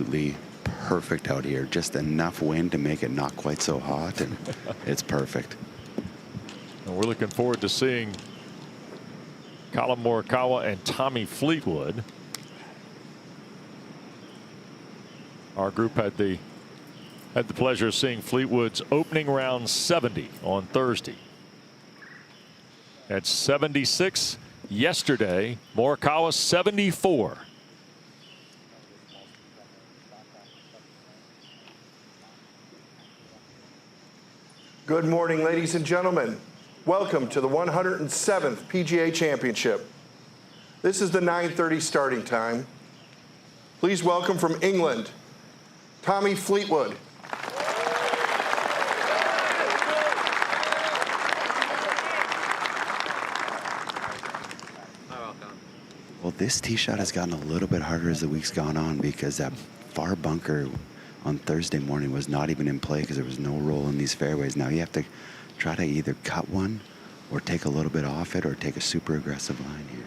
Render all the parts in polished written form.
absolutely perfect out here. Just enough wind to make it not quite so hot, and it's perfect. And we're looking forward to seeing Collin Morikawa and Tommy Fleetwood. Our group had the pleasure of seeing Fleetwood's opening round 70 on Thursday. At 76 yesterday, Morikawa 74. Good morning, ladies and gentlemen. Welcome to the 107th PGA Championship. This is the 9:30 starting time. Please welcome from England, Tommy Fleetwood. Well, this tee shot has gotten a little bit harder as the week's gone on, because that far bunker on Thursday morning was not even in play because there was no roll in these fairways. Now you have to try to either cut one or take a little bit off it or take a super aggressive line here.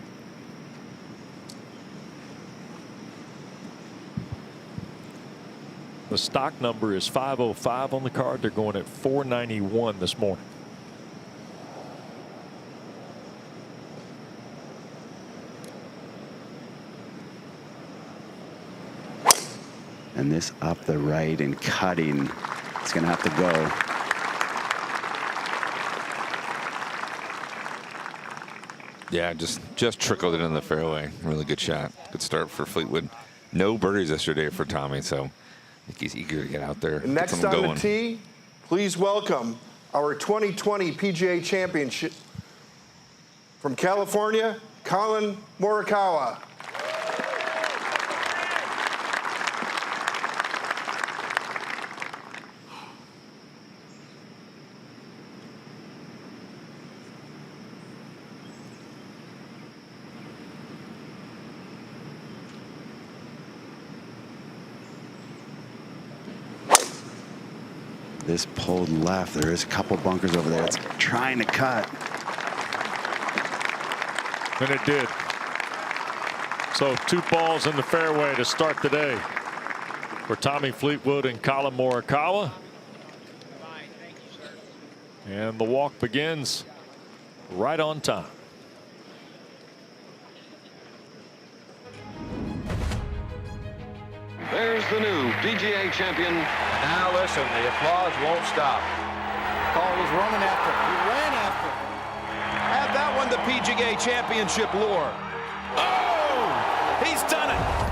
The stock number is 505 on the card. They're going at 491 this morning. And this up the right and cutting. It's going to have to go. Yeah, just trickled it in the fairway. Really good shot. Good start for Fleetwood. No birdies yesterday for Tommy, so I think he's eager to get out there. And next on the tee, please welcome our 2020 PGA Championship from California, Collin Morikawa. This pulled left. There is a couple bunkers over there. It's trying to cut. And it did. So 2 balls in the fairway to start the day for Tommy Fleetwood and Collin Morikawa. And the walk begins right on time. There's the new PGA champion. Now listen, the applause won't stop. Paul was running after him. He ran after him. Have that one the PGA Championship lure. Oh! He's done it!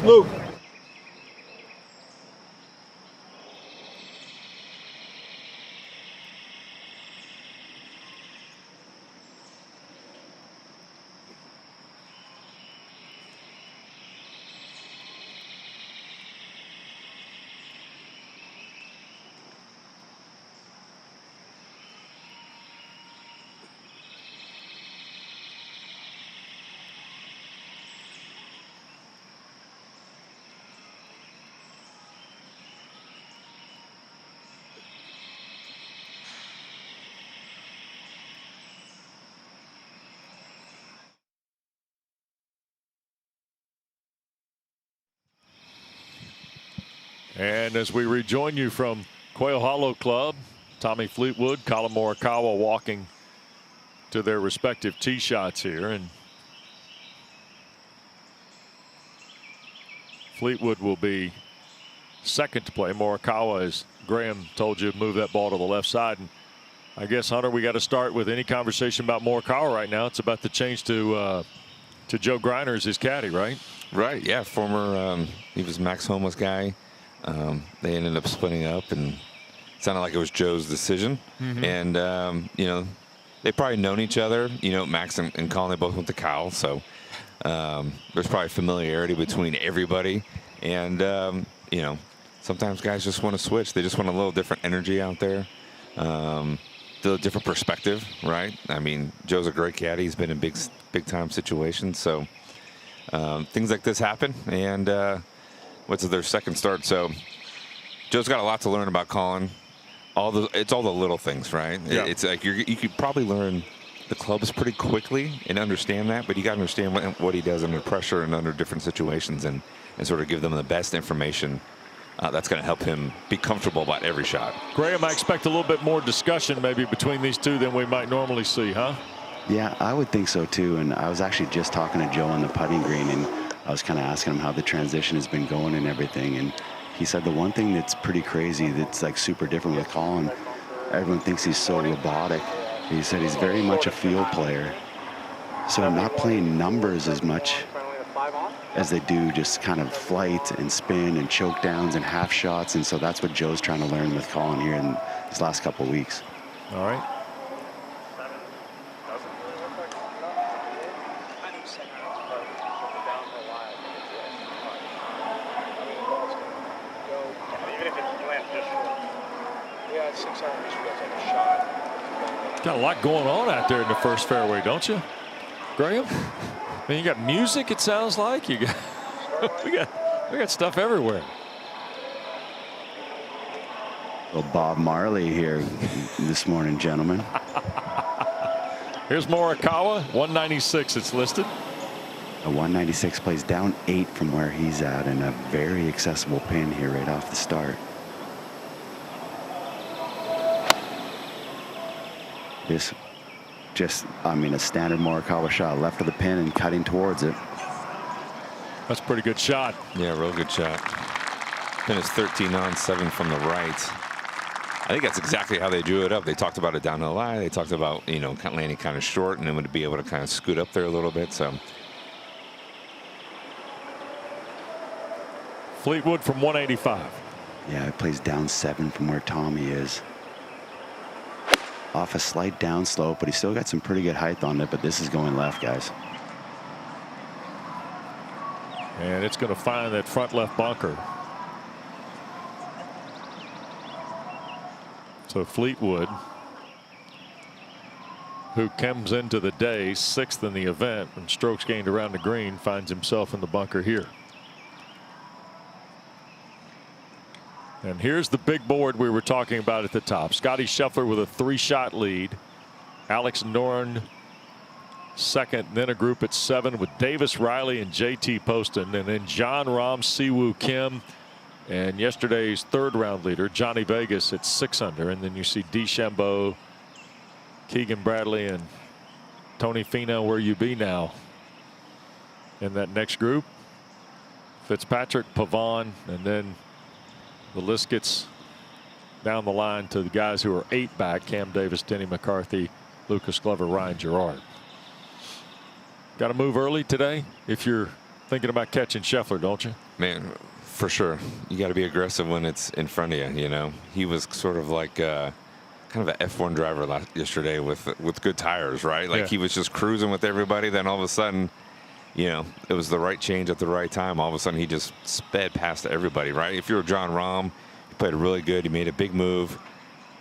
Luke. And as we rejoin you from Quail Hollow Club, Tommy Fleetwood, Collin Morikawa walking to their respective tee shots here. And Fleetwood will be second to play. Morikawa, as Graham told you, move that ball to the left side. And I guess, Hunter, we got to start with any conversation about Morikawa right now. It's about to change to Joe Greiner as his caddy, right? Right. Yeah. Former. He was Max Homa's guy. They ended up splitting up, and it sounded like it was Joe's decision. And you know, they've probably known each other. You know, Max and Collin, they both went to Cal, so there's probably familiarity between everybody. And you know, sometimes guys just want to switch. They just want a little different energy out there. A different perspective, right? I mean, Joe's a great caddy. He's been in big time situations, so things like this happen. And what's their second start? So Joe's got a lot to learn about Collin. It's all the little things, right? Yeah. It's like you could probably learn the clubs pretty quickly and understand that, but you got to understand what he does under pressure and under different situations, and sort of give them the best information. That's going to help him be comfortable about every shot. Graham, I expect a little bit more discussion maybe between these two than we might normally see, huh? Yeah, I would think so too. And I was actually just talking to Joe on the putting green, and I was kind of asking him how the transition has been going and everything. And he said the one thing that's pretty crazy, that's like super different with Collin, everyone thinks he's so robotic. He said he's very much a field player. So not playing numbers as much as they do just kind of flight and spin and choke downs and half shots. And so that's what Joe's trying to learn with Collin here in these last couple of weeks. All right. Got a lot going on out there in the first fairway, don't you, Graham? I mean, you got music, it sounds like. You got we got stuff everywhere. Little Bob Marley here this morning, gentlemen. Here's Morikawa, 196 it's listed. A 196 plays down 8 from where he's at, and a very accessible pin here right off the start. This just, I mean, a standard Morikawa shot, left of the pin and cutting towards it. That's a pretty good shot. Yeah, real good shot. Pin is 13 on, 7 from the right. I think that's exactly how they drew it up. They talked about it down the line. They talked about, you know, landing kind of short and then would be able to kind of scoot up there a little bit. So Fleetwood from 185. Yeah, it plays down 7 from where Tommy is. Off a slight downslope, but he's still got some pretty good height on it, but this is going left, guys. And it's going to find that front left bunker. So Fleetwood, who comes into the day 6th in the event and strokes gained around the green, finds himself in the bunker here. And here's the big board we were talking about at the top. Scotty Scheffler with a 3-shot lead. Alex Noren second, then a group at 7 with Davis Riley and JT Poston, and then John Rahm, Siwoo Kim, and yesterday's 3rd round leader Johnny Vegas at 6 under. And then you see DeChambeau, Keegan Bradley, and Tony Finau. Where you be now in that next group? Fitzpatrick, Pavon, and then the list gets down the line to the guys who are 8 back: Cam Davis, Denny McCarthy, Lucas Glover, Ryan Gerard. Got to move early today if you're thinking about catching Scheffler, don't you? Man, for sure. You got to be aggressive when it's in front of you. You know, he was sort of like kind of an F1 driver yesterday with good tires, right? Like, yeah. He was just cruising with everybody. Then all of a sudden, you know, it was the right change at the right time. All of a sudden, he just sped past everybody, right? If you're John Rahm, you played really good. You made a big move,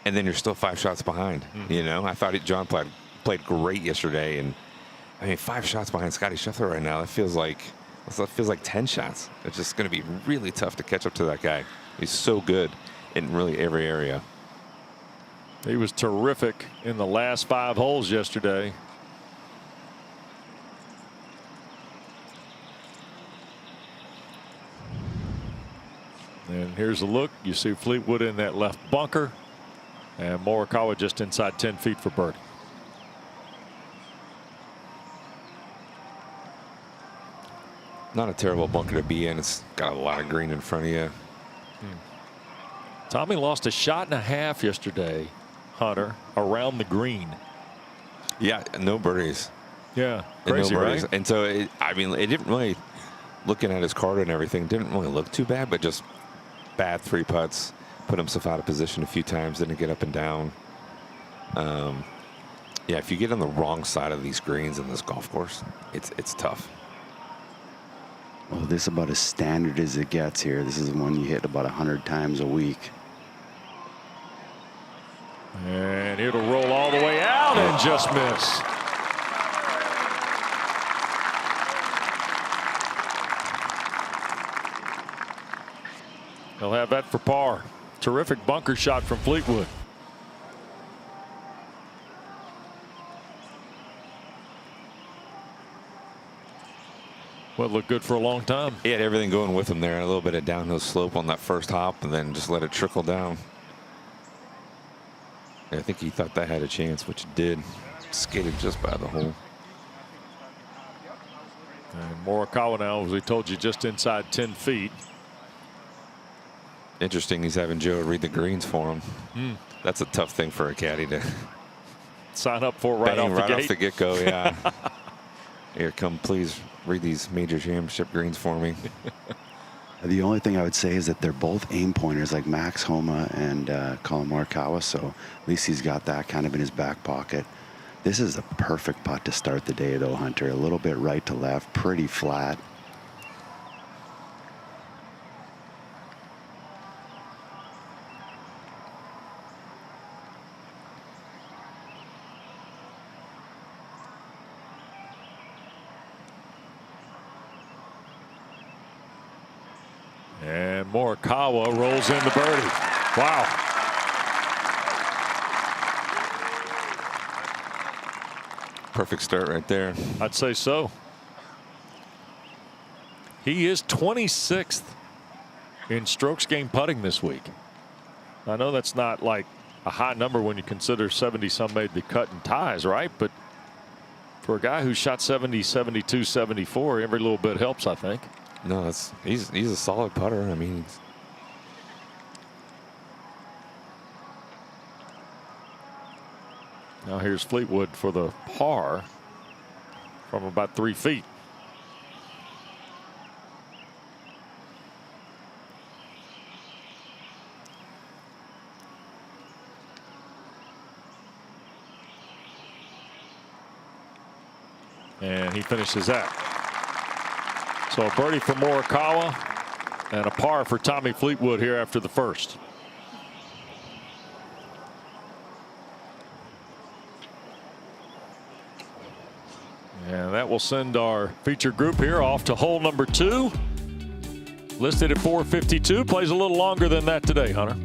and then you're still 5 shots behind. You know, I thought John played great yesterday, and I mean, 5 shots behind Scotty Scheffler right now. That feels like 10 shots. It's just going to be really tough to catch up to that guy. He's so good in really every area. He was terrific in the last 5 holes yesterday. And here's a look. You see Fleetwood in that left bunker, and Morikawa just inside 10 feet for birdie. Not a terrible bunker to be in. It's got a lot of green in front of you. Tommy lost a shot and a half yesterday Hunter, around the green. Yeah, no birdies. Yeah, And crazy, no birdies. right? And so, it didn't really, looking at his card and everything, didn't really look too bad, but just bad 3 putts. Put himself out of position a few times, didn't get up and down. Yeah, if you get on the wrong side of these greens in this golf course, it's tough. Well, this is about as standard as it gets here. This is the one you hit about 100 times a week. And it'll roll all the way out and just miss. He'll have that for par. Terrific bunker shot from Fleetwood. Well, it looked good for a long time. He had everything going with him there. A little bit of downhill slope on that first hop, and then just let it trickle down. I think he thought that had a chance, which it did. Skated just by the hole. And Morikawa now, as we told you, just inside 10 feet. Interesting, he's having Joe read the greens for him. That's a tough thing for a caddy to sign up for right off the get-go. Yeah. Here, come, please read these major championship greens for me. The only thing I would say is that they're both aim pointers, like Max Homa and Collin Morikawa, so at least he's got that kind of in his back pocket. This is a perfect putt to start the day, though, Hunter. A little bit right to left, pretty flat. And Morikawa rolls in the birdie. Wow. Perfect start right there. I'd say so. He is 26th in strokes gained putting this week. I know that's not like a high number when you consider 70-some made the cut in ties, right? But for a guy who shot 70, 72, 74, every little bit helps, I think. No, he's a solid putter. I mean, now here's Fleetwood for the par from about 3 feet. And he finishes that. So a birdie for Morikawa and a par for Tommy Fleetwood here after the first. And that will send our feature group here off to hole number 2. Listed at 452. Plays a little longer than that today, Hunter.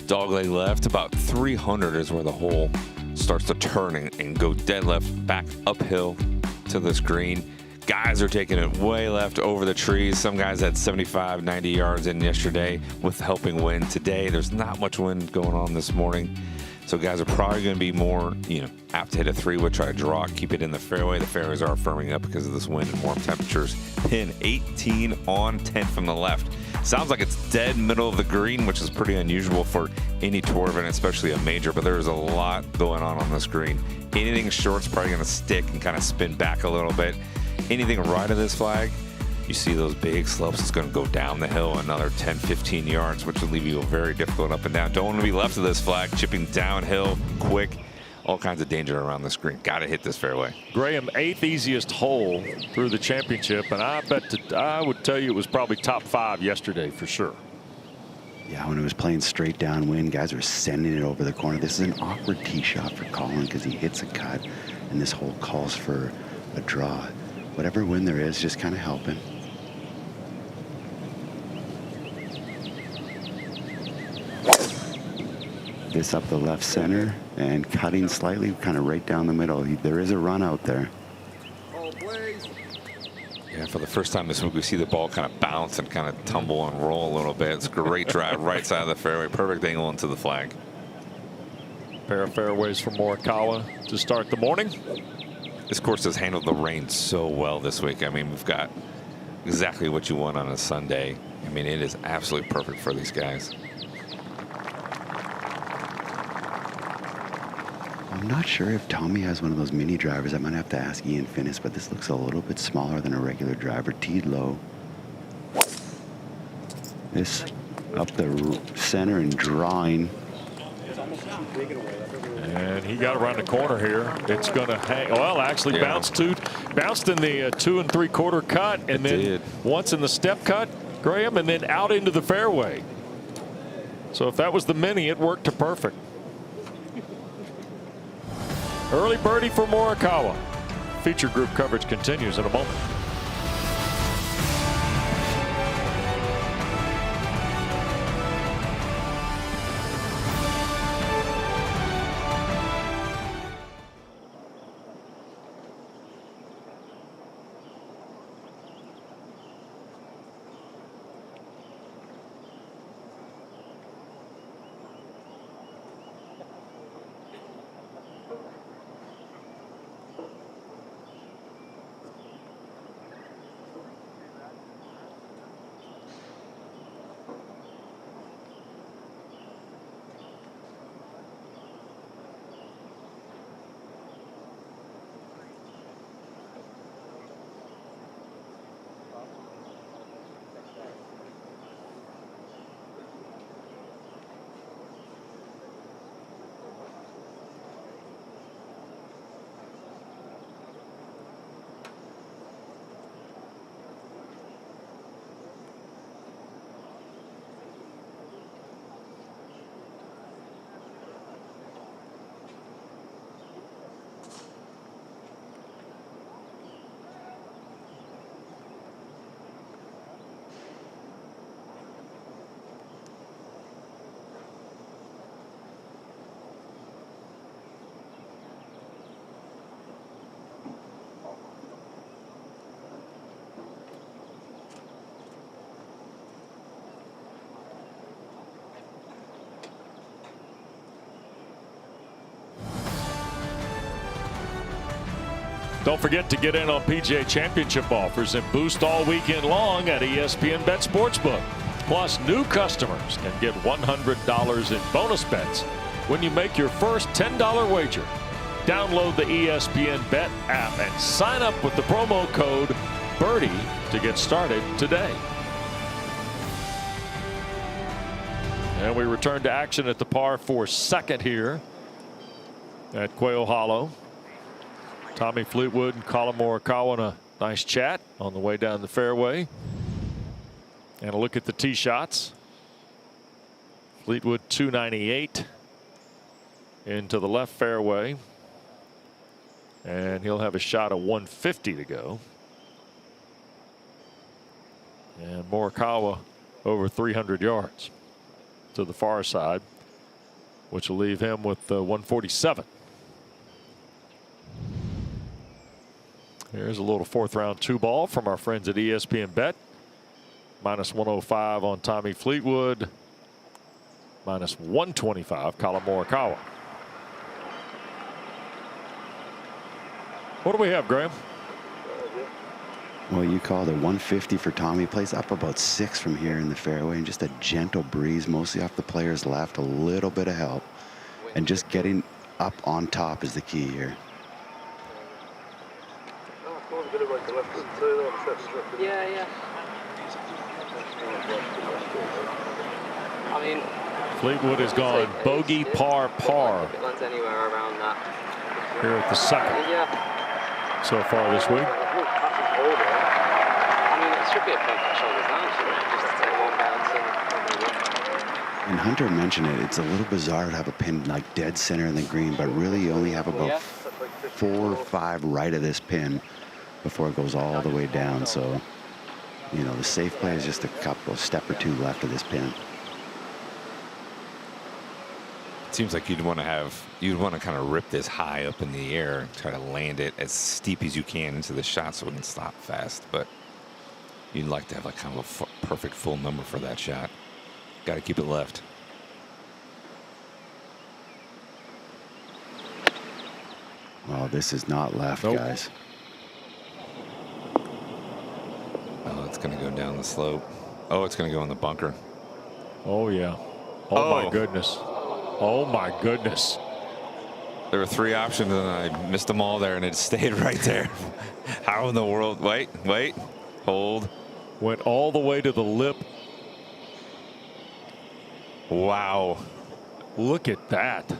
Dogleg left, about 300 is where the hole starts to turn and go dead left back uphill to this green. Guys are taking it way left over the trees. Some guys had 75, 90 yards in yesterday with helping wind. Today, there's not much wind going on this morning. So guys are probably going to be more, apt to hit a 3-wood, try to draw, keep it in the fairway. The fairways are firming up because of this wind and warm temperatures. Pin 18 on 10 from the left. Sounds like it's dead middle of the green, which is pretty unusual for any tour event, especially a major, but there's a lot going on this green. Anything short's probably going to stick and kind of spin back a little bit. Anything right of this flag, you see those big slopes, it's going to go down the hill another 10, 15 yards, which will leave you very difficult up and down. Don't want to be left of this flag, chipping downhill quick. All kinds of danger around this green. Got to hit this fairway. Graham, 8th easiest hole through the championship, and I would tell you it was probably top 5 yesterday for sure. Yeah, when it was playing straight downwind, guys were sending it over the corner. This is an awkward tee shot for Collin because he hits a cut, and this hole calls for a draw. Whatever wind there is, just kind of helping. This up the left center and cutting slightly, kind of right down the middle. There is a run out there. Yeah, for the first time this week, we see the ball kind of bounce and kind of tumble and roll a little bit. It's a great drive right side of the fairway, perfect angle into the flag. Pair of fairways for Morikawa to start the morning. This course has handled the rain so well this week. I mean, we've got exactly what you want on a Sunday. I mean, it is absolutely perfect for these guys. I'm not sure if Tommy has one of those mini drivers. I might have to ask Ian Finnis, but this looks a little bit smaller than a regular driver. Teed low. This up the center and drawing. And he got around the corner here. It's going to hang. Well, actually bounced in the 2 3/4 cut, and then once in the step cut, Graham, and then out into the fairway. So if that was the mini, it worked to perfect. Early birdie for Morikawa. Feature group coverage continues in a moment. Don't forget to get in on PGA Championship offers and boost all weekend long at ESPN Bet Sportsbook. Plus, new customers can get $100 in bonus bets when you make your first $10 wager. Download the ESPN Bet app and sign up with the promo code BIRDIE to get started today. And we return to action at the par 4 second here at Quail Hollow. Tommy Fleetwood and Collin Morikawa in a nice chat on the way down the fairway. And a look at the tee shots. Fleetwood 298 into the left fairway. And he'll have a shot of 150 to go. And Morikawa over 300 yards to the far side, which will leave him with 147. Here's a little 4th round 2-ball from our friends at ESPN Bet. Minus 105 on Tommy Fleetwood. Minus 125 Collin Morikawa. What do we have, Graham? Well, you called it 150 for Tommy. Plays up about 6 from here in the fairway, and just a gentle breeze, mostly off the player's left, a little bit of help. And just getting up on top is the key here. Yeah. I mean, Fleetwood has gone bogey, par, par. If it lands anywhere around that. Here at the second. Yeah. So far this week. I mean, it should be a perfect shoulders down, shouldn't it? Just to take one bounce And Hunter mentioned it. It's a little bizarre to have a pin like dead center in the green, but really you only have about 4 or 5 right of this pin before it goes all the way down. So, you know, the safe play is just a step or 2 left of this pin. It seems like you'd want to kind of rip this high up in the air, try to land it as steep as you can into the shot so it can stop fast. But you'd like to have like kind of a perfect full number for that shot. Got to keep it left. Well, this is not left, guys. Oh, it's going to go down the slope. Oh, it's going to go in the bunker. Oh, yeah. Oh, my goodness. Oh, my goodness. There were 3 options, and I missed them all there, and it stayed right there. How in the world? Wait, hold. Went all the way to the lip. Wow. Look at that.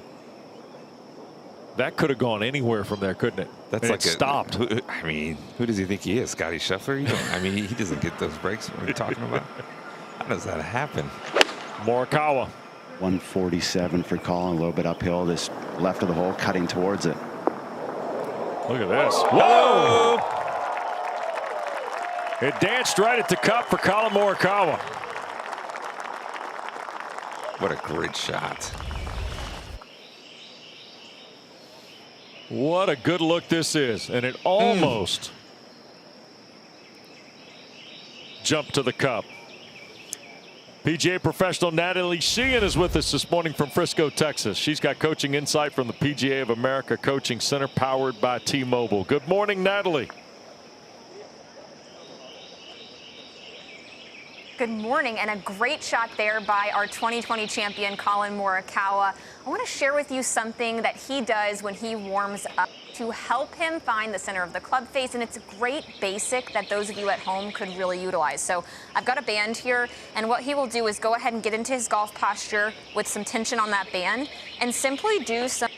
That could have gone anywhere from there, couldn't it? That's and like it stopped. I mean, who does he think he is? Scotty Scheffler? I mean, he doesn't get those breaks. What are you talking about? How does that happen? Morikawa. 147 for Collin, a little bit uphill. This left of the hole, cutting towards it. Look at this. Whoa! It danced right at the cup for Collin Morikawa. What a great shot. What a good look this is. And it almost jumped to the cup. PGA professional Natalie Sheehan is with us this morning from Frisco, Texas. She's got coaching insight from the PGA of America Coaching Center, powered by T-Mobile. Good morning, Natalie. Good morning, and a great shot there by our 2020 champion, Collin Morikawa. I want to share with you something that he does when he warms up to help him find the center of the club face, and it's a great basic that those of you at home could really utilize. So I've got a band here, and what he will do is go ahead and get into his golf posture with some tension on that band and simply do some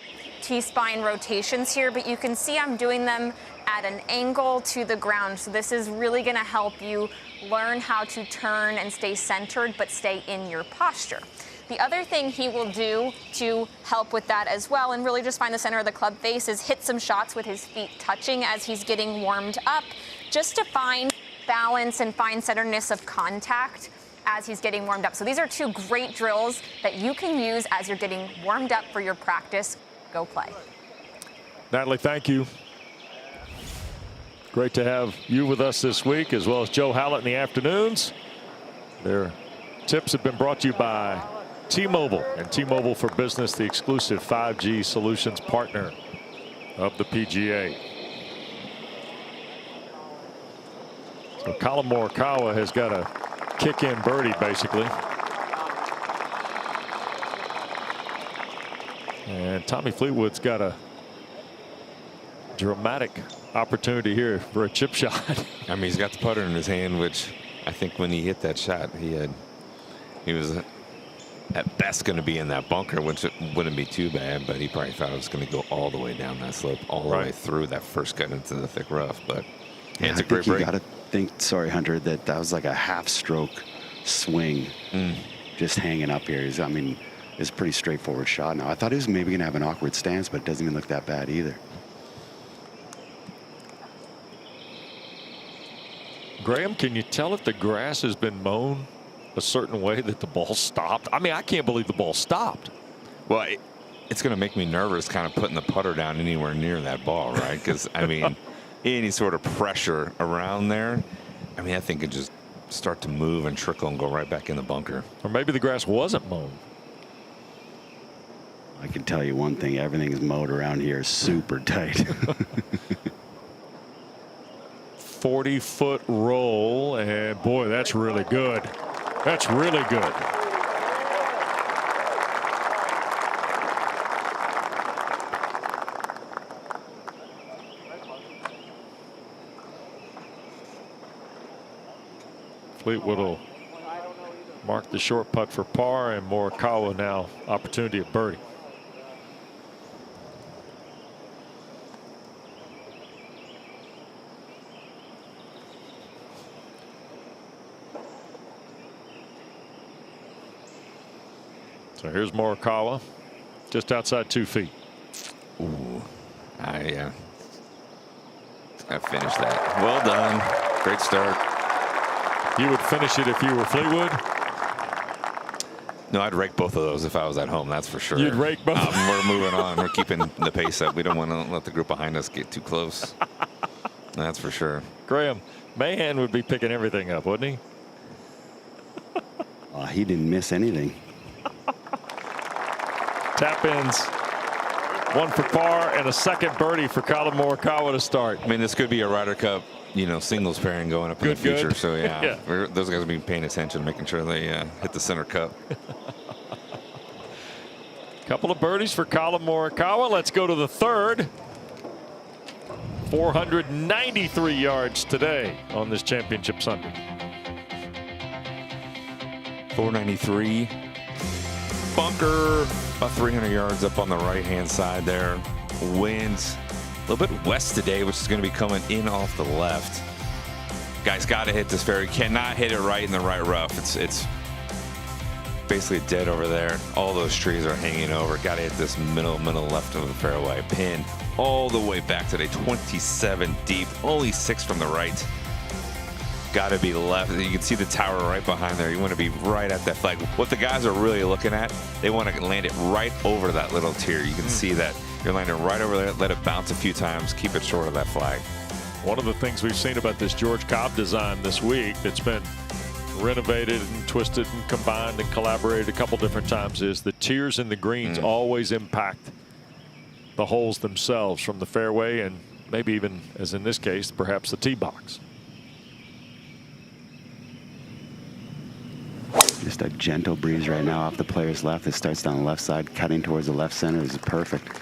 T-spine rotations here, but you can see I'm doing them at an angle to the ground. So this is really going to help you learn how to turn and stay centered, but stay in your posture. The other thing he will do to help with that as well, and really just find the center of the club face, is hit some shots with his feet touching as he's getting warmed up, just to find balance and find centeredness of contact as he's getting warmed up. So these are 2 great drills that you can use as you're getting warmed up for your practice. Go play. Natalie, thank you. Great to have you with us this week, as well as Joe Hallett in the afternoons. Their tips have been brought to you by T-Mobile and T-Mobile for Business, the exclusive 5G solutions partner of the PGA. So Collin Morikawa has got a kick-in birdie, basically. And Tommy Fleetwood's got a dramatic opportunity here for a chip shot. I mean, he's got the putter in his hand, which I think when he hit that shot, he was at best going to be in that bunker, which wouldn't be too bad, but he probably thought it was going to go all the way down that slope, all the way through that first cut into the thick rough. But yeah, it's a great break. You got to think, sorry, Hunter, that was like a half-stroke swing, just hanging up here. I mean, it's a pretty straightforward shot now. I thought he was maybe going to have an awkward stance, but it doesn't even look that bad either. Graham, can you tell if the grass has been mown a certain way that the ball stopped? I mean, I can't believe the ball stopped. Well, it's going to make me nervous kind of putting the putter down anywhere near that ball, right? Because, I mean, any sort of pressure around there, I mean, I think it just start to move and trickle and go right back in the bunker. Or maybe the grass wasn't mown. I can tell you one thing, everything is mowed around here super tight. 40-foot roll, and boy, that's really good. That's really good. Fleetwood will mark the short putt for par, and Morikawa now opportunity at birdie. So here's Morikawa, just outside 2 feet. Ooh, I finished that. Well done. Great start. You would finish it if you were Fleetwood? No, I'd rake both of those if I was at home, that's for sure. You'd rake both? We're moving on. We're keeping the pace up. We don't want to let the group behind us get too close. That's for sure. Graham, Mahan would be picking everything up, wouldn't he? He didn't miss anything. Tap ins, 1 for par, and a second birdie for Collin Morikawa to start. I mean, this could be a Ryder Cup, singles pairing going up in the future. So yeah, those guys will be paying attention, making sure they hit the center cup. Couple of birdies for Collin Morikawa. Let's go to the third. 493 yards today on this championship Sunday. 493. Bunker about 300 yards up on the right-hand side there. Winds a little bit west today, which is going to be coming in off the left. Guys got to hit this fairway. Cannot hit it right in the right rough. It's basically dead over there. All those trees are hanging over. Got to hit this middle left of the fairway. Pin all the way back today. 27 deep. Only 6 from the right. Got to be left. You can see the tower right behind there. You want to be right at that flag. What the guys are really looking at, they want to land it right over that little tier. You can see that you're landing right over there. Let it bounce a few times. Keep it short of that flag. One of the things we've seen about this George Cobb design this week that's been renovated and twisted and combined and collaborated a couple different times is the tiers and the greens always impact the holes themselves from the fairway and maybe even, as in this case, perhaps the tee box. Just a gentle breeze right now off the player's left. It starts down the left side, cutting towards the left center. This is perfect.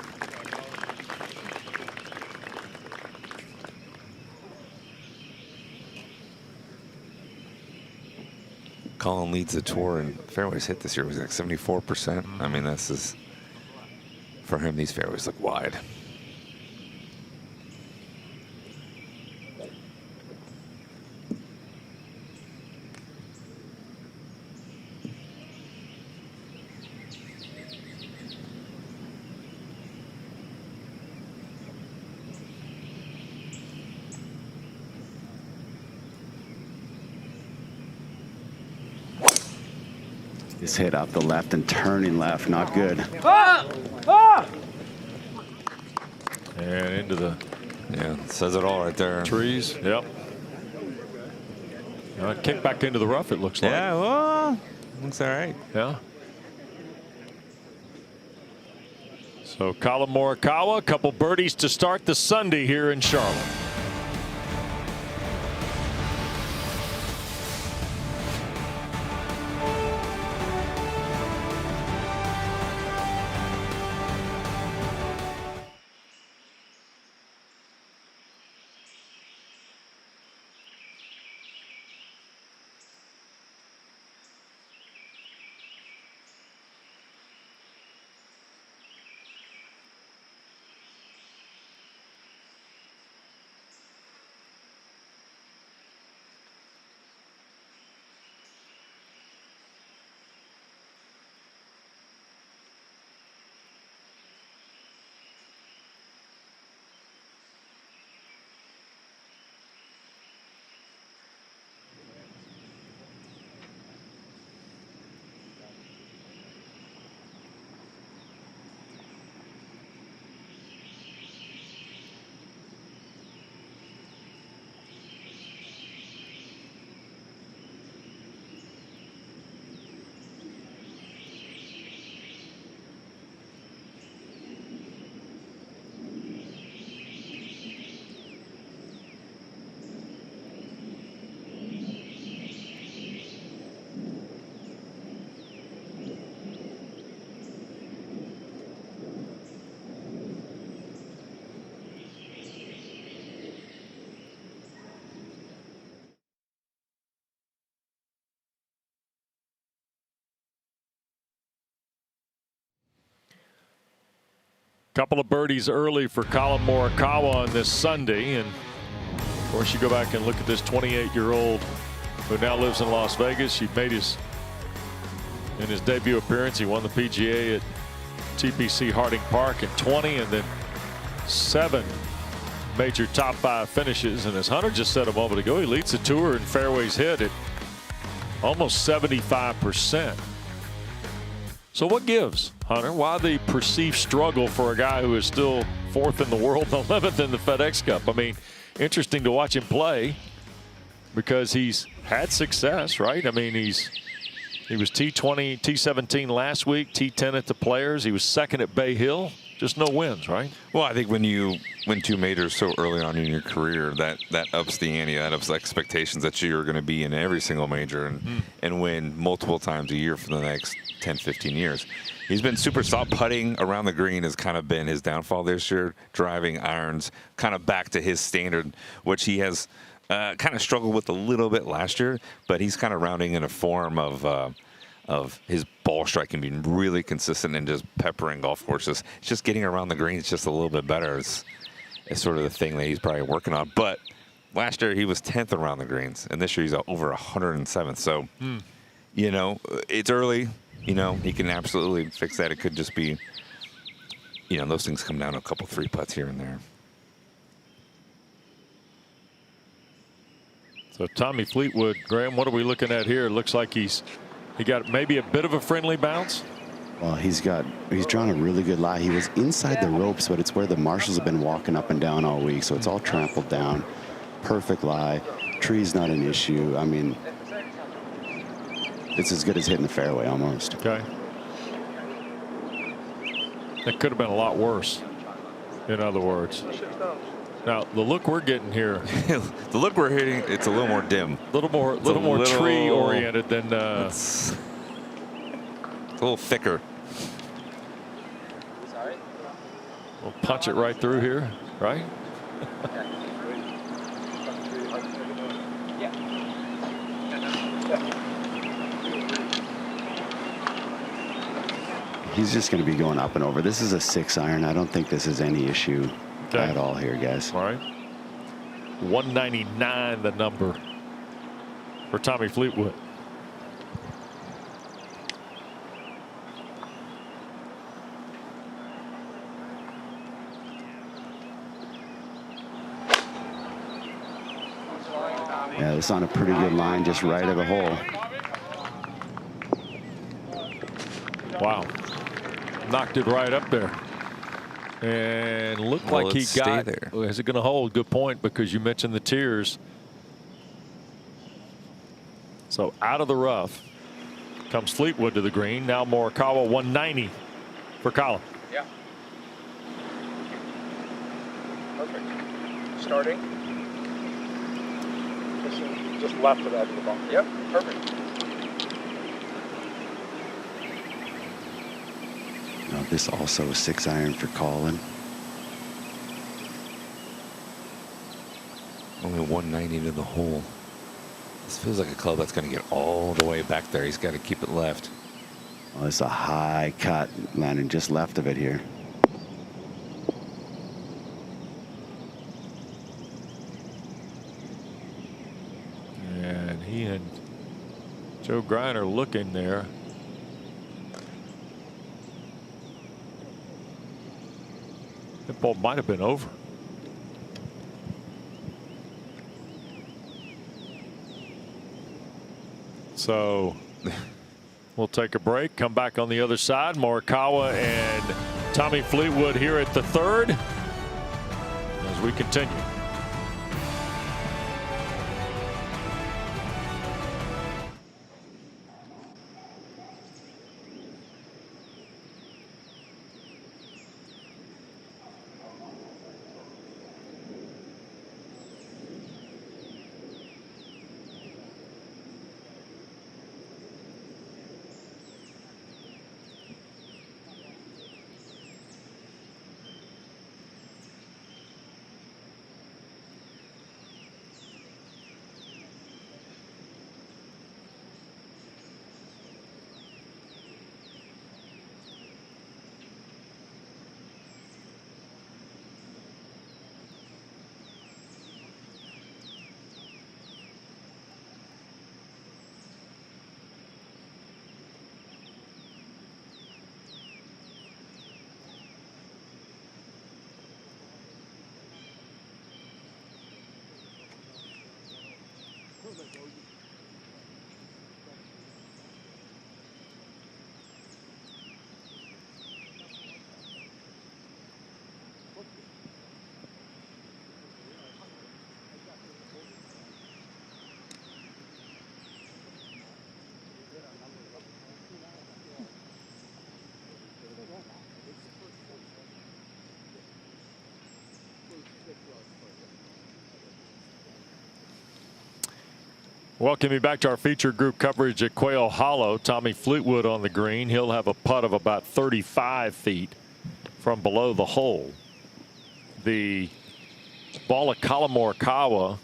Collin leads the tour and fairways hit this year was like 74%. I mean, this is, for him, these fairways look wide. This hit off the left and turning left, not good. And into the says it all right there. Trees. Yep. Kick back into the rough, it looks like. Yeah, well, looks all right. Yeah. So Collin Morikawa, a couple birdies to start the Sunday here in Charlotte. Couple of birdies early for Collin Morikawa on this Sunday, and of course you go back and look at this 28-year-old who now lives in Las Vegas. He made his debut appearance. He won the PGA at TPC Harding Park in 20, and then 7 major top 5 finishes. And as Hunter just said a moment ago, he leads the tour in fairways hit at almost 75%. So what gives, Hunter? Why the perceived struggle for a guy who is still 4th in the world and 11th in the FedEx Cup? I mean, interesting to watch him play because he's had success, right? I mean, he was T20, T17 last week, T10 at the Players. He was 2nd at Bay Hill. Just no wins, right? Well, I think when you win 2 majors so early on in your career, that ups the ante, that ups the expectations that you're going to be in every single major and win multiple times a year for the next 10, 15 years. He's been super soft. Putting around the green has kind of been his downfall this year. Driving irons kind of back to his standard, which he has kind of struggled with a little bit last year, but he's kind of rounding in a form of his ball striking being really consistent and just peppering golf courses. It's just getting around the greens just a little bit better. It's sort of the thing that he's probably working on. But last year he was 10th around the greens, and this year he's over 107th. So, you know, it's early. You know, he can absolutely fix that. It could just be, you know, those things come down to a couple 3-putts here and there. So Tommy Fleetwood, Graham, what are we looking at here? It looks like he got maybe a bit of a friendly bounce. Well, he's drawn a really good lie. He was inside the ropes, but it's where the marshals have been walking up and down all week, so it's all trampled down. Perfect lie. Tree's not an issue. I mean, it's as good as hitting the fairway almost. Okay. It could have been a lot worse, in other words. Now, the look we're getting here. The look we're hitting, it's a little more dim. A little more tree oriented than. It's a little thicker. We'll punch it right through here, right? He's just going to be going up and over. This is a 6-iron. I don't think this is any issue at all here, guys. All right. 199, the number for Tommy Fleetwood. Yeah, it's on a pretty good line, just right of the hole. Wow. Knocked it right up there. And looked Well, like he let's stay got there. Is it going to hold? Good point, because you mentioned the tears. So out of the rough comes Fleetwood to the green. Now Morikawa 190 for Collin. Yeah. Perfect. Starting. Just left of that of the ball. Yep. Perfect. Now this also a 6-iron for Collin. Only 190 to the hole. This feels like a club that's going to get all the way back there. He's got to keep it left. Well, it's a high cut, landing just left of it here. And he and Joe Griner looking there. That ball might have been over. So we'll take a break, come back on the other side. Morikawa and Tommy Fleetwood here at the third as we continue. Welcome you back to our feature group coverage at Quail Hollow. Tommy Fleetwood on the green. He'll have a putt of about 35 feet from below the hole. The ball of Collin Morikawa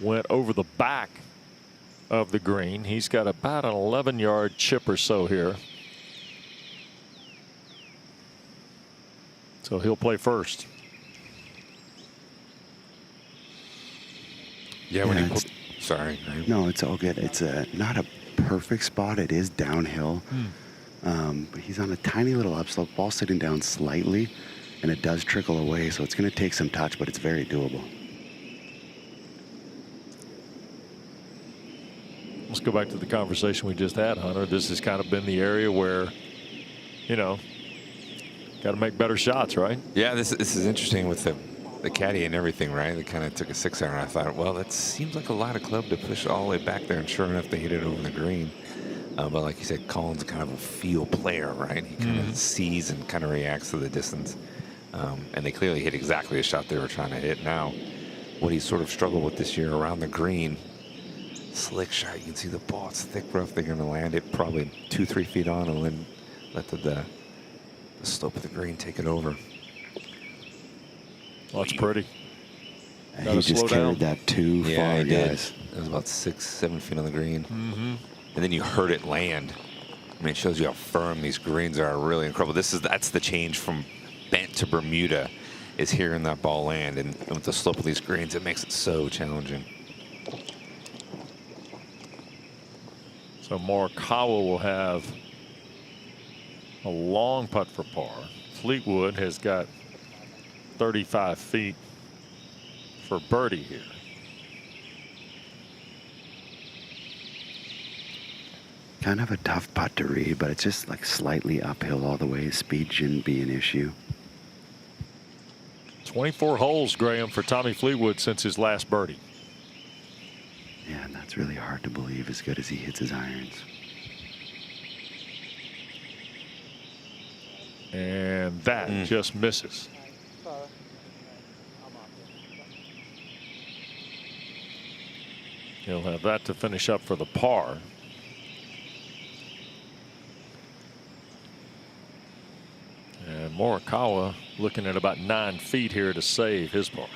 went over the back of the green. He's got about an 11-yard chip or so here. So he'll play first. Yeah, when he sorry. No, it's all good. It's not a perfect spot. It is downhill. But he's on a tiny little upslope, ball sitting down slightly, and it does trickle away, so it's going to take some touch, but it's very doable. Let's go back to the conversation we just had, Hunter. This has kind of been the area where, you know, got to make better shots, right? Yeah, this is interesting with the caddy and everything, right? They kind of took a 6-iron. I thought, well, that seems like a lot of club to push all the way back there, and sure enough, they hit it over the green. But like you said, Collin's kind of a feel player, right? He kind of sees and kind of reacts to the distance. And they clearly hit exactly the shot they were trying to hit. Now, what he's sort of struggled with this year around the green, slick shot. You can see the ball. It's thick rough. They're going to land it probably 2-3 feet on and then let the slope of the green take it over. Well, that's pretty. And he just carried that too far, guys. It was about 6-7 feet on the green. And then you heard it land. I mean, it shows you how firm these greens are. Really incredible. That's the change from bent to Bermuda, is hearing that ball land. And with the slope of these greens, it makes it so challenging. So Morikawa will have a long putt for par. Fleetwood has got 35 feet for birdie here. Kind of a tough putt to read, but it's just like slightly uphill all the way. Speed shouldn't be an issue. 24 holes, Graham, for Tommy Fleetwood since his last birdie. Yeah, and that's really hard to believe as good as he hits his irons. And that just misses. He'll have that to finish up for the par. And Morikawa looking at about 9 feet here to save his par.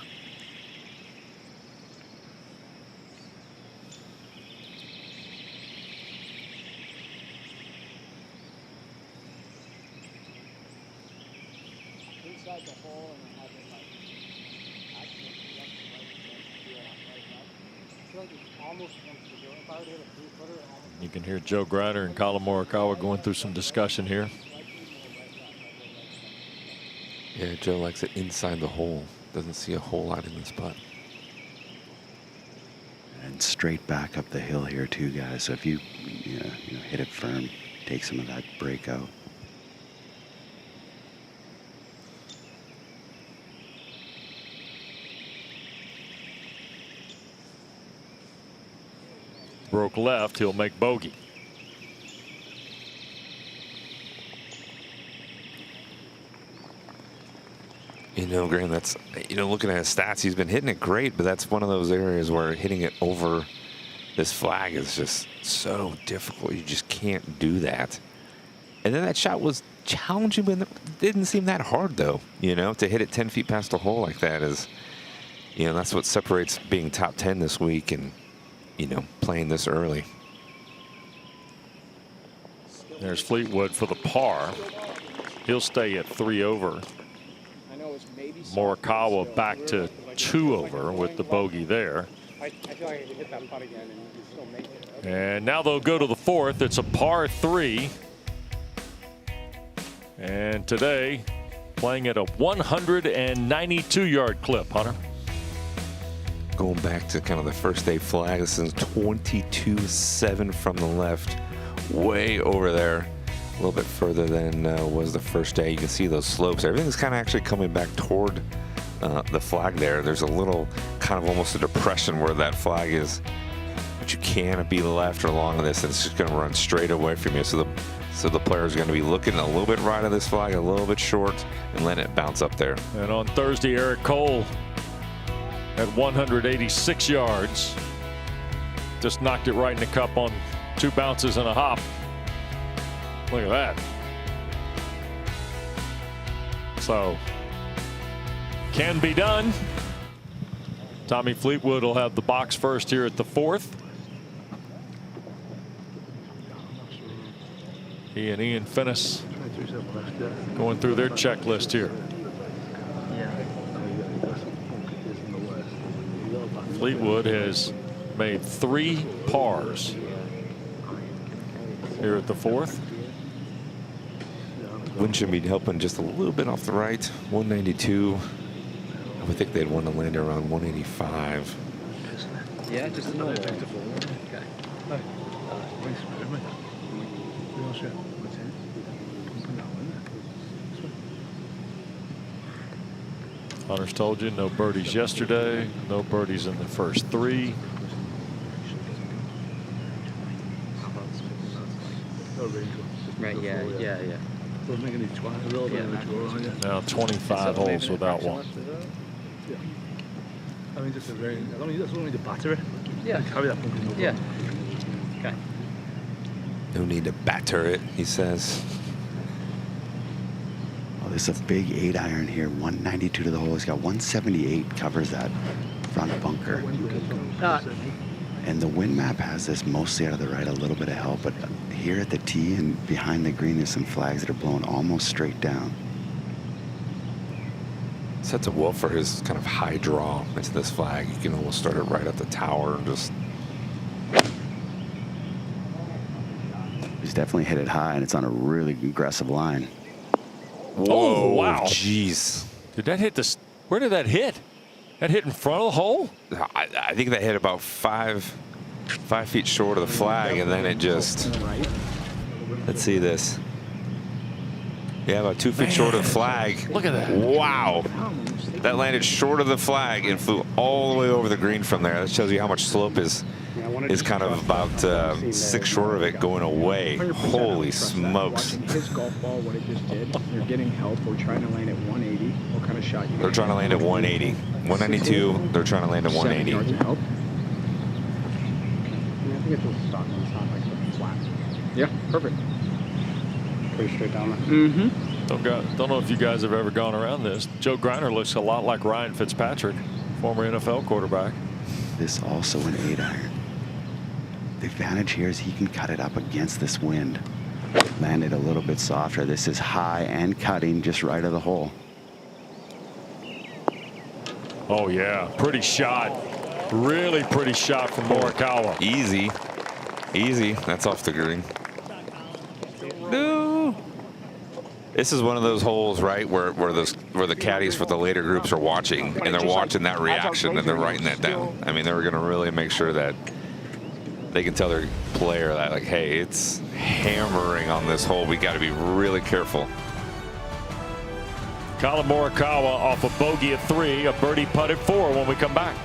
You can hear Joe Grider and Collin Morikawa going through some discussion here. Yeah, Joe likes it inside the hole. Doesn't see a whole lot in this putt. And straight back up the hill here too, guys. So if you hit it firm, take some of that break out. Broke left, he'll make bogey. You know, Graham, that's, looking at his stats, he's been hitting it great, but that's one of those areas where hitting it over this flag is just so difficult. You just can't do that. And then that shot was challenging, but it didn't seem that hard, though. To hit it 10 feet past the hole like that is, that's what separates being top 10 this week and, playing this early. There's Fleetwood for the par. He'll stay at 3 over. Morikawa back to 2 over with the bogey there. I feel like I can hit that putt again and you still make it. And now they'll go to the 4th. It's a par 3. And today, playing at a 192-yard clip, Hunter. Going back to kind of the first day flag, this is 22-7 from the left, way over there, a little bit further than was the first day. You can see those slopes. Everything's kind of actually coming back toward the flag there. There's a little kind of almost a depression where that flag is, but you can't be left or long of this, and it's just going to run straight away from you. So the player is going to be looking a little bit right of this flag, a little bit short, and letting it bounce up there. And on Thursday, Eric Cole at 186 yards just knocked it right in the cup on 2 bounces and a hop. Look at that. So, can be done. Tommy Fleetwood will have the box first here at the 4th. He and Ian Finnis going through their checklist here. Fleetwood has made 3 pars here at the 4th. Wind should be helping just a little bit off the right. 192. I would think they'd want to land around 185. Yeah, just a normal one. Hunter's told you no birdies yesterday, no birdies in the first 3. Right, yeah. Now 25 holes without one. I mean, just a very, I don't need to batter it. Yeah. Carry that pumpkin over. Yeah. Okay. No need to batter it, he says. Oh, this is a big 8-iron here. 192 to the hole. He's got 178. Covers that front bunker. And the wind map has this mostly out of the right, a little bit of help, but here at the tee and behind the green, there's some flags that are blowing almost straight down. Sets up well for his kind of high draw into this flag. You can almost start it right at the tower and just. He's definitely hit it high, and it's on a really aggressive line. Whoa, oh, wow. Jeez. Did that hit the, where did that hit? That hit in front of the hole? I think that hit about 5 feet short of the flag, and then it just. Let's see this. Yeah, about 2 feet short of the flag. Look at that. Wow. That landed short of the flag and flew all the way over the green from there. That shows you how much slope is kind of about 6 short of it going away. Holy smokes. His golf ball, what it just did, you're getting help. We're trying to land at 180. What kind of shot you They're trying to land at 180. 192, they're trying to land at 180. I think it's just stock on top, like flat. Yeah, perfect. Pretty straight down there. Don't know if you guys have ever gone around this. Joe Griner looks a lot like Ryan Fitzpatrick, former NFL quarterback. This also an 8-iron. The advantage here is he can cut it up against this wind. Land it a little bit softer. This is high and cutting just right of the hole. Oh, yeah. Pretty shot. Really pretty shot from Morikawa. Easy. Easy. That's off the green. No. This is one of those holes, right, where the caddies for the later groups are watching, and they're watching that reaction, and they're writing that down. I mean, they're going to really make sure that they can tell their player that, like, hey, it's hammering on this hole. We got to be really careful. Collin Morikawa off a bogey at 3, a birdie putt at 4 when we come back.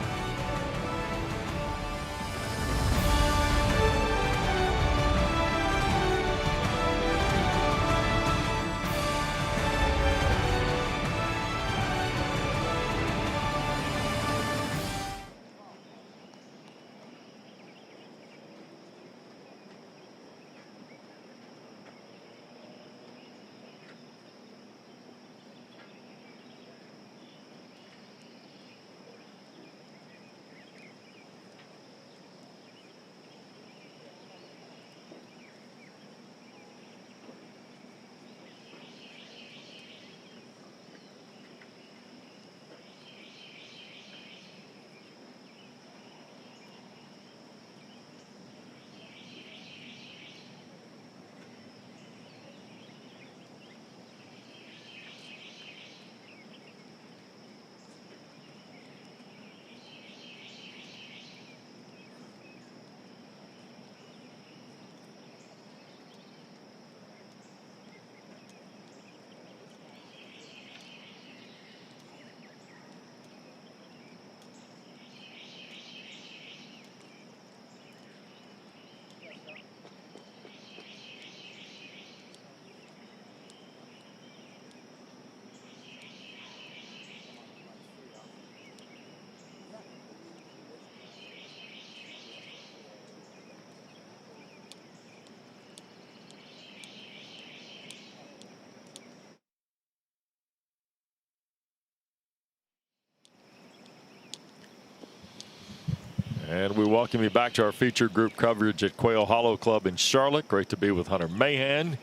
And we welcome you back to our feature group coverage at Quail Hollow Club in Charlotte. Great to be with Hunter Mahan.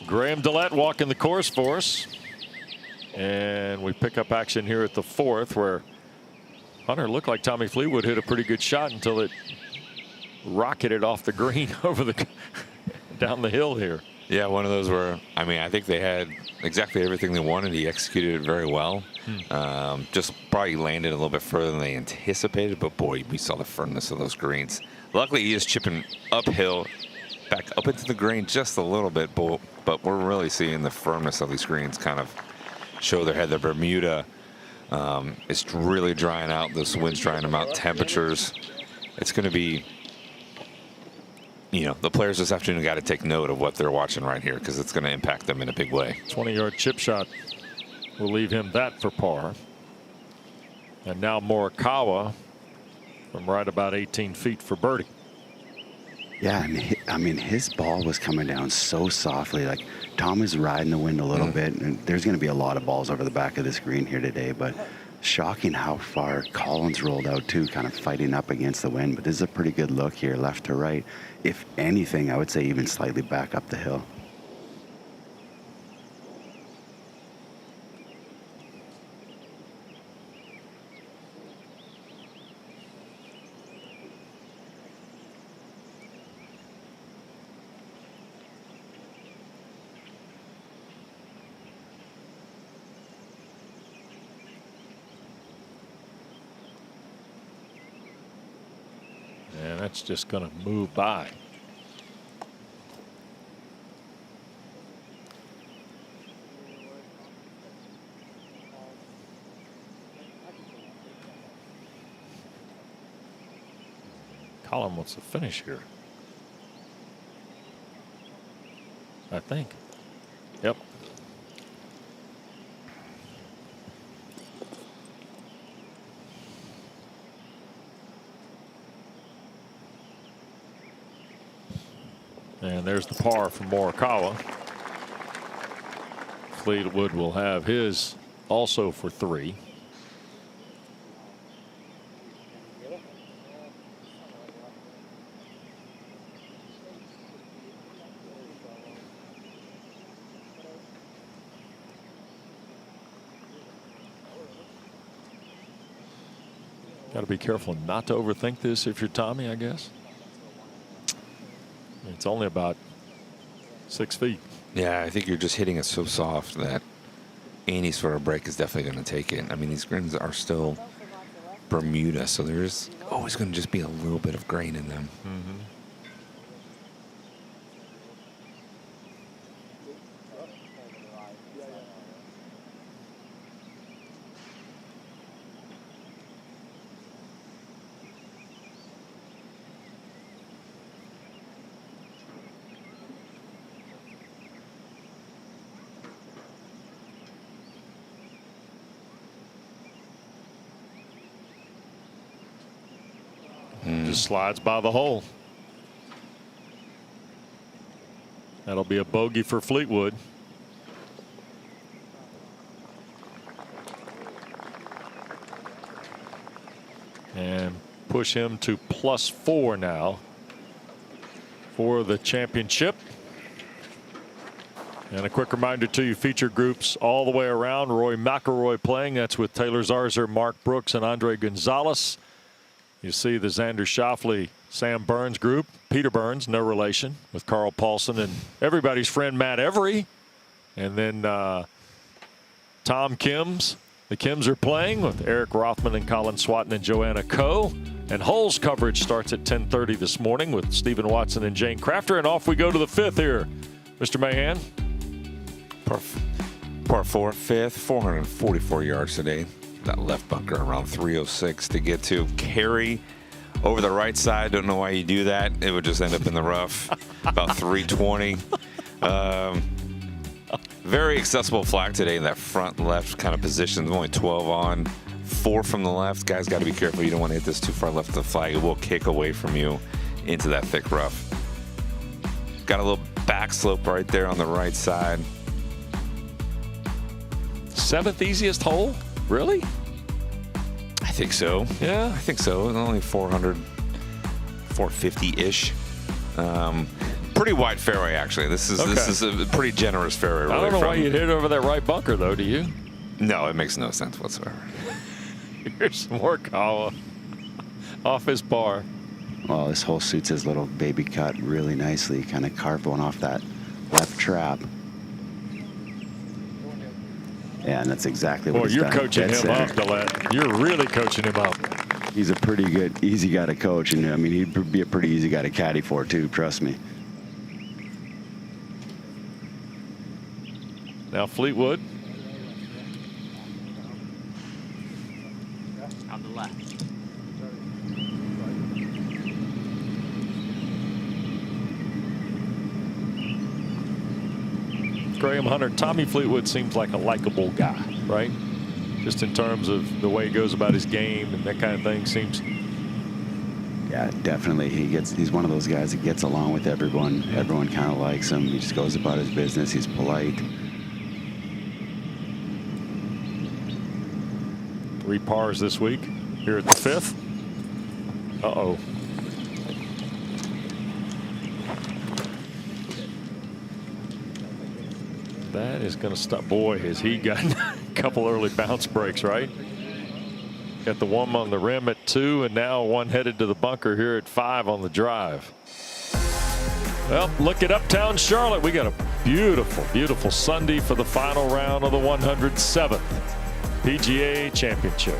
Graham Dillette walking the course for us. And we pick up action here at the 4th, where Hunter looked like Tommy Fleetwood hit a pretty good shot until it rocketed off the green over the down the hill here. Yeah, one of those where, I mean, I think they had exactly everything they wanted. He executed it very well. Just probably landed a little bit further than they anticipated, but boy, we saw the firmness of those greens. Luckily, he is chipping uphill, back up into the green just a little bit, but we're really seeing the firmness of these greens kind of show their head. The Bermuda is really drying out. This wind's drying them out. Temperatures, it's going to be, you know, the players this afternoon got to take note of what they're watching right here, because it's going to impact them in a big way. 20-yard chip shot will leave him that for par. And now Morikawa from right about 18 feet for birdie. Yeah, and I mean, his ball was coming down so softly. Like, Tom is riding the wind a little bit, and there's going to be a lot of balls over the back of this green here today, but shocking how far Collin's rolled out too, kind of fighting up against the wind. But this is a pretty good look here, left to right. If anything, I would say even slightly back up the hill. And that's just going to move by. Collin wants to finish here, I think. Yep. And there's the par from Morikawa. Fleetwood will have his also for 3. Got to be careful not to overthink this if you're Tommy, I guess. It's only about 6 feet. Yeah, I think you're just hitting it so soft that any sort of break is definitely going to take it. I mean, these greens are still Bermuda, so there's always going to just be a little bit of grain in them. Just slides by the hole. That'll be a bogey for Fleetwood. And push him to +4 now for the championship. And a quick reminder to you, feature groups all the way around. Rory McIlroy playing. That's with Taylor Zarzer, Mark Brooks, and Andre Gonzalez. You see the Xander Schauffele, Sam Burns group. Peter Burns, no relation, with Carl Paulson and everybody's friend Matt Every. And then Tom Kim's. The Kims are playing with Eric Rothman and Colin Swatton and Joanna Coe. And holes coverage starts at 10:30 this morning with Stephen Watson and Jane Crafter. And off we go to the 5th here. Mr. Mahan. Par 4, 5th, 444 yards today. That left bunker around 306 to get to. Carry over the right side. Don't know why you do that. It would just end up in the rough. About 320. Very accessible flag today in that front left kind of position. Only 12 on. 4 from the left. Guys got to be careful. You don't want to hit this too far left of the flag. It will kick away from you into that thick rough. Got a little back slope right there on the right side. 7th easiest hole? Really? I think so. Yeah, I think so. It's only 400, 450-ish. Pretty wide fairway, actually. This is a pretty generous fairway. Really. I don't know why you'd hit over that right bunker, though. Do you? No, it makes no sense whatsoever. Here's Morikawa off his par. Well, this hole suits his little baby cut really nicely. Kind of carved one off that left trap. Yeah, and that's exactly what he's you're done. coaching him up, Gillette. You're really coaching him up. He's a pretty good, easy guy to coach, and I mean, he'd be a pretty easy guy to caddy for too. Trust me. Now Fleetwood. On the left. Graham Hunter, Tommy Fleetwood seems like a likable guy, right? Just in terms of the way he goes about his game and that kind of thing. Seems. Yeah, definitely. He's one of those guys that gets along with everyone. Everyone kind of likes him. He just goes about his business. He's polite. 3 pars this week here at the 5th. Uh-oh. That is going to stop. Boy, has he got a couple early bounce breaks, right? Got the one on the rim at 2, and now one headed to the bunker here at 5 on the drive. Well, look at Uptown Charlotte. We got a beautiful, beautiful Sunday for the final round of the 107th PGA Championship.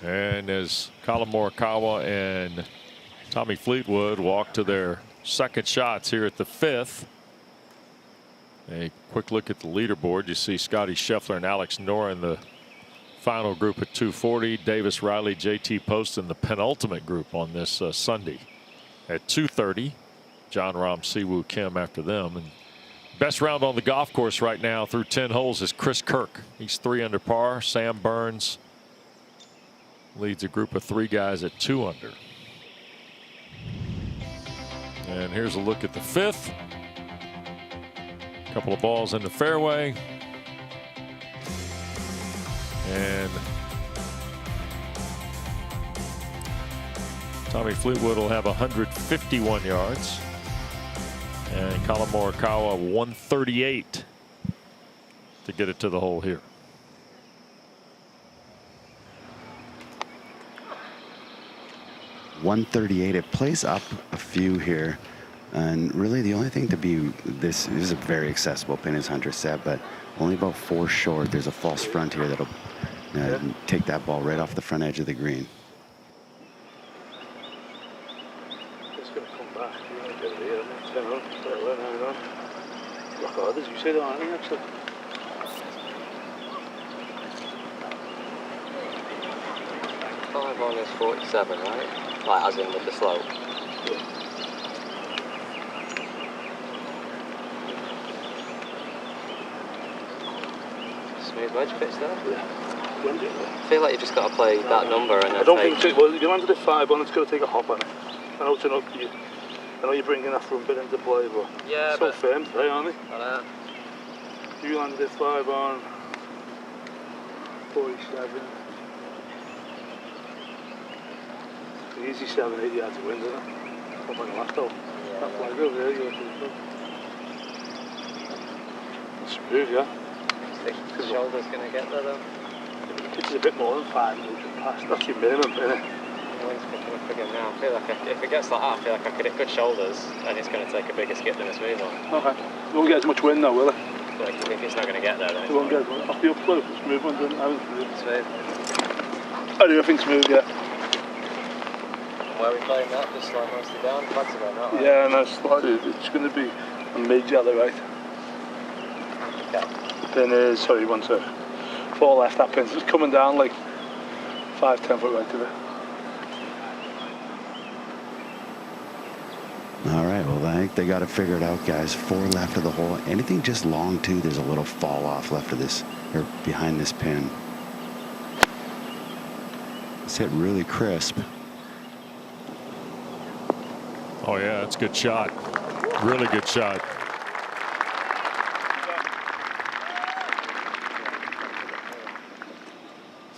And as Collin Morikawa and Tommy Fleetwood walk to their second shots here at the 5th. A quick look at the leaderboard. You see Scotty Scheffler and Alex Noren in the final group at 240. Davis Riley, JT Post in the penultimate group on this Sunday at 230. John Rahm, Siwoo Kim after them. And best round on the golf course right now through 10 holes is Chris Kirk. He's 3 under par. Sam Burns leads a group of 3 guys at 2 under. And here's a look at the 5th. Couple of balls in the fairway. And Tommy Fleetwood will have 151 yards. And Collin Morikawa 138 to get it to the hole here. .138. It plays up a few here, and really the only thing to be this is a very accessible pin, as Hunter said, but only about 4 short. There's a false front here that'll take that ball right off the front edge of the green. It's going to come back. You might get it here. 10 on. Hang on. Look at others. You see that, aren't you, actually? Five on is 47, right? Like as in with the slope. smooth wedge pitch there. Yeah. I feel like you've just got to play that number and then I don't think so. Well, if you landed at 5-1, it's got to take a hop on it. I know you're bringing that front bit into play, but yeah, so firm today, aren't they? I know. You landed at 5-on, 47. Easy 7-8 yards to win, isn't it? Not like the last hole. That flag over there, you're smooth, yeah. The shoulder's going to get there though. It's a bit more than 5 minutes past. That's your minimum, isn't it? The wind's picking up again now. I feel like if it gets like that, I feel like I could hit good shoulders and it's going to take a bigger skip than a smooth one. Okay. You won't get as much wind though, will it? But if it's not going to get there, then You won't get as much. Off the upslope, smooth ones, I was smooth. I do, I think smooth, yeah. Where are we playing that? Just like mostly down? Flags about that, right? Yeah, no, slightly. It's going to be a mid yellow, right? Okay. Pin is, sorry, 1 2. 4 left, that pin's just coming down like 5-10 foot right to it. All right, well, I think they got it figured out, guys. 4 left of the hole. Anything just long, too, there's a little fall off left of this, or behind this pin. It's hit really crisp. Oh, yeah, that's a good shot. Really good shot.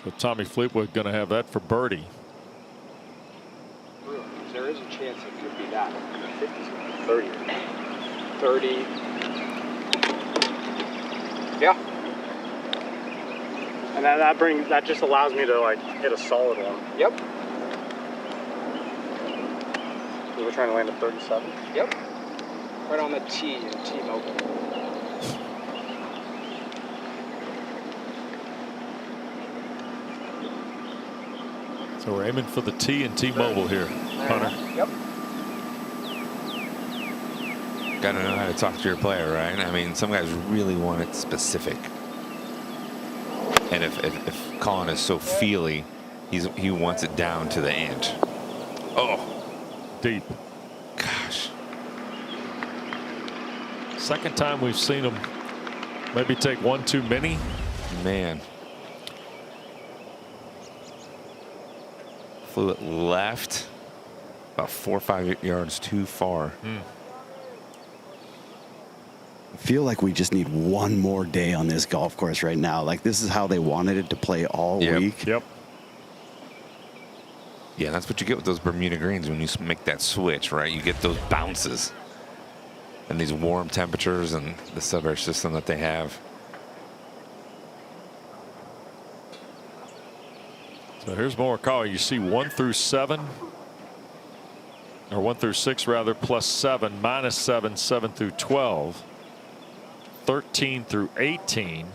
So Tommy Fleetwood going to have that for birdie. There is a chance it could be that. 30. 30. Yeah. And that just allows me to like hit a solid one. Yep. We were trying to land at 37. Yep. Right on the tee in T-Mobile. So we're aiming for the T and T-Mobile here, Hunter. Yep. Got to know how to talk to your player, right? I mean, some guys really want it specific. And if Collin is so feely, he wants it down to the inch. Oh, deep. Gosh. Second time we've seen him maybe take one too many. Man. Flew it left about 4 or 5 yards too far. I feel like we just need one more day on this golf course right now. Like, this is how they wanted it to play all week. Yep. Yeah, that's what you get with those Bermuda greens when you make that switch, right? You get those bounces and these warm temperatures and the sub-air system that they have. So here's Morikawa. You see 1 through 7, or 1 through 6 rather, plus 7, minus 7, 7 through 12, 13 through 18.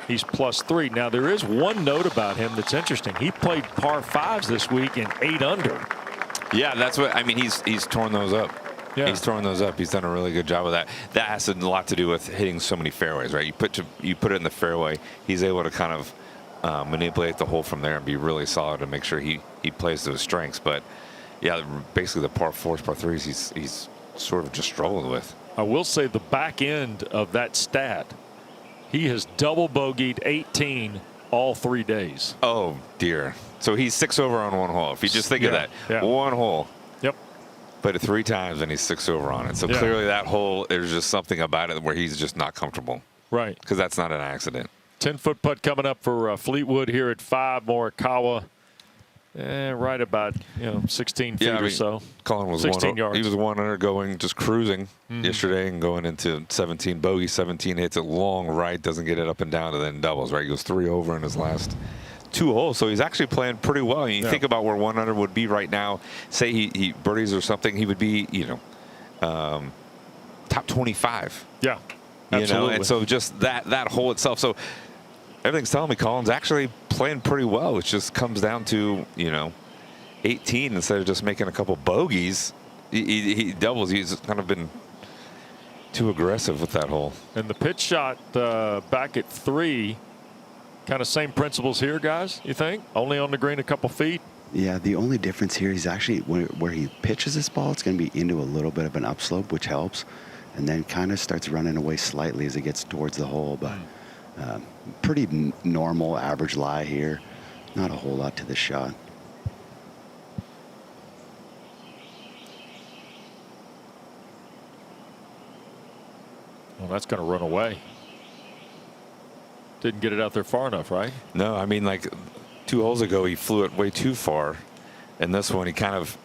He's plus 3. Now there is one note about him that's interesting. He played par 5s this week in 8 under. Yeah, that's what I mean. He's torn those up. Yeah. He's throwing those up. He's done a really good job of that. That has a lot to do with hitting so many fairways, right? You put it in the fairway. He's able to kind of manipulate the hole from there and be really solid to make sure he plays to his strengths. But yeah, basically the par 4s, par 3s, he's sort of just struggled with. I will say the back end of that stat, he has double bogeyed 18 all 3 days. Oh dear. So he's 6 over on one hole. If you just think of that, one hole. Yep. Played it 3 times and he's 6 over on it. So clearly that hole, there's just something about it where he's just not comfortable. Right. Because that's not an accident. 10-foot putt coming up for Fleetwood here at 5. Morikawa, right about 16 feet or so. Collin was 16 yards. He was 1 under going, just cruising yesterday and going into 17 bogey. 17 hits it long right, doesn't get it up and down, and then doubles. Right, he goes 3 over in his last 2 holes. So he's actually playing pretty well. And you think about where 1 under would be right now. Say he birdies or something, he would be top 25. Yeah, absolutely. And so just that hole itself. So everything's telling me Collin's actually playing pretty well. It just comes down to 18 instead of just making a couple bogeys. He doubles. He's kind of been too aggressive with that hole. And the pitch shot back at 3, kind of same principles here, guys. You think? Only on the green a couple feet. Yeah, the only difference here is actually where he pitches this ball, it's going to be into a little bit of an upslope, which helps, and then kind of starts running away slightly as it gets towards the hole. But Pretty normal, average lie here. Not a whole lot to the shot. Well, that's going to run away. Didn't get it out there far enough, right? No, I mean, like 2 holes ago, he flew it way too far. And this one, he kind of,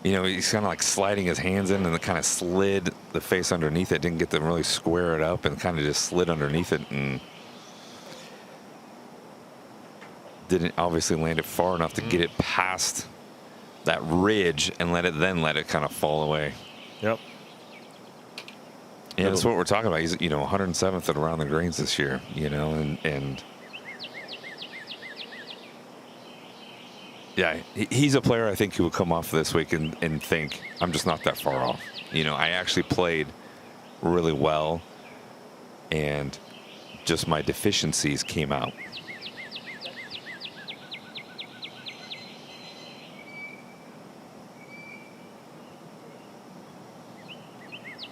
you know, he's kind of like sliding his hands in and it kind of slid the face underneath it. Didn't get to really square it up and kind of just slid underneath it and didn't obviously land it far enough to get it past that ridge and let it kind of fall away. Yep. Yeah, that's what we're talking about. He's, you know, 107th at around the greens this year, you know, and yeah, he's a player I think who would come off this week and think, I'm just not that far off. You know, I actually played really well and just my deficiencies came out.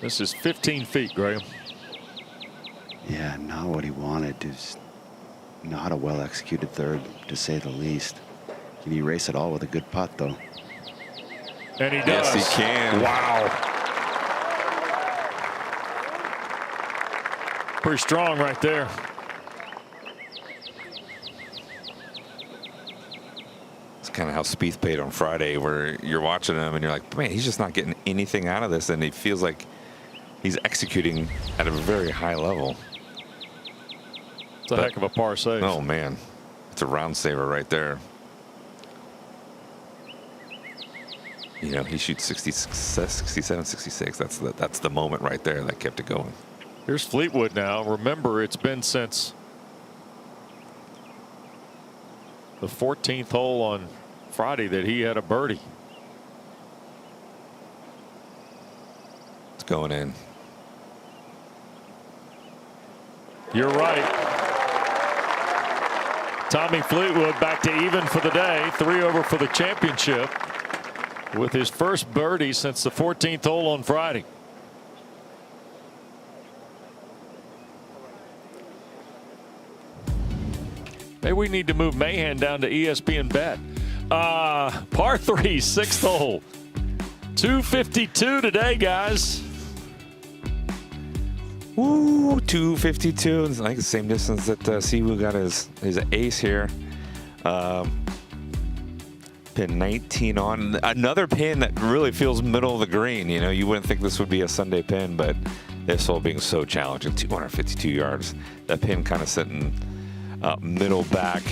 This is 15 feet, Graham. Yeah, not what he wanted. Just not a well-executed third, to say the least. Can he race it all with a good putt, though? And he does. Yes, he can. Wow. Pretty strong right there. It's kind of how Spieth played on Friday, where you're watching him and you're like, man, he's just not getting anything out of this, and he feels like he's executing at a very high level. It's a heck of a par save. Oh man, it's a round saver right there. You know, he shoots 67, 66. That's the moment right there that kept it going. Here's Fleetwood now. Remember, it's been since the 14th hole on Friday that he had a birdie. It's going in. You're right. Tommy Fleetwood back to even for the day. 3 over for the championship with his first birdie since the 14th hole on Friday. Maybe we need to move Mahan down to ESPN Bet. Par 3, 6th hole. 252 today, guys. Ooh, 252. It's like the same distance that Siwoo got his ace here. Pin 19 on. Another pin that really feels middle of the green. You know, you wouldn't think this would be a Sunday pin, but this hole being so challenging, 252 yards. That pin kind of sitting middle back.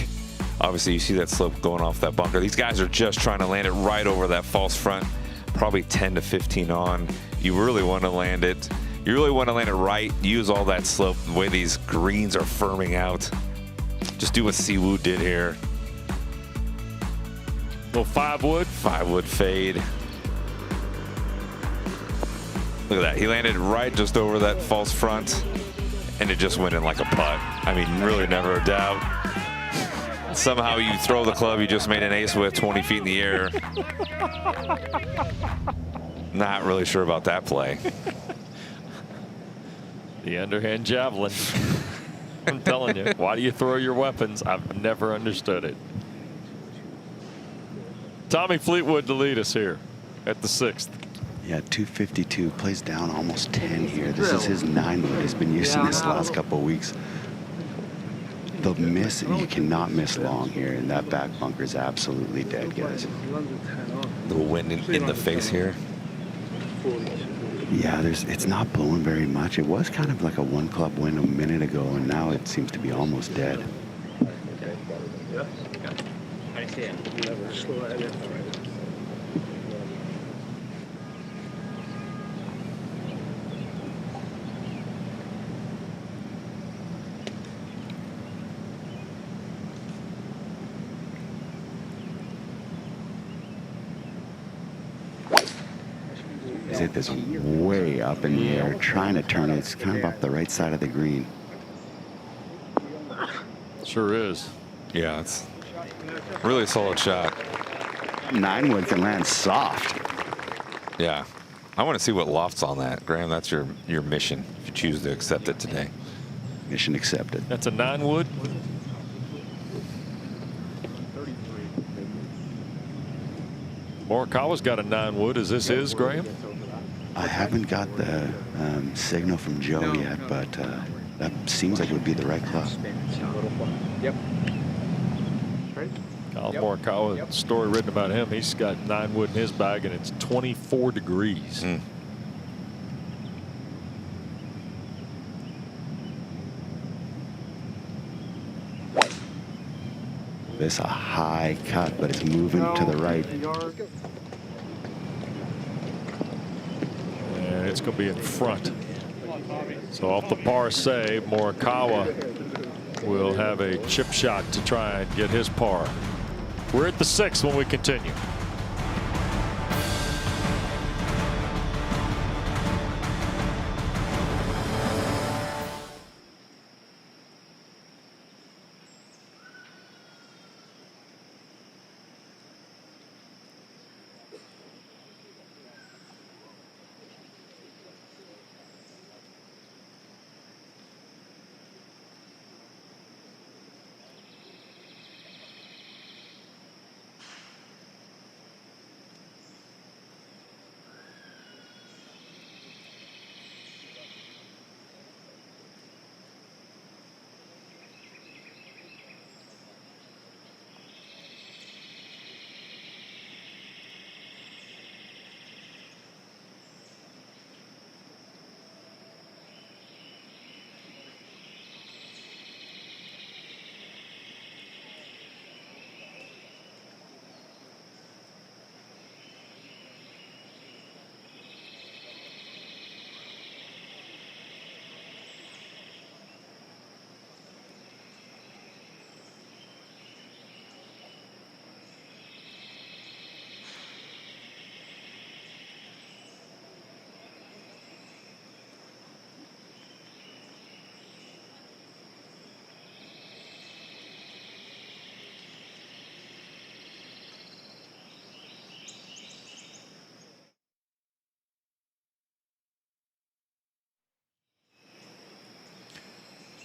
Obviously, you see that slope going off that bunker. These guys are just trying to land it right over that false front, probably 10 to 15 on. You really want to land it. You really want to land it right. Use all that slope. The way these greens are firming out. Just do what Siwoo did here. Little 5-wood. 5-wood fade. Look at that. He landed right just over that false front, and it just went in like a putt. I mean, really never a doubt. Somehow you throw the club you just made an ace with 20 feet in the air. Not really sure about that play. The underhand javelin. I'm telling you, why do you throw your weapons? I've never understood it. Tommy Fleetwood to lead us here at the 6th. Yeah, 252, plays down almost 10 here. This is his 9-wood he's been using this last couple of weeks. The miss, you cannot miss long here, and that back bunker is absolutely dead, guys. The wind in the face here. Yeah, it's not blowing very much. It was kind of like a 1-club wind a minute ago, and now it seems to be almost dead. He's hit this way up in the air, trying to turn it. It's kind of up the right side of the green. Sure is. Yeah, it's really a solid shot. 9-wood can land soft. Yeah. I want to see what lofts on that. Graham, that's your mission if you choose to accept it today. Mission accepted. That's a 9-wood. Morikawa's got a 9-wood. Is this his, Graham? I haven't got the signal from Joe yet, but that seems like it would be the right club. Yep. Collin Morikawa, story written about him. He's got 9-wood in his bag, and it's 24 degrees. This a high cut, but it's moving to the right. And it's going to be in front. So off the par save, Morikawa will have a chip shot to try and get his par. We're at the 6th when we continue.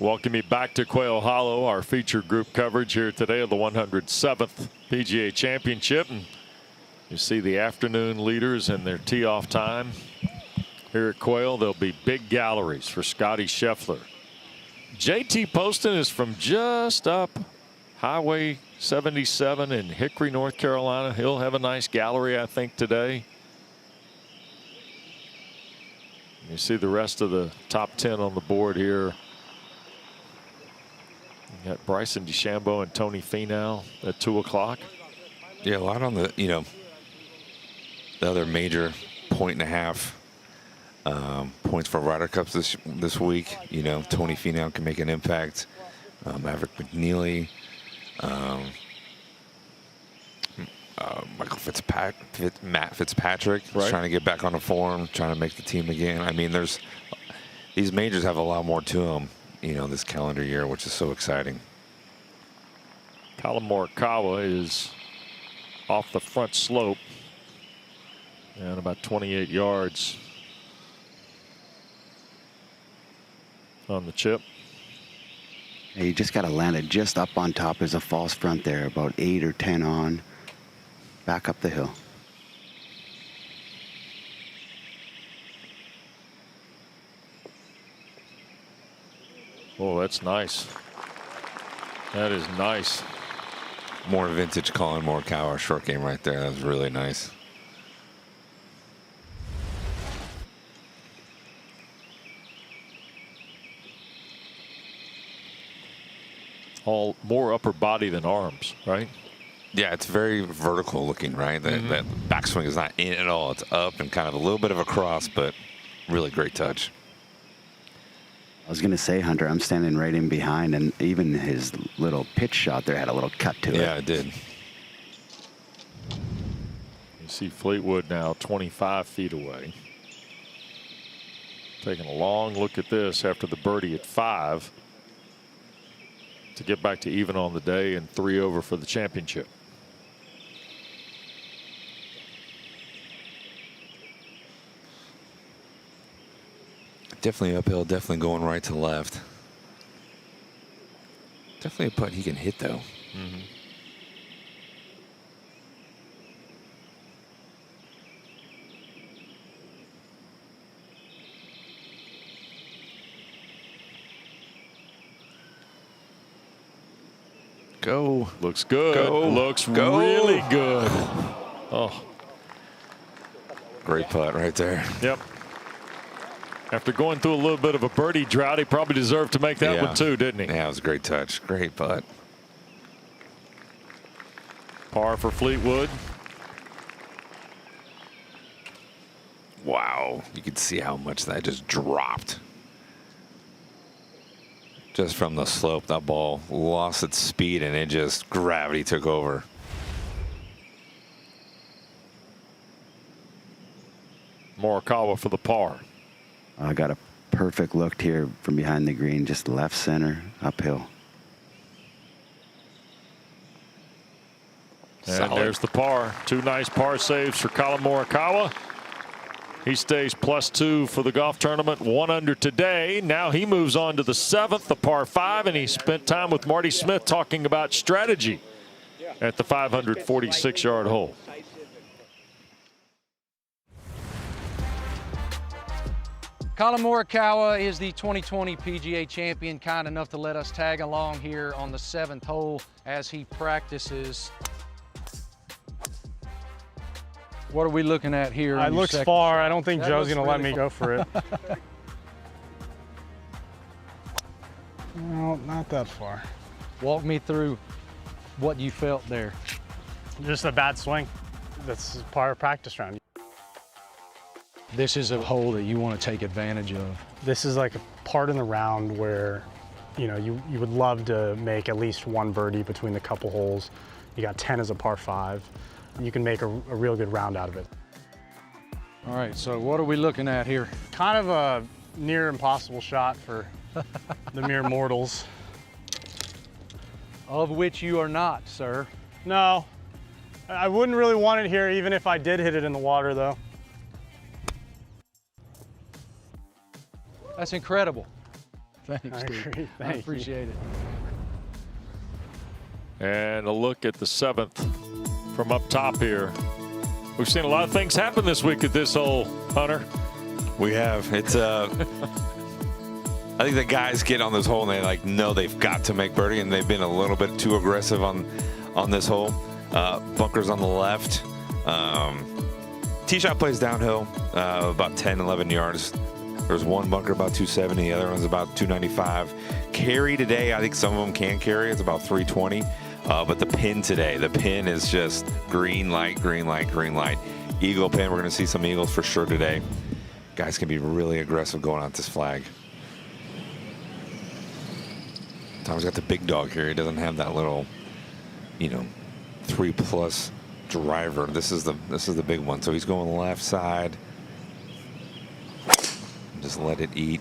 Welcome you back to Quail Hollow, our featured group coverage here today of the 107th PGA Championship. And you see the afternoon leaders and their tee-off time. Here at Quail, there'll be big galleries for Scotty Scheffler. JT Poston is from just up Highway 77 in Hickory, North Carolina. He'll have a nice gallery, I think, today. You see the rest of the top 10 on the board here. You got Bryson DeChambeau and Tony Finau at 2 o'clock. Yeah, a lot on the, the other major .5 points for Ryder Cups this week. Tony Finau can make an impact. Maverick McNeely, Matt Fitzpatrick, right, trying to get back on the form, trying to make the team again. I mean, these majors have a lot more to them, this calendar year, which is so exciting. Collin Morikawa is off the front slope and about 28 yards on the chip. Hey, you just got to land it just up on top. There's a false front there, about 8 or 10 on. Back up the hill. Oh, that's nice. That is nice. More vintage Collin Morikawa short game right there. That was really nice. All more upper body than arms, right? Yeah, it's very vertical looking, right? That backswing is not in at all. It's up and kind of a little bit of a cross, but really great touch. I was going to say, Hunter, I'm standing right in behind, and even his little pitch shot there had a little cut to it. Yeah, it did. You see Fleetwood now 25 feet away. Taking a long look at this after the birdie at 5 to get back to even on the day and 3 over for the championship. Definitely uphill, definitely going right to left. Definitely a putt he can hit, though. Go. Looks good. Go. Looks Go. really good. Oh. Great putt right there. Yep. After going through a little bit of a birdie drought, he probably deserved to make that one too, didn't he? Yeah, it was a great touch. Great putt. Par for Fleetwood. Wow. You could see how much that just dropped. Just from the slope, that ball lost its speed and it just, gravity took over. Morikawa for the par. I got a perfect look here from behind the green, just left center, uphill. And there's the par. 2 nice par saves for Collin Morikawa. He stays +2 for the golf tournament, 1 under today. Now he moves on to the 7th, the par 5, and he spent time with Marty Smith talking about strategy at the 546-yard hole. Collin Morikawa is the 2020 PGA champion, kind enough to let us tag along here on the 7th hole as he practices. What are we looking at here? It looks far. I don't think Joe's going to let me go for it. No, not that far. Walk me through what you felt there. Just a bad swing. That's part of practice round. This is a hole that you want to take advantage of. This is like a part in the round where, you know, you would love to make at least 1 birdie between the couple holes. You got 10 as a par 5. You can make a real good round out of it. All right, so what are we looking at here? Kind of a near impossible shot for the mere mortals. Of which you are not, sir. No, I wouldn't really want it here even if I did hit it in the water though. That's incredible. Thanks, I Steve. agree. I appreciate it. And a look at the 7th from up top here. We've seen a lot of things happen this week at this hole, Hunter. We have. It's I think the guys get on this hole and they like know they've got to make birdie, and they've been a little bit too aggressive on this hole. Bunkers on the left. Tee shot plays downhill about 10, 11 yards. There's one bunker about 270, the other one's about 295. Carry today, I think some of them can carry. It's about 320. But the pin today, the pin is just green light, green light, green light. Eagle pin, we're going to see some eagles for sure today. Guys can be really aggressive going out this flag. Tom's got the big dog here. He doesn't have that little, you know, 3+ driver. This is the big one. So he's going left side. Just let it eat.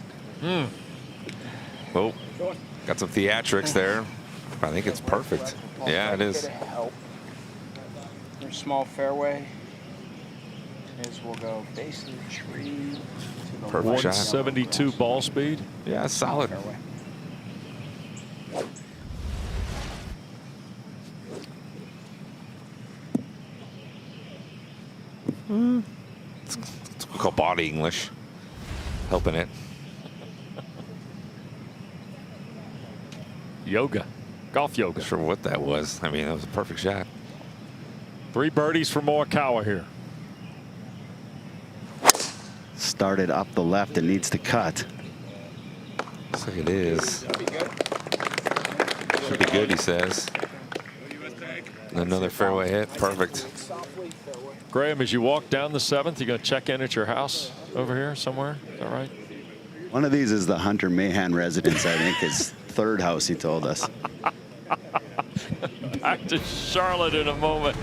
Oh, got some theatrics there. I think it's perfect. Yeah, it is. Your small fairway is we'll go base of the tree to the Perfect shot. 172 ball speed. Yeah, solid. It's called body English. Helping it. Yoga. Golf yoga. Not sure what that was. I mean, that was a perfect shot. 3 birdies for Morikawa here. Started up the left and needs to cut. Looks like it is. Should be good, he says. Another fairway hit. Perfect. Graham, as you walk down the 7th, you going to check in at your house over here somewhere? Is that right? One of these is the Hunter Mahan residence, I think, his 3rd house, he told us. Back to Charlotte in a moment.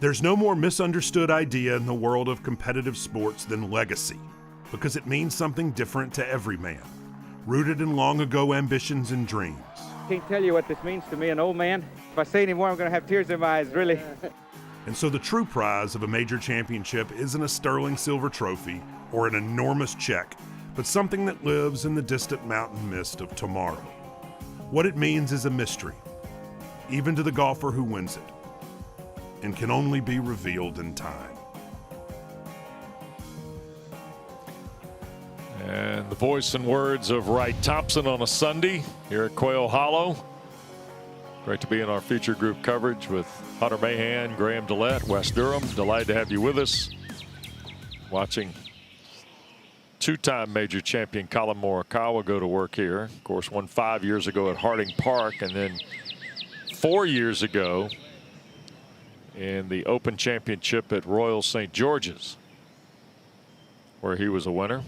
There's no more misunderstood idea in the world of competitive sports than legacy, because it means something different to every man, rooted in long ago ambitions and dreams. Can't tell you what this means to me, an old man. If I say any more, I'm going to have tears in my eyes, really. And so the true prize of a major championship isn't a sterling silver trophy or an enormous check, but something that lives in the distant mountain mist of tomorrow. What it means is a mystery, even to the golfer who wins it, and can only be revealed in time. And the voice and words of Wright Thompson on a Sunday here at Quail Hollow. Great to be in our feature group coverage with Hunter Mahan, Graham Dillette, Wes Durham. Delighted to have you with us. Watching two-time major champion Collin Morikawa go to work here. Of course, won 5 years ago at Harding Park, and then 4 years ago in the Open Championship at Royal St. George's, where he was a winner.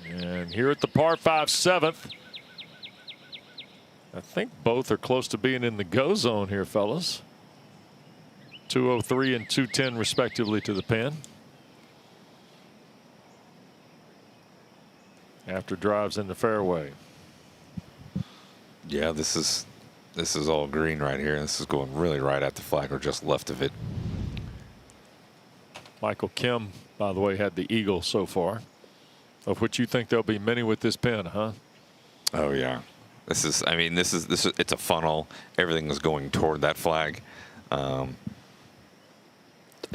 And here at the par 5 7th, I think both are close to being in the go zone here, fellas. 203 and 210 respectively to the pin. After drives in the fairway. Yeah, this is all green right here. This is going really right at the flag or just left of it. Michael Kim, by the way, had the eagle so far, of which you think there'll be many with this pin, huh? Oh yeah, this is. I mean, this is. It's a funnel. Everything is going toward that flag.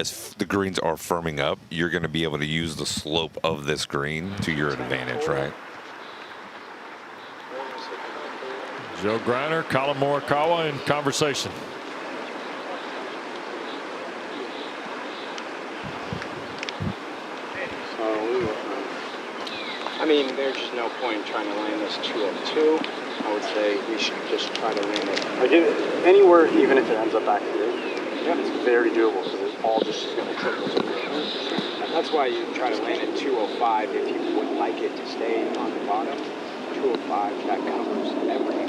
As the greens are firming up, you're going to be able to use the slope of this green to your advantage, right? Joe Greiner, Collin Morikawa in conversation. I mean, there's just no point in trying to land this 202. I would say we should just try to land it. Like anywhere, even if it ends up back here, it's very doable. So the ball just is going to trickle. That's why you try to land at 205 if you would like it to stay on the bottom. 205, that covers everything.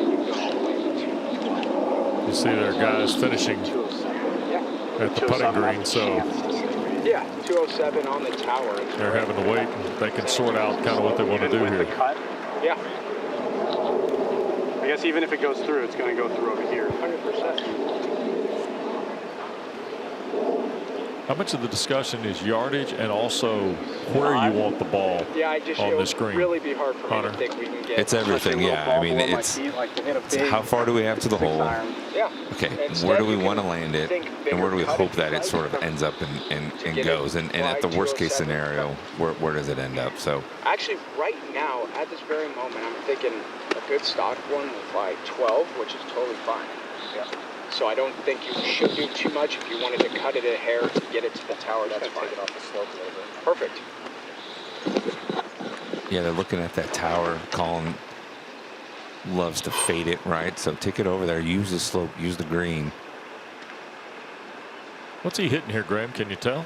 You go all the way to 212. You see there are guys finishing at the putting green, so yeah, 207 on the tower. they're having to wait. They can sort out kind of what they want to do here. Yeah. I guess even if it goes through, it's going to go through over here. 100%. How much of the discussion is yardage and also where you want the ball on this green? Really be hard for me to think we can get. It's everything, yeah. I mean, it's how far do we have to the hole? Yeah. Okay, where do we want to land it, and where do we hope that it sort of ends up and goes? And at the worst case scenario, where does it end up? So actually, right now, at this very moment, I'm thinking a good stock one with like 12, which is totally fine. Yeah. So I don't think you should do too much. If you wanted to cut it a hair to get it to the tower, that's fine. Take it off the slope a little bit. Perfect. yeah, they're looking at that tower. Collin loves to fade it, right? So take it over there. Use the slope. Use the green. What's he hitting here, Graham? Can you tell?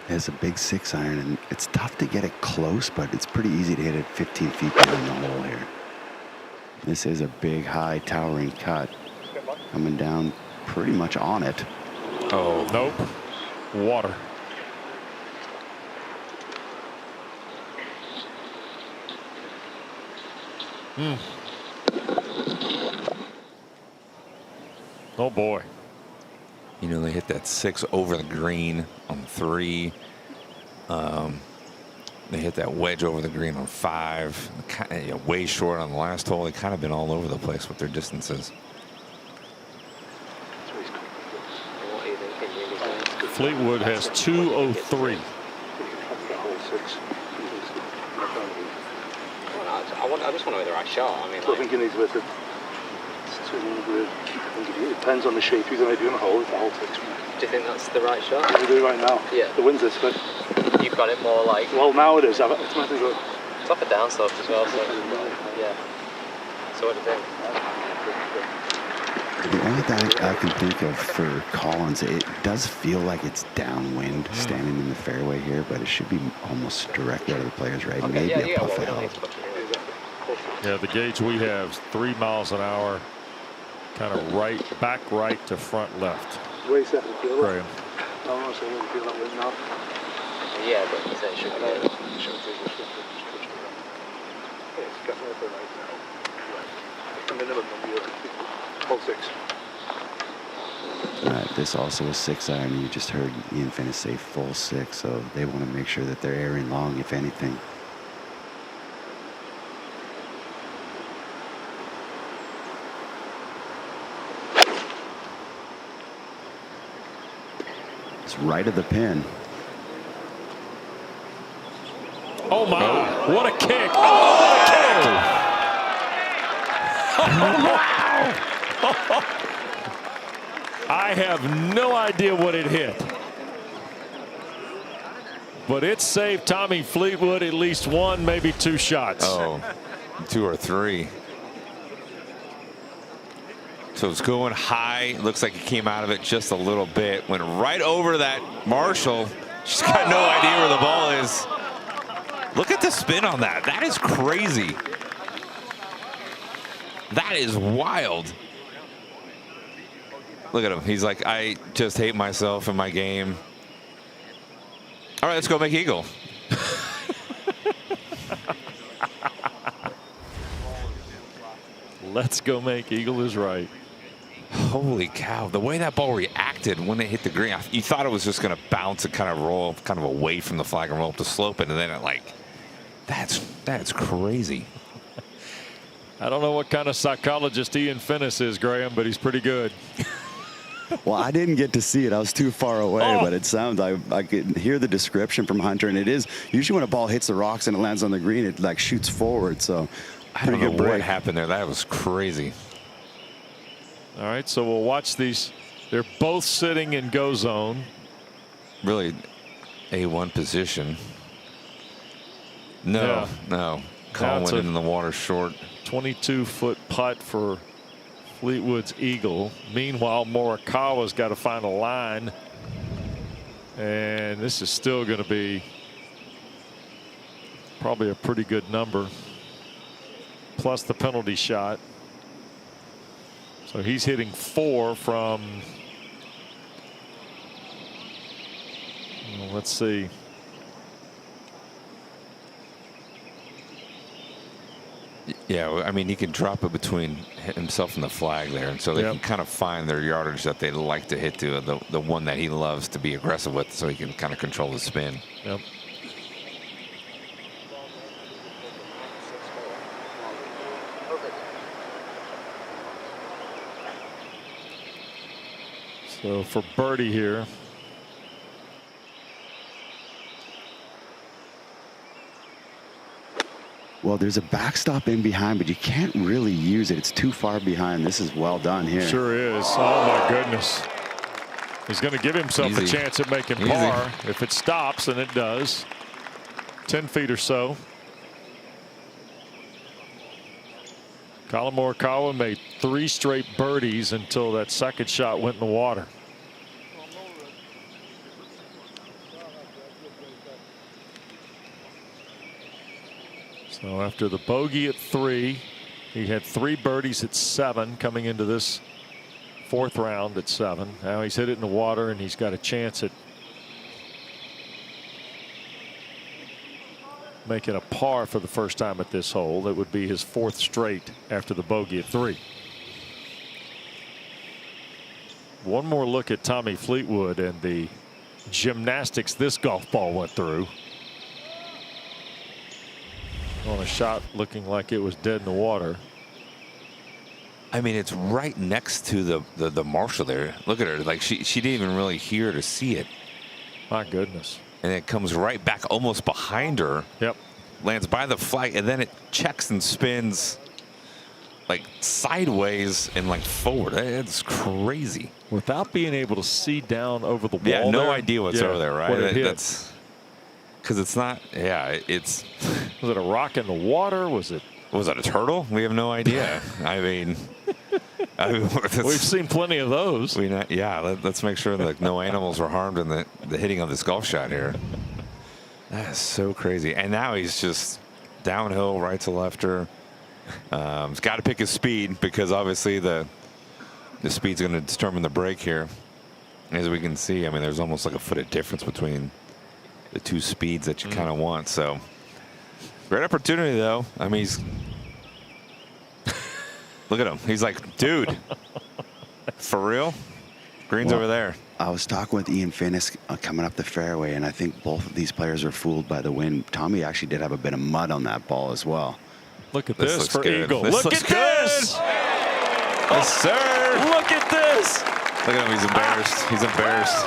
It's a big 6-iron, and it's tough to get it close, but it's pretty easy to hit it 15 feet down the hole here. This is a big, high, towering cut coming down pretty much on it. Oh, nope. Water. Oh boy. You know, they hit that 6 over the green on 3. They hit that wedge over the green on 5. Kind of, way short on the last hole. They've kind of been all over the place with their distances. Fleetwood has 203. I just want to know the right shot. I mean, I think he needs with it. It's 200. I think it depends on the shape you're going to do in a hole. If the hole takes from it. Do you think that's the right shot? We do right now. Yeah. The wind's this good. You've got it more like. Well, now it is. It's meant to go. It's up and down slope as well. So yeah. So what do you think? The only thing I can think of for Collins, it does feel like it's downwind standing in the fairway here, but it should be almost directly out of the player's right. Okay, Maybe a puff well, out. Yeah, the gauge we have is 3 miles an hour, kind of right, back right to front left. way second feel Graham. No, I'm not saying I feel that way now. Yeah, but he said it should be good. Yeah, it's definitely for right now. Right. The minimum number you're full 6. This also is 6 iron. You just heard Ian Finnis say full 6, so they want to make sure that they're airing long, if anything. It's right of the pin. Oh my! What a kick! Oh, what a kick! I have no idea what it hit, but it saved Tommy Fleetwood at least 1, maybe 2 shots. Oh, 2 or 3. So it's going high. Looks like he came out of it just a little bit. Went right over that Marshall. She's got no idea where the ball is. Look at the spin on that. That is crazy. That is wild. Look at him. He's like, I just hate myself in my game. All right, let's go make eagle. Let's go make eagle is right. Holy cow. The way that ball reacted when it hit the green, you thought it was just going to bounce and kind of roll kind of away from the flag and roll up the slope. And then it like, that's crazy. I don't know what kind of psychologist Ian Finnis is, Graham, but he's pretty good. Well, I didn't get to see it. I was too far away, but it sounds, I could hear the description from Hunter, and it is usually when a ball hits the rocks and it lands on the green, it like shoots forward. So I don't know what happened there. That was crazy. All right, so we'll watch these. They're both sitting in go zone. Really A1 position. No. Collin went in the water short. 22-foot putt for Fleetwood's eagle. Meanwhile, Morikawa's got to find a line, and this is still going to be probably a pretty good number, plus the penalty shot. So he's hitting 4 from, well, let's see. Yeah, I mean, he can drop it between himself and the flag there, and so they can kind of find their yardage that they like to hit to, the one that he loves to be aggressive with, so he can kind of control the spin. Yep. So for birdie here. Well, there's a backstop in behind, but you can't really use it. It's too far behind. This is well done here. Sure is. Oh my goodness. He's going to give himself a chance at making par if it stops, and it does. 10 feet or so. Collin Morikawa made 3 straight birdies until that second shot went in the water. So after the bogey at 3, he had 3 birdies at 7 coming into this 4th round at 7. Now he's hit it in the water, and he's got a chance at making a par for the first time at this hole. That would be his 4th straight after the bogey at 3. One more look at Tommy Fleetwood and the gymnastics this golf ball went through. On a shot looking like it was dead in the water. I mean, it's right next to the Marshall there. Look at her. Like she didn't even really hear to see it. My goodness. And it comes right back almost behind her. Yep. Lands by the flag, and then it checks and spins like sideways and like forward. It's crazy. Without being able to see down over the wall. Yeah, no there. idea what's over there, right? What it hit. That's because it's not. Yeah, it's. Was it a rock in the water? Was it a turtle? We have no idea. I mean, we've seen plenty of those. Let's make sure that no animals were harmed in the hitting of this golf shot here. That is so crazy. And now he's just downhill, right to lefter. He's got to pick his speed because obviously the speed's going to determine the break here. as we can see, I mean, there's almost like a foot of difference between the two speeds that you kind of want. So great opportunity, though. I mean, he's look at him. He's like, dude, for real? Green's over there. I was talking with Ian Finnis coming up the fairway, and I think both of these players are fooled by the wind. Tommy actually did have a bit of mud on that ball as well. Look at this for good. Eagle. This Look at this. Yes, sir. Look at this. Look at him. He's embarrassed. He's embarrassed.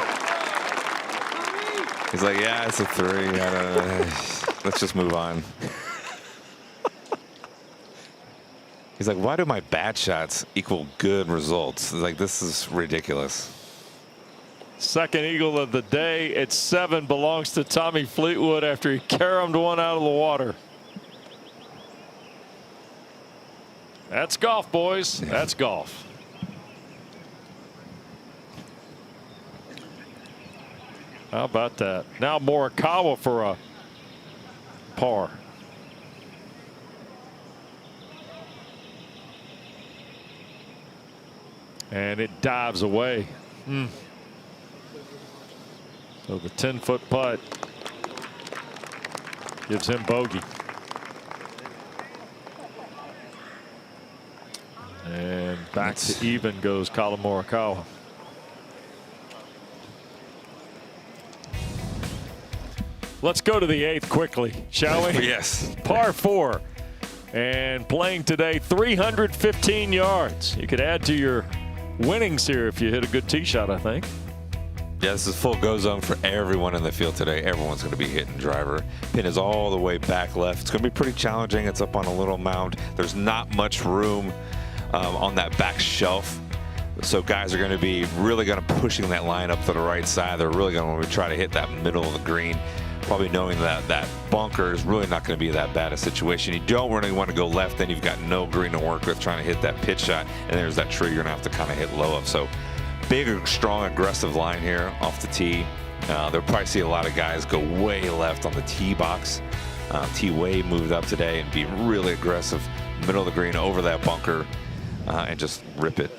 He's like, yeah, it's a 3. I don't know. Let's just move on. He's like, why do my bad shots equal good results? Like, this is ridiculous. Second eagle of the day. It's 7. Belongs to Tommy Fleetwood after he caromed one out of the water. That's golf, boys. That's golf. How about that? Now Morikawa for a par. And it dives away. So the 10-foot putt gives him bogey. And back to even goes Collin Morikawa. Let's go to the 8th quickly, shall we? Yes. Par 4. And playing today, 315 yards. You could add to your winnings here if you hit a good tee shot, I think. Yeah, this is full go zone for everyone in the field today. Everyone's going to be hitting driver. Pin is all the way back left. It's going to be pretty challenging. It's up on a little mound. There's not much room on that back shelf. So guys are going to be really going to pushing that line up to the right side. They're really going to try to hit that middle of the green, probably knowing that that bunker is really not going to be that bad a situation. You don't really want to go left, then you've got no green to work with trying to hit that pitch shot, and there's that tree you're going to have to kind of hit low of. So big, strong, aggressive line here off the tee. They'll probably see a lot of guys go way left on the tee box. Tee way moved up today and be really aggressive, middle of the green over that bunker, and just rip it.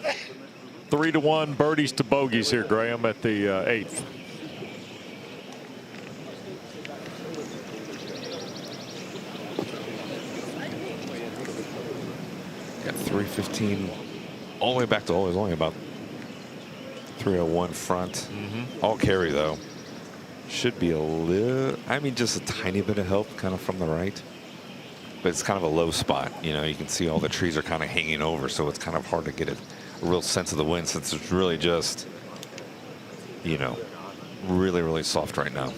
3-1 birdies to bogeys here, Graham, at the 8th. Got 315 all the way back to always only about 301 front. All carry though. Should be a little, I mean, just a tiny bit of help kind of from the right. But it's kind of a low spot. You know, you can see all the trees are kind of hanging over, so it's kind of hard to get a real sense of the wind since it's really just, you know, really, really soft right now.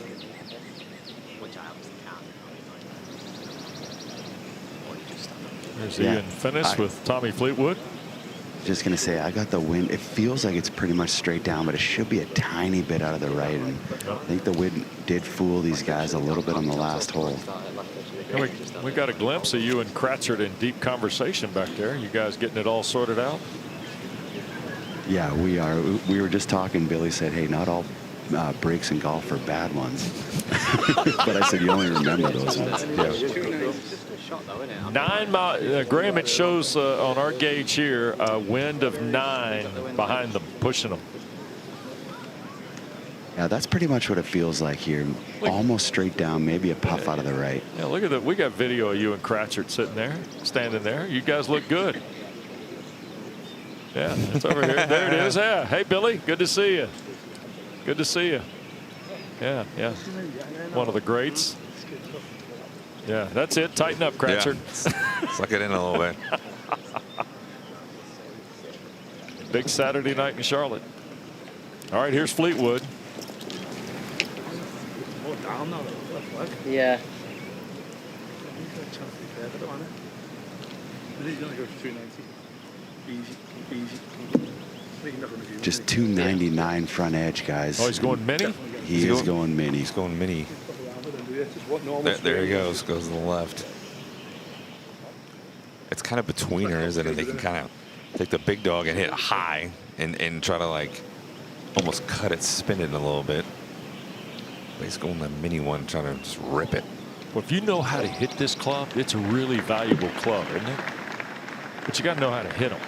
There's Ian Finnis with Tommy Fleetwood. Just going to say, I got the wind. It feels like it's pretty much straight down, but it should be a tiny bit out of the right. And I think the wind did fool these guys a little bit on the last hole. We got a glimpse of you and Kratzert in deep conversation back there. You guys getting it all sorted out? Yeah, we are. We were just talking. Billy said, hey, not all breaks in golf are bad ones. But I said, you only remember those ones. Yeah. 9 miles. Graham, it shows on our gauge here a wind of 9 behind them, pushing them. Yeah, that's pretty much what it feels like here. Almost straight down, maybe a puff out of the right. Yeah, look at that. We got video of you and Kratzert sitting there, standing there. You guys look good. Yeah, it's over here. There it is. Yeah. Hey, Billy, good to see you. Good to see you. Yeah, yeah. One of the greats. Yeah, that's it. Tighten up, Kratzert. Yeah. Suck it in a little bit. Big Saturday night in Charlotte. All right, here's Fleetwood. Yeah. Just 299 front edge, guys. Oh, he's going mini? He is going mini. He's going mini. There he goes to the left. It's kind of between her, isn't it? They can kind of take the big dog and hit high and try to like almost cut it, spin it a little bit. But he's going the mini one, trying to just rip it. Well, if you know how to hit this club, it's a really valuable club, isn't it? But you got to know how to hit them.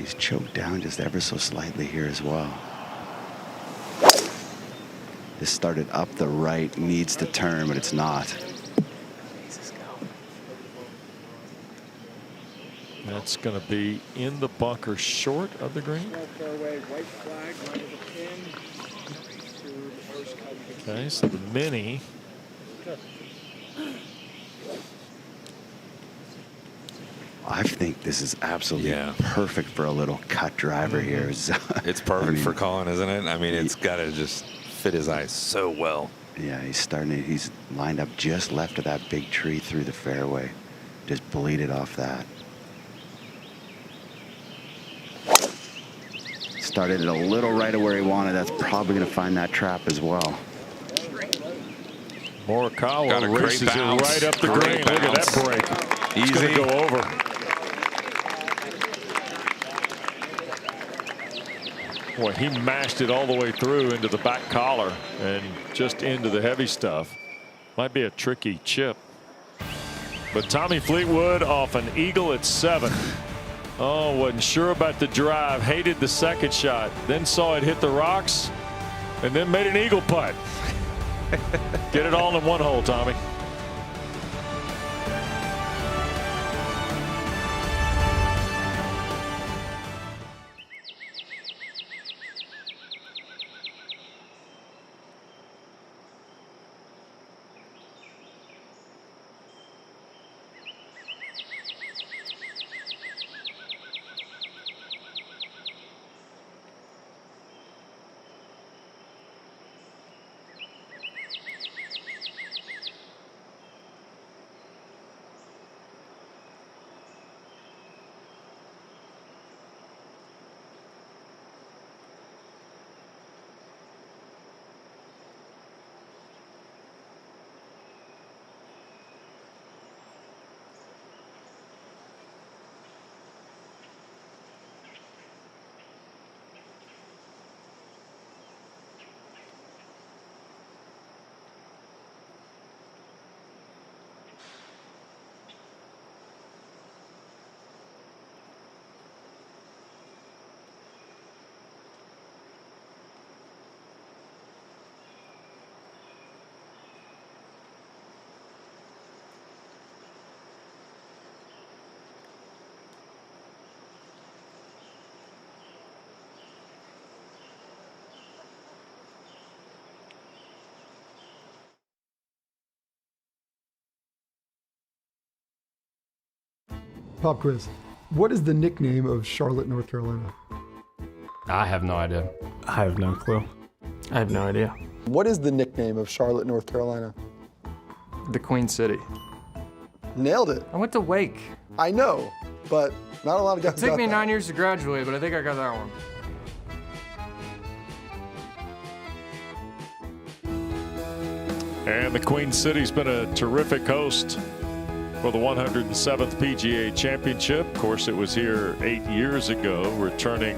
He's choked down just ever so slightly here as well. This started up the right, needs to turn, but it's not. That's going to be in the bunker short of the green. Okay, so the mini. I think this is absolutely perfect for a little cut driver here. It's perfect for Collin, isn't it? I mean, it's got to just fit his eyes so well. Yeah, he's lined up just left of that big tree through the fairway. Just bleeded off that. Started it a little right of where he wanted. That's probably going to find that trap as well. Morikawa races it right up the green. Look at that break. He's going to go over. Boy, he mashed it all the way through into the back collar and just into the heavy stuff. Might be a tricky chip. But Tommy Fleetwood off an eagle at 7. Oh, wasn't sure about the drive. Hated the second shot. Then saw it hit the rocks and then made an eagle putt. Get it all in one hole, Tommy. Pop quiz. What is the nickname of Charlotte, North Carolina? I have no idea. I have no clue. I have no idea. What is the nickname of Charlotte, North Carolina? The Queen City. Nailed it. I went to Wake. I know, but not a lot of guys It took got me that. 9 years to graduate, but I think I got that one. And the Queen City's been a terrific host for the 107th PGA Championship. Of course, it was here 8 years ago, returning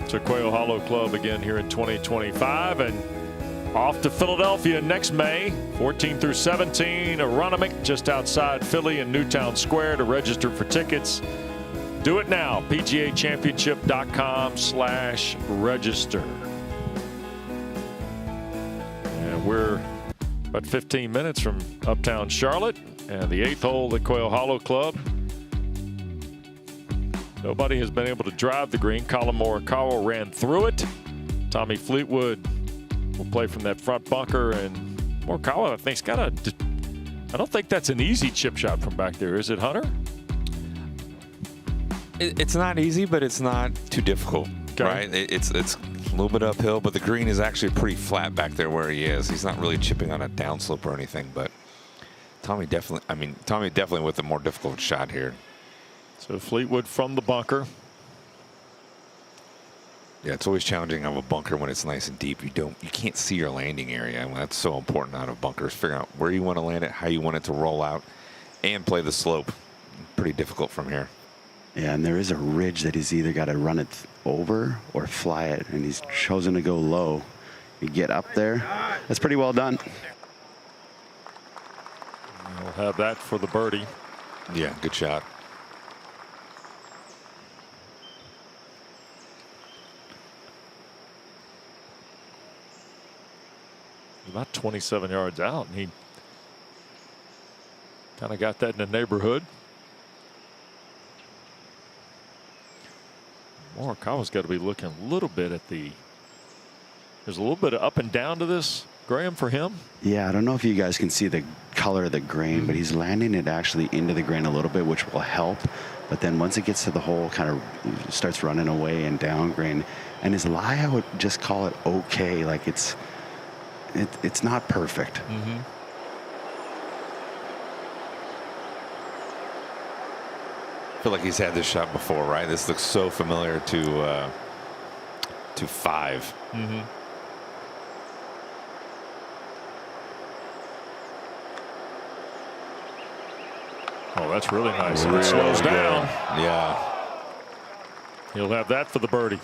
to Quail Hollow Club again here in 2025, and off to Philadelphia next May, 14 through 17, Wanamaker just outside Philly in Newtown Square. To register for tickets, do it now, pgachampionship.com/register. And we're about 15 minutes from uptown Charlotte and the 8th hole at Quail Hollow Club. Nobody has been able to drive the green. Collin Morikawa ran through it. Tommy Fleetwood will play from that front bunker, and Morikawa, I think, I don't think that's an easy chip shot from back there, is it, Hunter? It's not easy, but it's not too difficult, right? It's a little bit uphill, but the green is actually pretty flat back there where he is. He's not really chipping on a downslope or anything, but Tommy definitely with a more difficult shot here. So Fleetwood from the bunker. Yeah, it's always challenging of a bunker when it's nice and deep. You can't see your landing area, and that's so important out of bunkers. Figuring out where you want to land it, how you want it to roll out, and play the slope. Pretty difficult from here. Yeah, and there is a ridge that he's either got to run it over or fly it, and he's chosen to go low. You get up there, that's pretty well done. We'll have that for the birdie. Yeah, good shot. About 27 yards out, and he kind of got that in the neighborhood. Morikawa's got to be looking a little bit at there's a little bit of up and down to this, Graham, for him. Yeah, I don't know if you guys can see the color of the grain, but he's landing it actually into the grain a little bit, which will help. But then once it gets to the hole, kind of starts running away and down grain. And his lie, I would just call it okay. Like it's not perfect. I feel like he's had this shot before, right? This looks so familiar to 5. Oh, that's really nice. Really it slows good. down. Yeah. He'll have that for the birdie.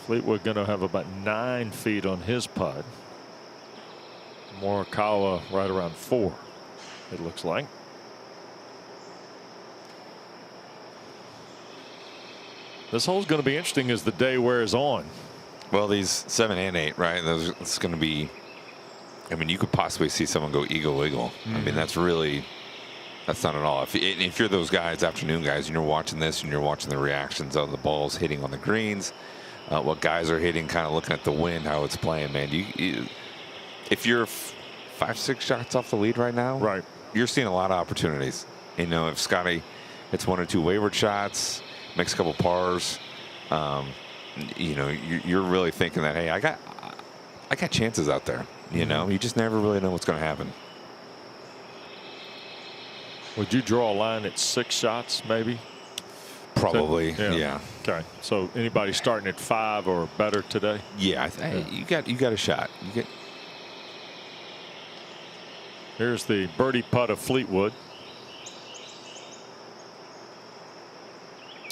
Fleetwood going to have about 9 feet on his putt. Morikawa right around 4, it looks like. This hole's going to be interesting as the day wears on. Well, these 7 and 8, right? It's going to be. I mean, you could possibly see someone go eagle. I mean, that's not at all. If you're those guys, afternoon guys, and you're watching this and you're watching the reactions of the balls hitting on the greens, what guys are hitting, kind of looking at the wind, how it's playing, man. If you're 5-6 shots off the lead right now, right, you're seeing a lot of opportunities. You know, if Scotty hits 1 or 2 wayward shots, makes a couple pars, you know, you're really thinking that, hey, I got chances out there. You know, you just never really know what's going to happen. Would you draw a line at 6 shots, maybe? Probably, yeah. Okay, so anybody starting at 5 or better today? Yeah, you got a shot. Here's the birdie putt of Fleetwood.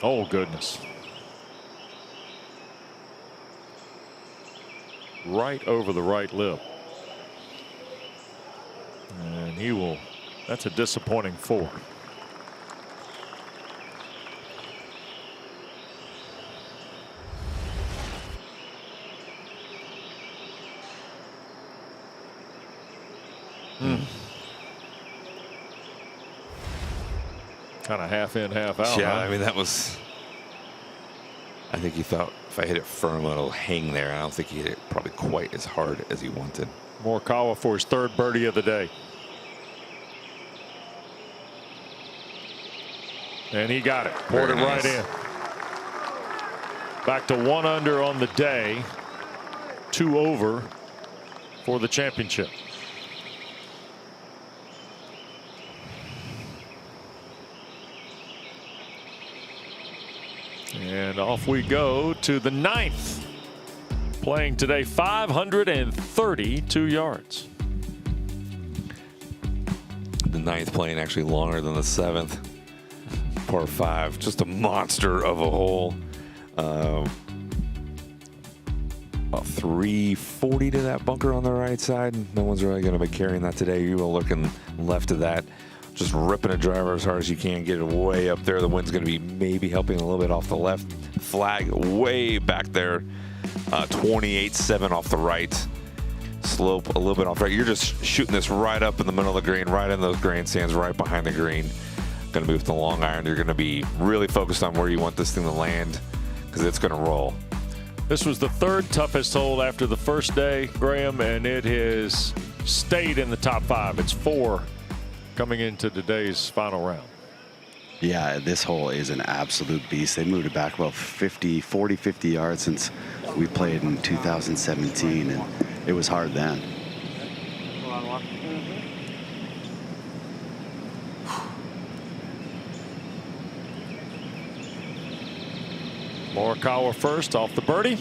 Oh, goodness. Right over the right lip. And he will, that's a disappointing 4. Kind of half in, half out. Yeah, huh? I mean, that was. I think he thought if I hit it firm, it'll hang there. I don't think he hit it probably quite as hard as he wanted. Morikawa for his 3rd birdie of the day. And he got it. Poured it right in. Back to 1 under on the day. 2 over for the championship. And off we go to the 9th. Playing today 532 yards. The 9th playing actually longer than the 7th. Par 5, just a monster of a hole. About 340 to that bunker on the right side. No one's really going to be carrying that today. You were looking left of that. Just ripping a driver as hard as you can, get it way up there. The wind's going to be maybe helping a little bit off the left. Flag way back there. 28-7 off the right. Slope a little bit off the right. You're just shooting this right up in the middle of the green, right in those grandstands, right behind the green. Going to move the long iron. You're going to be really focused on where you want this thing to land because it's going to roll. This was the 3rd toughest hole after the first day, Graham, and it has stayed in the top 5. It's 4 coming into today's final round. Yeah, this hole is an absolute beast. They moved it back about 50 yards since we played in 2017, and it was hard then. Morikawa first off the birdie.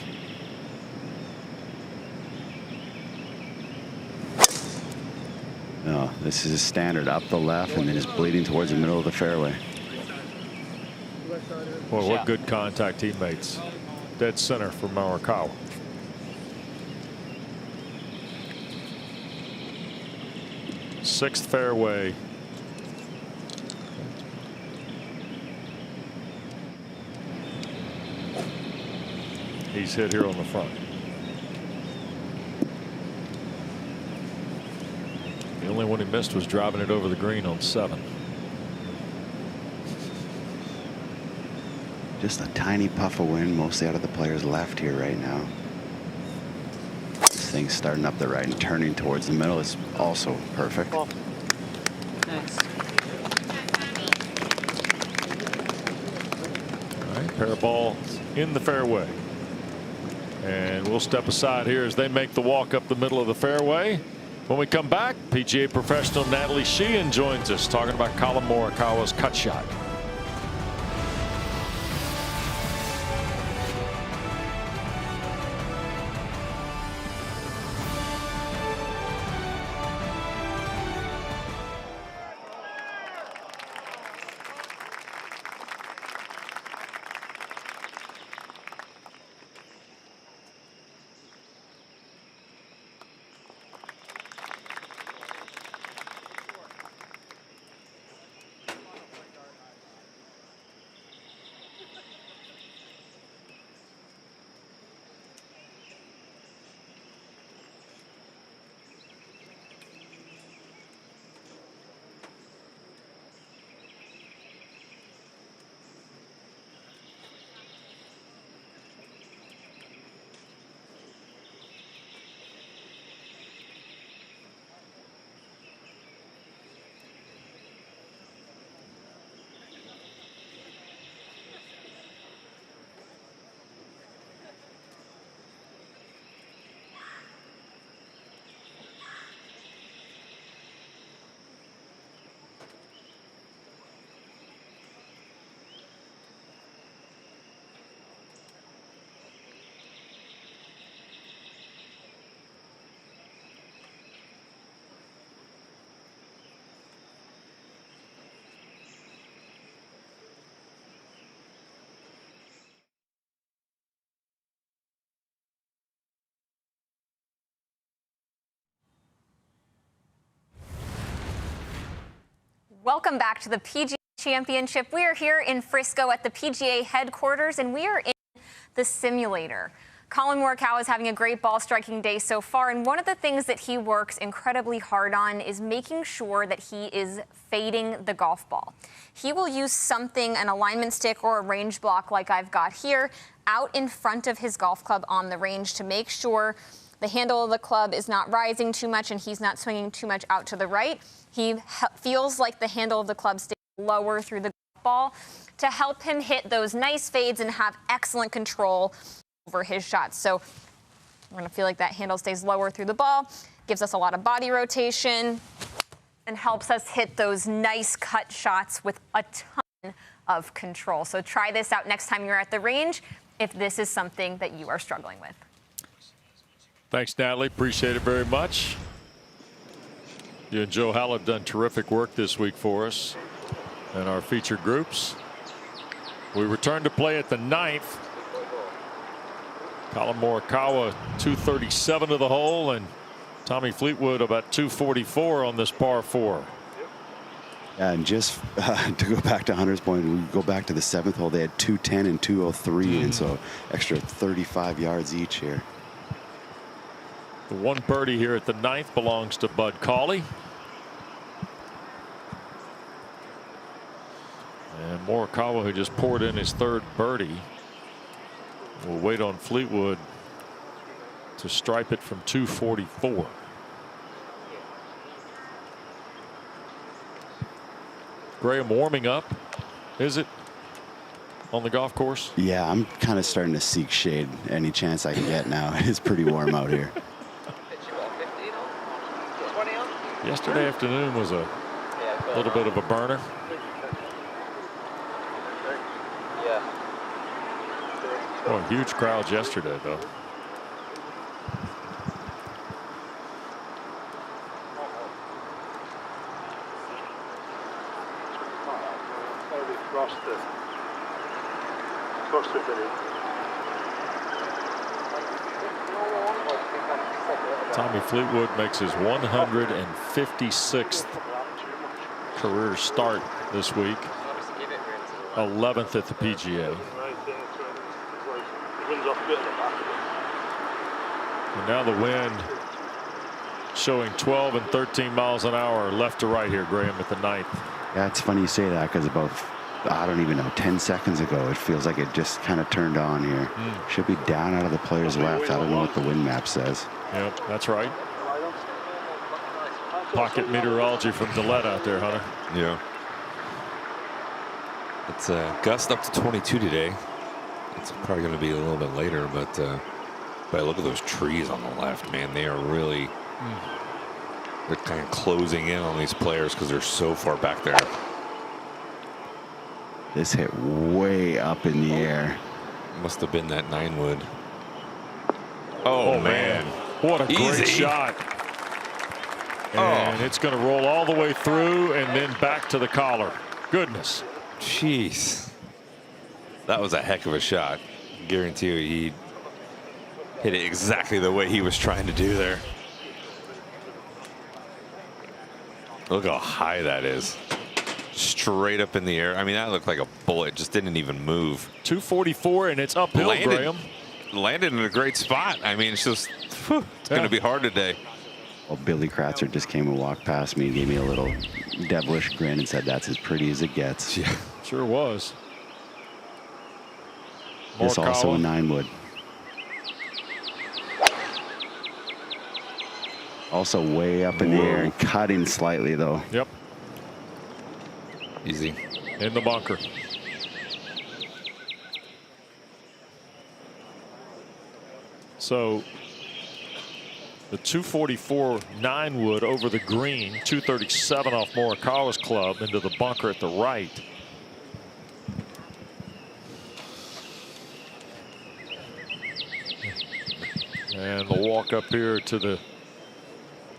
No, this is a standard up the left and then is bleeding towards the middle of the fairway. Boy, what good contact teammates. Dead center for Morikawa. Sixth fairway he's hit here on the front. The only one he missed was driving it over the green on 7. Just a tiny puff of wind, mostly out of the player's left here right now. This thing's starting up the right and turning towards the middle is also perfect. Nice. All right, pair of balls in the fairway. And we'll step aside here as they make the walk up the middle of the fairway. When we come back, PGA professional Natalie Sheehan joins us talking about Collin Morikawa's cut shot. Welcome back to the PGA Championship. We are here in Frisco at the PGA headquarters, and we are in the simulator. Collin Morikawa is having a great ball striking day so far, and one of the things that he works incredibly hard on is making sure that he is fading the golf ball. He will use something, an alignment stick or a range block like I've got here, out in front of his golf club on the range to make sure the handle of the club is not rising too much and he's not swinging too much out to the right. He feels like the handle of the club stays lower through the golf ball to help him hit those nice fades and have excellent control over his shots. So we're going to feel like that handle stays lower through the ball, gives us a lot of body rotation, and helps us hit those nice cut shots with a ton of control. So try this out next time you're at the range if this is something that you are struggling with. Thanks, Natalie. Appreciate it very much. You and Joe Howell have done terrific work this week for us in our featured groups. We return to play at the 9th. Collin Morikawa 237 to the hole, and Tommy Fleetwood about 244 on this par 4. Yeah, and just to go back to Hunter's point, we go back to the 7th hole. They had 210 and 203, and so extra 35 yards each here. The one birdie here at the 9th belongs to Bud Cauley. And Morikawa, who just poured in his 3rd birdie, will wait on Fleetwood to stripe it from 244. Graham warming up, is it, on the golf course? Yeah, I'm kind of starting to seek shade any chance I can get now. It's pretty warm out here. Yesterday afternoon was a little bit of a burner. Oh, huge crowds yesterday, though. Tommy Fleetwood makes his 156th career start this week. 11th at the PGA. runs off a bit at the back. And now the wind showing 12 and 13 miles an hour left to right here, Graham, at the 9th. Yeah, it's funny you say that because about, I don't even know, 10 seconds ago, it feels like it just kind of turned on here. Should be down out of the players left. I don't know what the wind map says. Yep, that's right. Pocket meteorology from Dillette out there, Hunter. Yeah. It's gust up to 22 today. It's probably going to be a little bit later, but look at those trees on the left, man. They are really, they're kind of closing in on these players because they're so far back there. This hit way up in the air. Must have been that 9-wood. Oh, man. What a great shot. And it's going to roll all the way through and then back to the collar. Goodness. Jeez. That was a heck of a shot. Guarantee you he hit it exactly the way he was trying to do there. Look how high that is. Straight up in the air. I mean, that looked like a bullet. Just didn't even move. 244 and it's uphill, Graham. Landed in a great spot. I mean, it's just, it's going to be hard today. Well, Billy Kratzer just came and walked past me and gave me a little devilish grin and said, "That's as pretty as it gets." Yeah, sure was. This also a 9-wood. Also way up in the air and cutting slightly though. Yep. Easy. In the bunker. So the 244 9-wood over the green, 237 off Morikawa's club into the bunker at the right. And the walk up here to the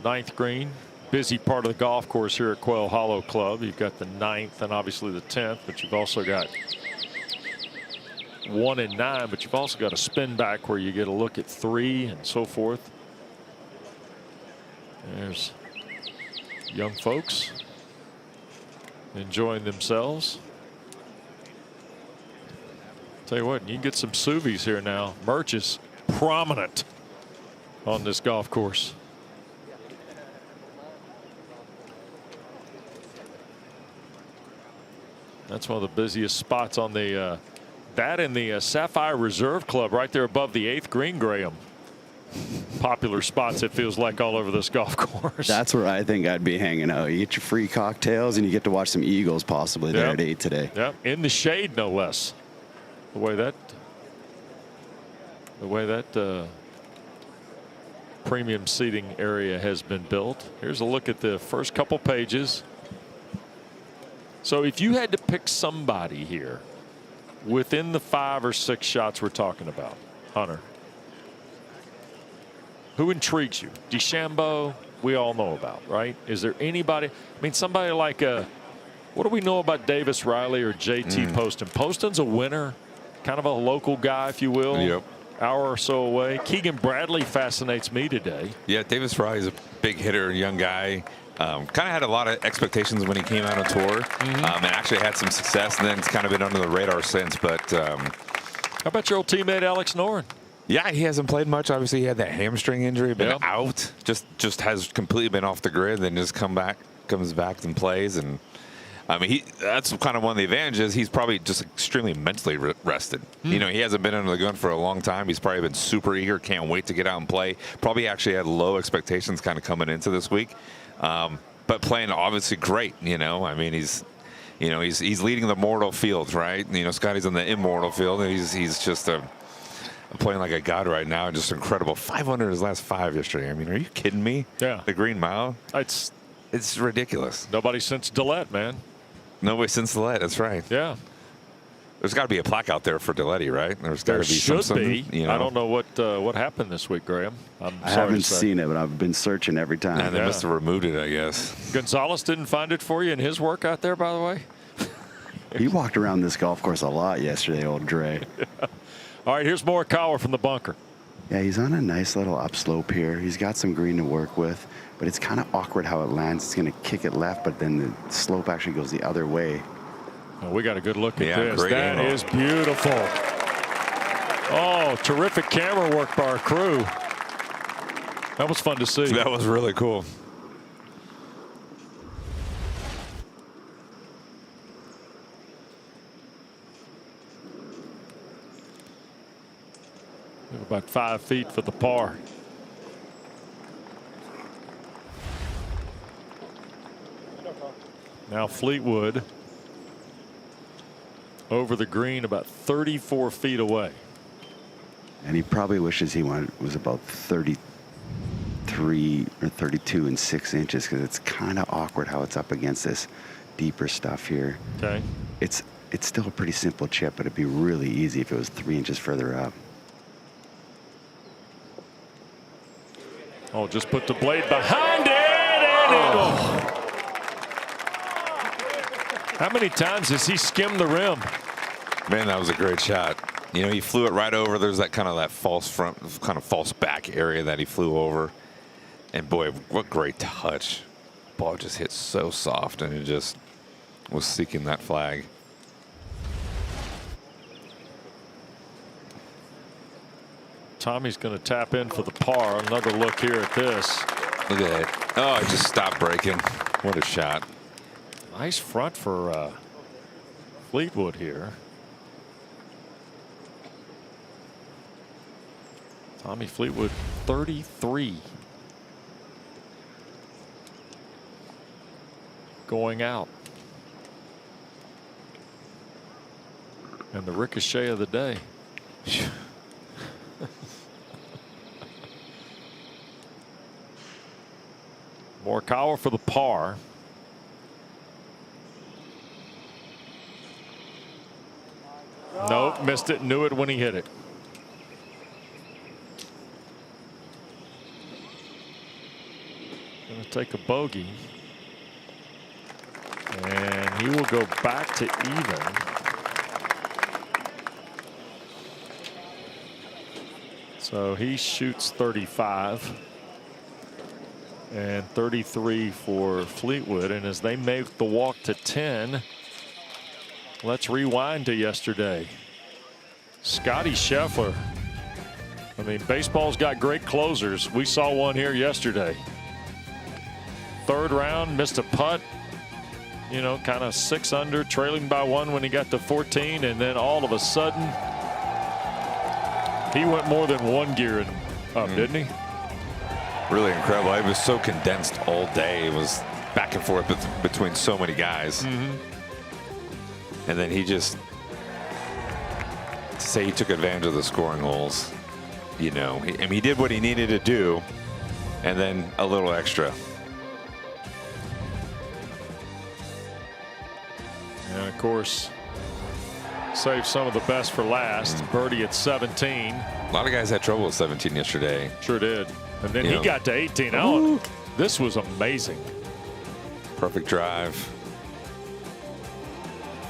9th green. Busy part of the golf course here at Quail Hollow Club. You've got the 9th and obviously the 10th, but you've also got 1 and 9, but you've also got a spin back where you get a look at 3 and so forth. There's young folks enjoying themselves. Tell you what, you can get some Suvies here now. Merch is prominent on this golf course. That's one of the busiest spots on the that and the Sapphire Reserve Club right there above the 8th green, Graham. Popular spots, it feels like, all over this golf course. That's where I think I'd be hanging out. You get your free cocktails and you get to watch some Eagles possibly there at 8 today. Yep, in the shade no less. The way that premium seating area has been built. Here's a look at the first couple pages. So if you had to pick somebody here within the 5 or 6 shots we're talking about, Hunter, who intrigues you? DeChambeau, we all know about, right? Is there anybody? I mean, somebody like what do we know about Davis Riley or JT Poston? Poston's a winner, kind of a local guy, if you will. Yep. Hour or so away. Keegan Bradley fascinates me today. Yeah, Davis Riley's a big hitter, young guy. Kind of had a lot of expectations when he came out on tour, and actually had some success, and then it's kind of been under the radar since. But how about your old teammate Alex Noren? Yeah, he hasn't played much. Obviously, he had that hamstring injury, been out, just has completely been off the grid, then just comes back and plays. And I mean, that's kind of one of the advantages. He's probably just extremely mentally rested. You know, he hasn't been under the gun for a long time. He's probably been super eager, can't wait to get out and play. Probably actually had low expectations kind of coming into this week. But playing obviously great, you know. I mean, he's leading the mortal field, right? You know, Scotty's in the immortal field, and he's just playing like a god right now, just incredible. 500 his last 5 yesterday. I mean, are you kidding me? Yeah. The Green Mile. It's ridiculous. Nobody since Dillette, man. Nobody since Dillette. That's right. Yeah. There's got to be a plaque out there for Dillette, right? There's got to be should something. Be. You know? I don't know what happened this week, Graham. I haven't seen it, but I've been searching every time. And they must have removed it, I guess. Gonzalez didn't find it for you in his work out there, by the way. He walked around this golf course a lot yesterday, old Dre. Yeah. All right, here's Morikawa from the bunker. Yeah, he's on a nice little upslope here. He's got some green to work with, but it's kind of awkward how it lands. It's going to kick it left, but then the slope actually goes the other way. Oh, we got a good look at this. Great That angle. is beautiful. Oh, terrific camera work by our crew. That was fun to see. That was really cool. About 5 feet for the par. Now Fleetwood over the green about 34 feet away. And he probably wishes he was about 33 or 32 and 6 inches, because it's kind of awkward how it's up against this deeper stuff here. Okay. It's still a pretty simple chip, but it'd be really easy if it was 3 inches further up. Oh, just put the blade behind it, and How many times has he skimmed the rim? Man, that was a great shot. You know, he flew it right over. There's that false front, kind of false back area that he flew over. And boy, what great touch. Ball just hit so soft, and it just was seeking that flag. Tommy's going to tap in for the par. Another look here at this. Look at that. Oh, it just stopped breaking. What a shot. Nice front for Fleetwood here. Tommy Fleetwood, 33. Going out. And the ricochet of the day. Morikawa for the par. Nope, missed it. Knew it when he hit it. Going to take a bogey. And he will go back to even. So he shoots 35. And 33 for Fleetwood. And as they make the walk to 10, let's rewind to yesterday. Scotty Scheffler. I mean, baseball's got great closers. We saw one here yesterday. Third round, missed a putt. You know, kind of 6 under, trailing by 1 when he got to 14. And then all of a sudden, he went more than 1 gear up, didn't he? Really incredible. It was so condensed all day. It was back and forth between so many guys. And then he just, to say he took advantage of the scoring holes, you know, he did what he needed to do, and then a little extra. And of course, save some of the best for last. Birdie at 17. A lot of guys had trouble with 17 yesterday. Sure did. And then You he know. got to 18 out. This was amazing. Perfect drive.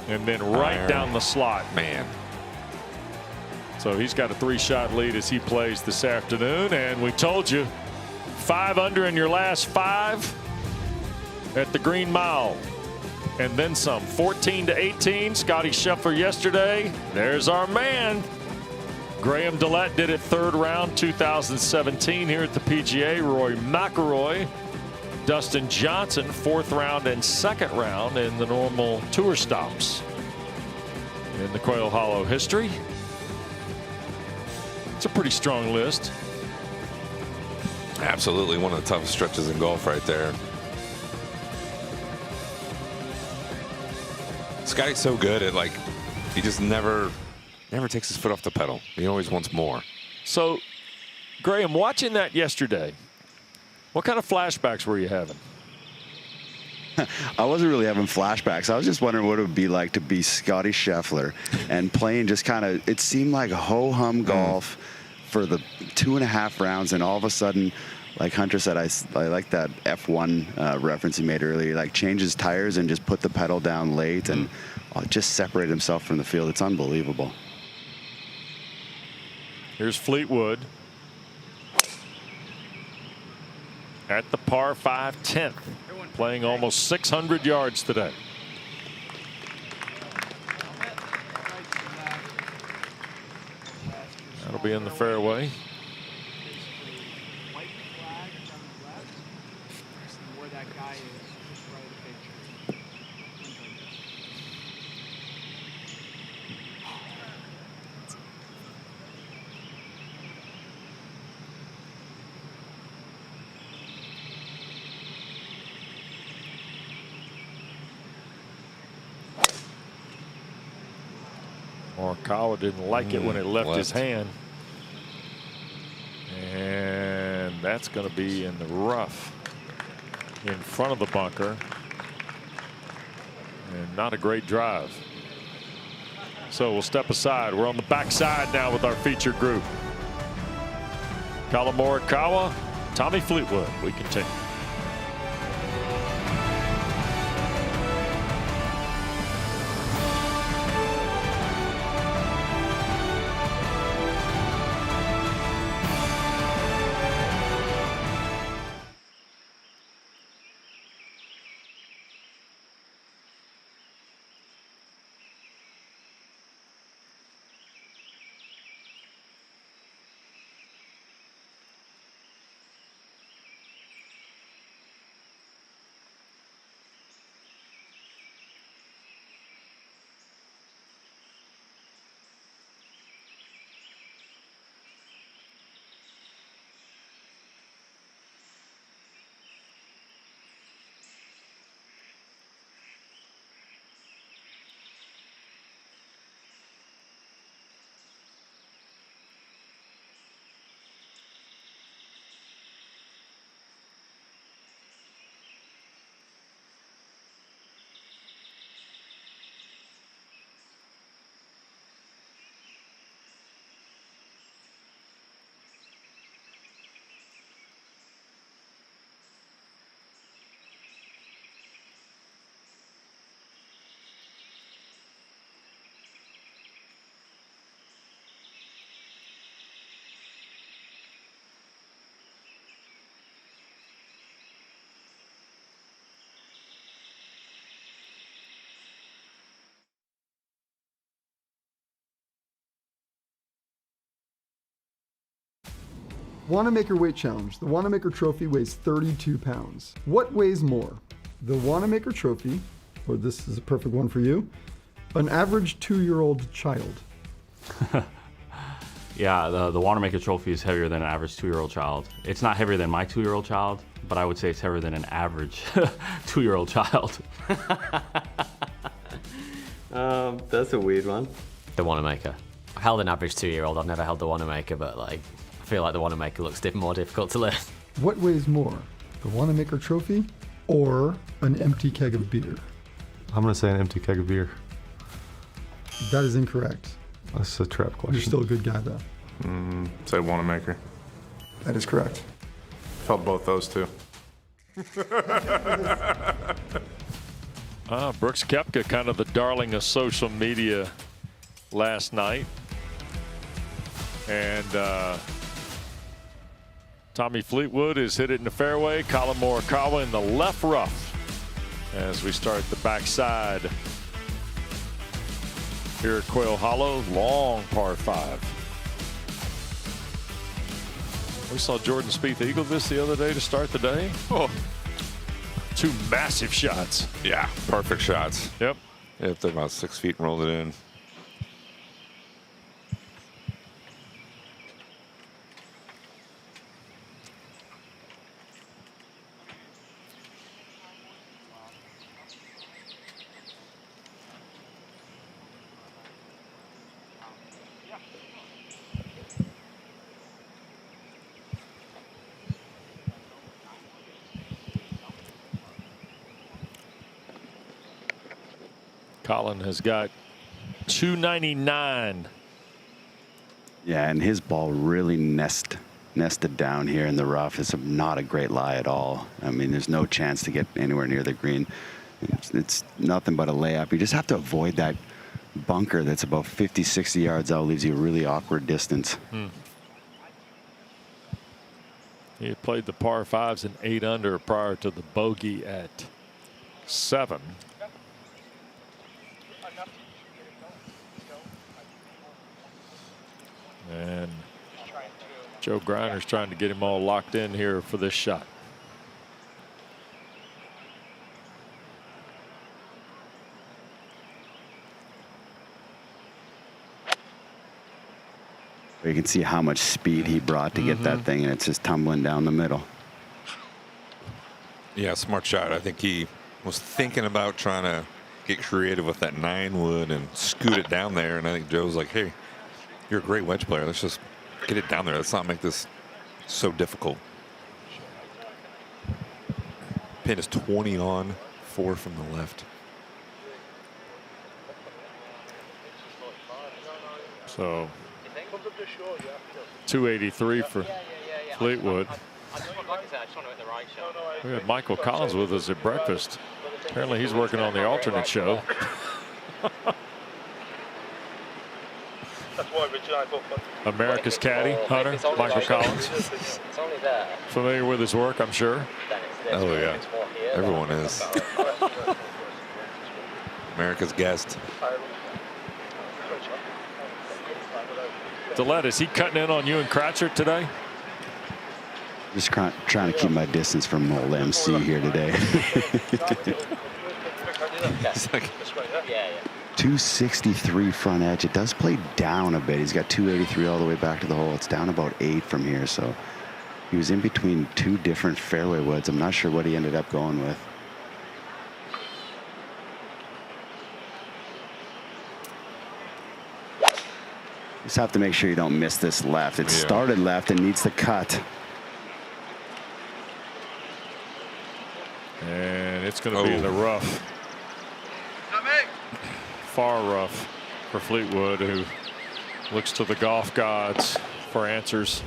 And then right Iron. down the slot. Man. So he's got a 3-shot lead as he plays this afternoon. And we told you, 5 under in your last 5 at the Green Mile. And then some. 14 to 18. Scotty Scheffler yesterday. There's our man. Graham Dillette did it 3rd round 2017 here at the PGA. Rory McIlroy, Dustin Johnson 4th round and 2nd round in the normal tour stops in the Quail Hollow history. It's a pretty strong list. Absolutely one of the toughest stretches in golf right there. Scotty's so good at, like, he just never takes his foot off the pedal. He always wants more. So, Graham, watching that yesterday, what kind of flashbacks were you having? I wasn't really having flashbacks. I was just wondering what it would be like to be Scotty Scheffler and playing just kind of, it seemed like ho-hum golf for the 2.5 rounds, and all of a sudden, like Hunter said, I like that F1 reference he made earlier, like changes tires and just put the pedal down late and just separate himself from the field. It's unbelievable. Here's Fleetwood at the par 5 10th, playing almost 600 yards today. be in the fairway. Morikawa didn't like it when it left his hand. And that's going to be in the rough in front of the bunker. And not a great drive. So we'll step aside. We're on the backside now with our featured group. Collin Morikawa, Tommy Fleetwood. We continue. Wanamaker Weight Challenge. The Wanamaker Trophy weighs 32 pounds. What weighs more? The Wanamaker Trophy, or this is a perfect one for you, an average 2-year-old child. Yeah, the Wanamaker Trophy is heavier than an average 2-year-old child. It's not heavier than my 2-year-old child, but I would say it's heavier than an average 2-year-old child. That's a weird one. The Wanamaker. I held an average 2-year-old. I've never held the Wanamaker, but like, I feel like the Wanamaker looks more difficult to lift. What weighs more? The Wanamaker Trophy or an empty keg of beer? I'm going to say an empty keg of beer. That is incorrect. That's a trap question. You're still a good guy, though. Say Wanamaker. That is correct. Felt both those two. Brooks Koepka, kind of the darling of social media last night. And Tommy Fleetwood is hit it in the fairway. Collin Morikawa in the left rough as we start the backside here at Quail Hollow. Long par 5. We saw Jordan Spieth eagle this the other day to start the day. Oh, 2 massive shots. Yeah, perfect shots. Yep. If they're about 6 feet and rolled it in. Collin has got 299. Yeah, and his ball really nested down here in the rough. It's not a great lie at all. I mean, there's no chance to get anywhere near the green. It's nothing but a layup. You just have to avoid that bunker that's about 50, 60 yards out. Leaves you a really awkward distance. He had played the par 5s and 8 under prior to the bogey at 7. And Joe Griner's trying to get him all locked in here for this shot. You can see how much speed he brought to get that thing, and it's just tumbling down the middle. Yeah, smart shot. I think he was thinking about trying to get creative with that 9-wood and scoot it down there. And I think Joe's like, hey, you're a great wedge player. Let's just get it down there. Let's not make this so difficult. Pin is 20 on, 4 from the left. So 283 for Fleetwood. We had Michael Collins with us at breakfast. Apparently he's working on the alternate show. America's caddy, Hunter, Michael Collins. Familiar with his work, I'm sure. Oh, yeah. Everyone is. America's guest. Dillette, is he cutting in on you and Cratchit today? Just trying to keep my distance from old MC here today. 263 front edge. It does play down a bit. He's got 283 all the way back to the hole. It's down about 8 from here. So he was in between 2 different fairway woods. I'm not sure what he ended up going with. Just have to make sure you don't miss this left. It started left and needs to cut. And it's going to be in the rough. Far rough for Fleetwood, who looks to the golf gods for answers.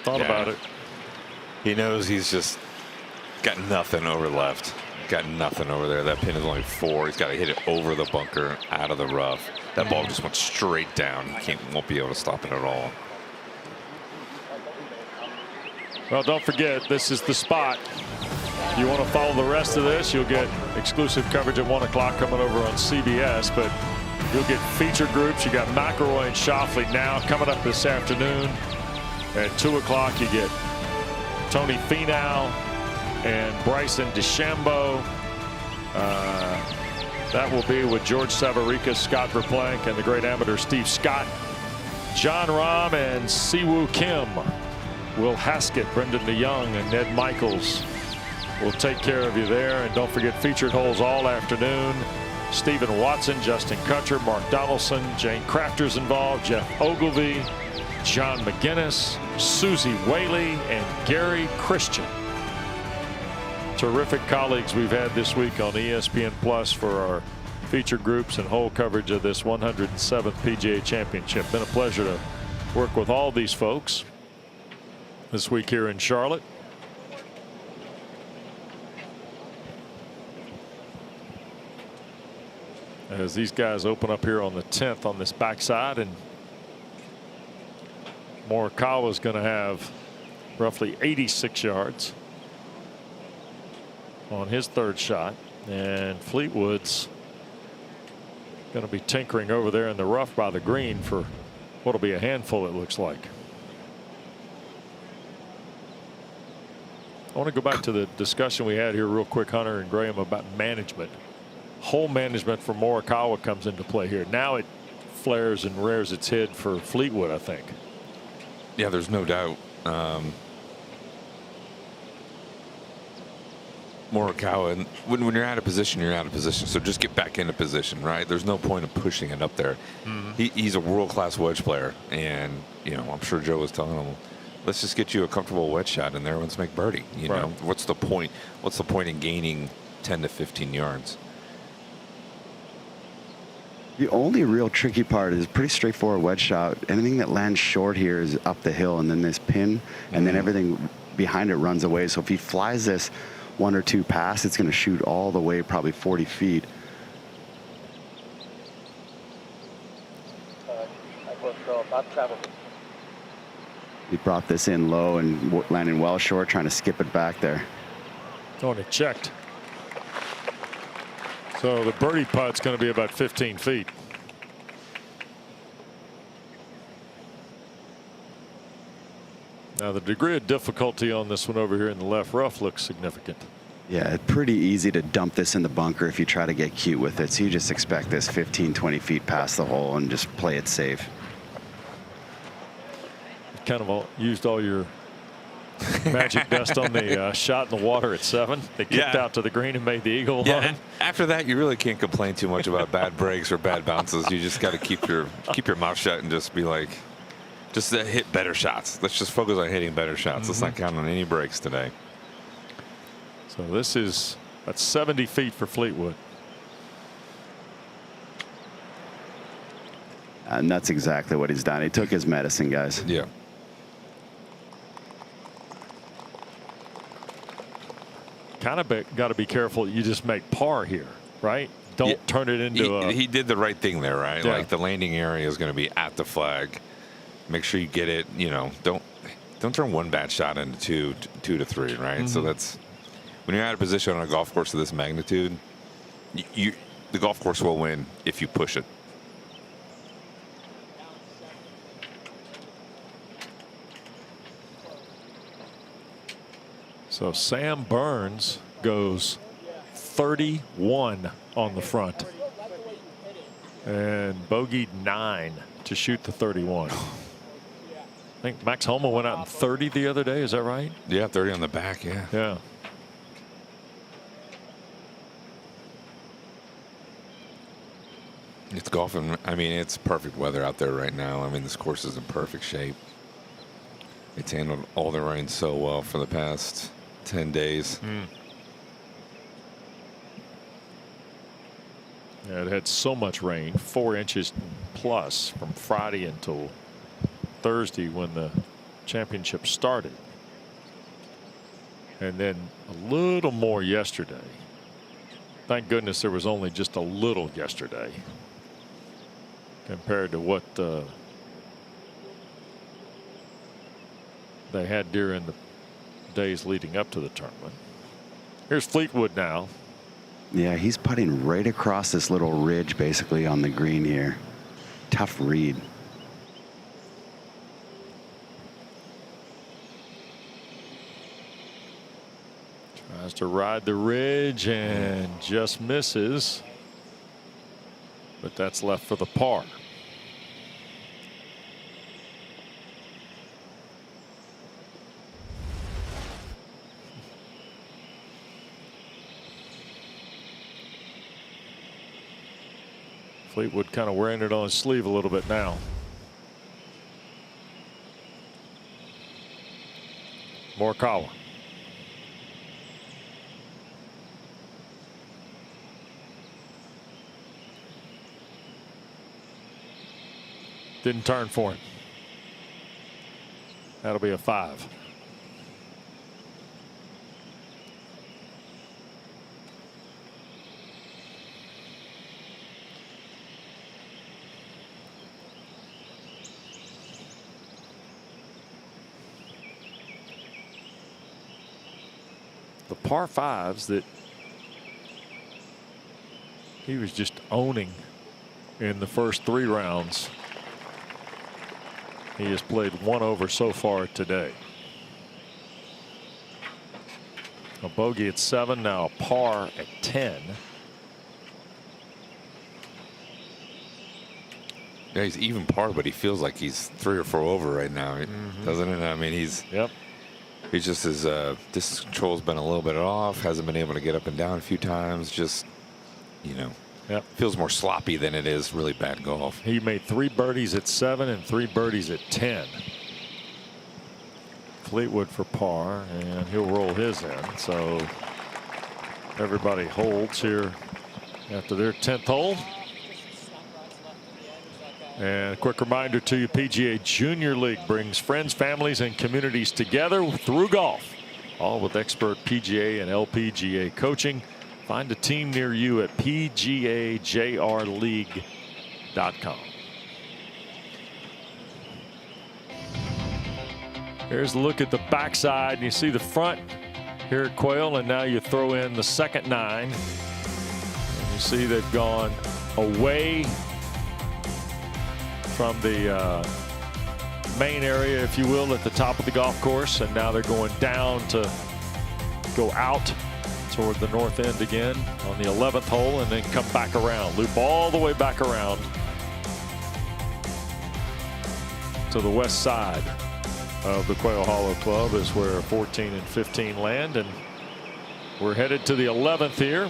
Thought about it. He knows he's just got nothing over left. Got nothing over there. That pin is only 4. He's got to hit it over the bunker, out of the rough. That ball just went straight down. He won't be able to stop it at all. Well, don't forget, this is the spot. If you want to follow the rest of this, you'll get exclusive coverage at 1 o'clock coming over on CBS, but you'll get feature groups. You got McIlroy and Schauffele now coming up this afternoon. At 2 o'clock, you get Tony Finau and Bryson DeChambeau. That will be with George Savarica, Scott Verplank, and the great amateur Steve Scott. John Rahm and Siwoo Kim. Will Haskett, Brendan DeYoung, and Ned Michaels will take care of you there. And don't forget featured holes all afternoon. Stephen Watson, Justin Kutcher, Mark Donaldson, Jane Crafter's involved, Jeff Ogilvy, John McGinnis, Susie Whaley, and Gary Christian. Terrific colleagues we've had this week on ESPN Plus for our featured groups and whole coverage of this 107th PGA Championship. Been a pleasure to work with all these folks this week here in Charlotte. As these guys open up here on the 10th on this backside, and Morikawa is going to have roughly 86 yards on his 3rd shot, and Fleetwood's going to be tinkering over there in the rough by the green for what'll be a handful, it looks like. I want to go back to the discussion we had here real quick, Hunter and Graham, about management. Hole management for Morikawa comes into play here. Now it flares and rears its head for Fleetwood, I think. Yeah, there's no doubt. Morikawa, and when you're out of position, you're out of position. So just get back into position, right? There's no point of pushing it up there. He's a world-class wedge player, and I'm sure Joe was telling him, let's just get you a comfortable wedge shot in there. Let's make birdie. You know, what's the point? What's the point in gaining 10 to 15 yards? The only real tricky part is pretty straightforward wedge shot. Anything that lands short here is up the hill, and then this pin, and then everything behind it runs away. So if he flies this 1 or 2 past, it's going to shoot all the way probably 40 feet. He brought this in low and landing well short, trying to skip it back there. Oh, and it checked. So the birdie putt's going to be about 15 feet. Now the degree of difficulty on this one over here in the left rough looks significant. Yeah, it's pretty easy to dump this in the bunker if you try to get cute with it. So you just expect this 15, 20 feet past the hole and just play it safe. Kind of used all your magic dust on the shot in the water at 7. They kicked out to the green and made the eagle. Yeah, and after that, you really can't complain too much about bad breaks or bad bounces. You just got to keep your mouth shut and just be like, just hit better shots. Let's just focus on hitting better shots. Let's not count on any breaks today. So this is at 70 feet for Fleetwood. And that's exactly what he's done. He took his medicine, guys. Yeah. Kind of got to be careful. You just make par here, right? Don't turn it into he did the right thing there, right? Yeah. Like the landing area is going to be at the flag. Make sure you get it. You know, don't turn one bad shot into two to three, right? So that's when you're out of position on a golf course of this magnitude. The golf course will win if you push it. So Sam Burns goes 31 on the front and bogeyed 9 to shoot the 31. I think Max Homa went out in 30 the other day. Is that right? Yeah, 30 on the back. Yeah. Yeah. It's golfing. I mean, it's perfect weather out there right now. I mean, this course is in perfect shape. It's handled all the rain so well for the past 10 days. Yeah, it had so much rain, 4 inches plus from Friday until Thursday when the championship started. And then a little more yesterday. Thank goodness there was only just a little yesterday compared to what they had during the days leading up to the tournament. Here's Fleetwood now. Yeah, he's putting right across this little ridge basically on the green here. Tough read. Tries to ride the ridge and just misses. But that's left for the par. Fleetwood kind of wearing it on his sleeve a little bit now. Morikawa. Didn't turn for him. That'll be a 5. The par 5s that he was just owning in the first 3 rounds. He has played 1 over so far today. A bogey at 7, now a par at 10. Yeah, he's even par, but he feels like he's 3 or 4 over right now, doesn't it? I mean, he's just his distance control's been a little bit off. Hasn't been able to get up and down a few times. Just, you know. Feels more sloppy than it is really bad golf. He made 3 birdies at 7 and 3 birdies at 10. Fleetwood for par, and he'll roll his in. So everybody holds here after their 10th hole. And a quick reminder to you, PGA Junior League brings friends, families, and communities together through golf, all with expert PGA and LPGA coaching. Find a team near you at pgajrleague.com. Here's a look at the backside, and you see the front here at Quail, and now you throw in the second 9. And you see they've gone away from the main area, if you will, at the top of the golf course, and now they're going down to go out toward the north end again on the 11th hole, and then come back around, loop all the way back around to the west side of the Quail Hollow Club is where 14 and 15 land, and we're headed to the 11th here.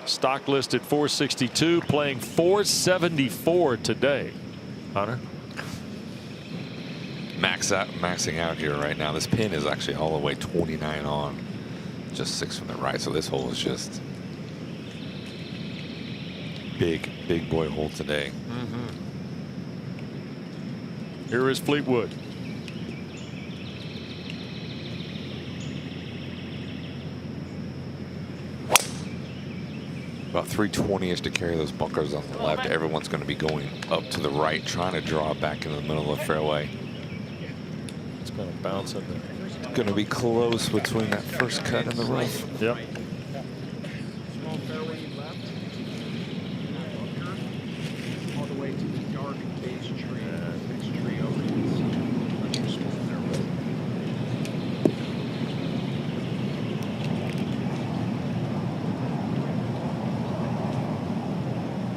Stock listed 462, playing 474 today. Hunter? Maxing out here right now. This pin is actually all the way 29 on, just 6 from the right. So this hole is just big boy hole today. Here is Fleetwood. About 320-ish to carry those bunkers on the left. Everyone's going to be going up to the right, trying to draw back into the middle of the fairway. It's going to bounce in there. It's going to be close between that first cut and the rough. Yep. Small fairway left. All the way to the dark base tree. Base tree opens. Small fairway.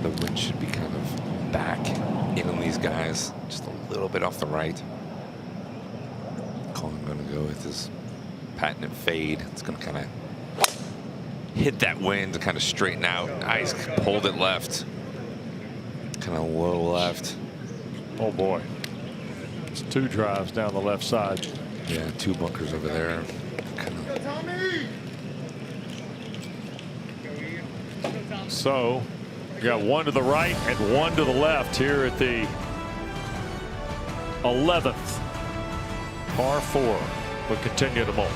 The wind should be kind of back in on these guys, just a little bit off the right. Collin going to go with his patented fade. It's going to kind of hit that wind to kind of straighten out. Nice, pulled it left. Kind of low left. Oh boy. It's 2 drives down the left side. Yeah, 2 bunkers over there. So we got 1 to the right and 1 to the left here at the 11th. Par 4 will continue to mold.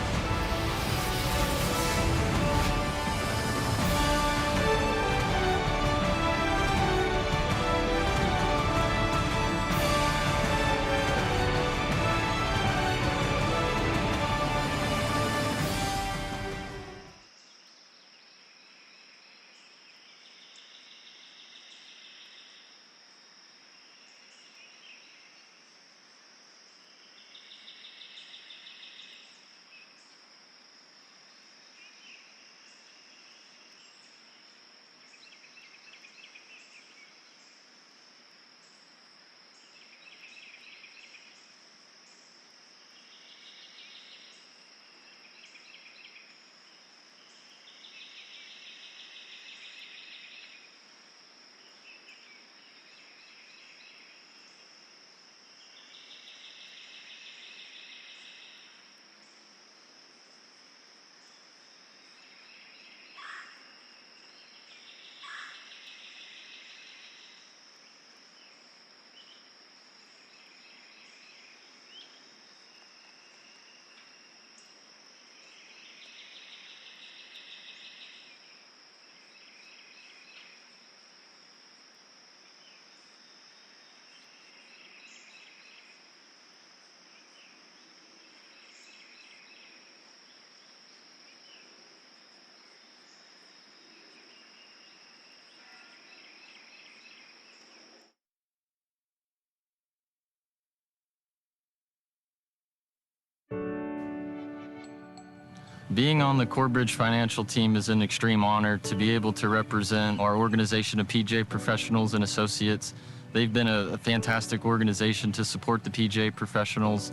Being on the Corebridge financial team is an extreme honor. To be able to represent our organization of PGA professionals and associates. They've been a fantastic organization to support the PGA professionals.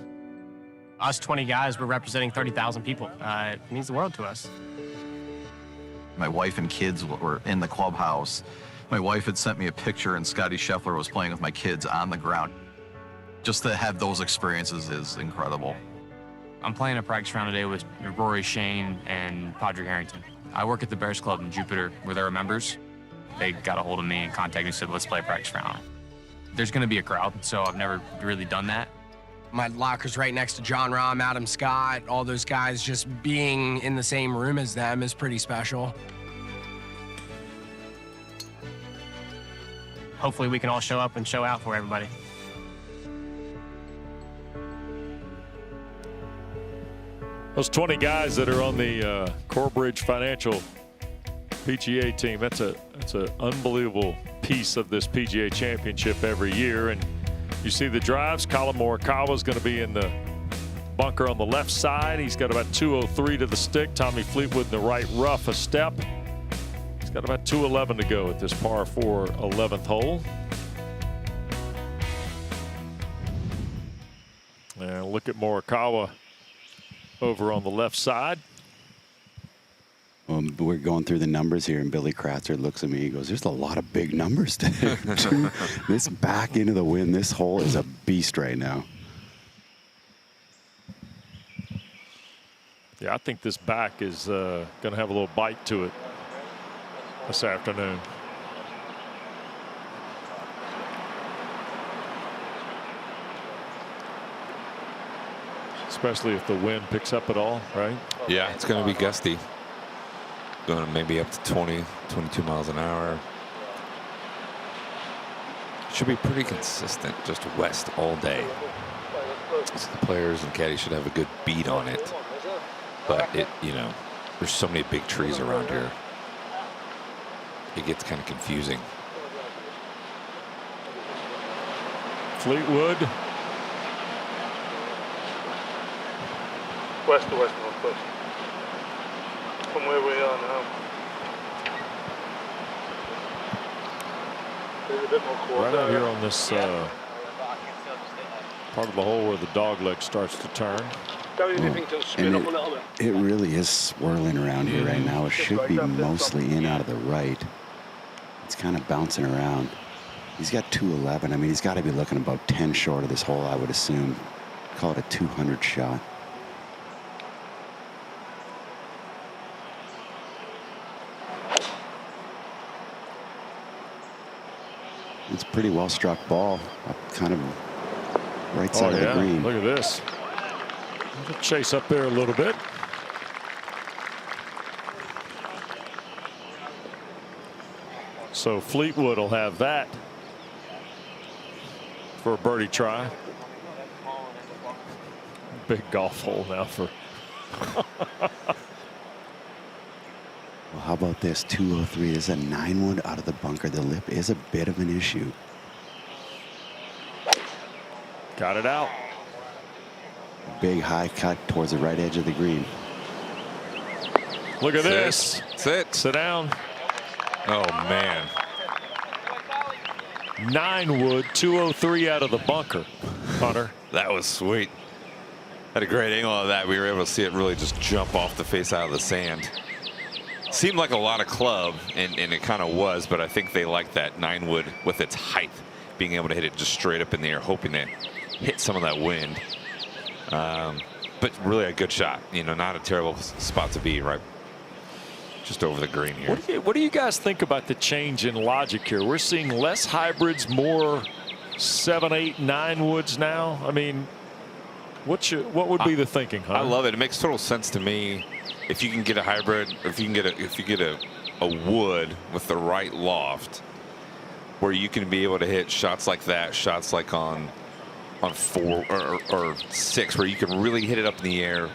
Us 20 guys, we're representing 30,000 people. It means the world to us. My wife and kids were in the clubhouse. My wife had sent me a picture, and Scotty Schauffele was playing with my kids on the ground. Just to have those experiences is incredible. I'm playing a practice round today with Rory, Shane, and Padraig Harrington. I work at the Bears Club in Jupiter, where there are members. They got a hold of me and contacted me and said, let's play a practice round. There's going to be a crowd, so I've never really done that. My locker's right next to John Rahm, Adam Scott, all those guys. Just being in the same room as them is pretty special. Hopefully we can all show up and show out for everybody. Those 20 guys that are on the Corebridge Financial PGA team, that's an unbelievable piece of this PGA Championship every year. And You see the drives. Collin Morikawa is going to be in the bunker on the left side. He's got about 203 to the stick. Tommy Fleetwood in the right rough a step. He's got about 211 to go at this par 4 11th hole. And look at Morikawa over on the left side. We're going through the numbers here, and Billy Kratzer looks at me. He goes, "There's a lot of big numbers today." This back into the wind, this hole is a beast right now. Yeah, I think this back is going to have a little bite to it this afternoon. Especially if the wind picks up at all, right? Yeah, it's going to be gusty. Going maybe up to 20, 22 miles an hour. Should be pretty consistent, just west all day. So the players and caddies should have a good beat on it. But it, you know, there's so many big trees around here. It gets kind of confusing. Fleetwood. West to west northwest. From where we are now. There's a bit more cool. Right out here on this part of the hole where the dog leg starts to turn. And it really is swirling around here right now. It should be mostly in out of the right. It's kind of bouncing around. He's got 211. I mean, he's got to be looking about 10 short of this hole, I would assume. Call it a 200 shot. It's a pretty well struck ball, kind of right side of the green. Look at this. Chase up there a little bit. So Fleetwood will have that for a birdie try. Big golf hole now for. Well, how about this? 203. This is a 9-wood out of the bunker. The lip is a bit of an issue. Got it out. Big high cut towards the right edge of the green. Look at this. Sit. Sit down. Oh, man. 9-wood, 203 out of the bunker, Hunter. That was sweet. Had a great angle of that. We were able to see it really just jump off the face out of the sand. Seemed like a lot of club, and it kind of was, but I think they liked that 9-wood with its height, being able to hit it just straight up in the air, hoping to hit some of that wind. But really a good shot. You know, not a terrible spot to be, right just over the green here. What do you guys think about the change in logic here? We're seeing less hybrids, more 7, 8, 9 woods now. I mean, what would be the thinking, Hunter? I love it. It makes total sense to me. If you can get a hybrid, or if you get a wood with the right loft, where you can be able to hit shots like that, shots like on 4 or 6, where you can really hit it up in the air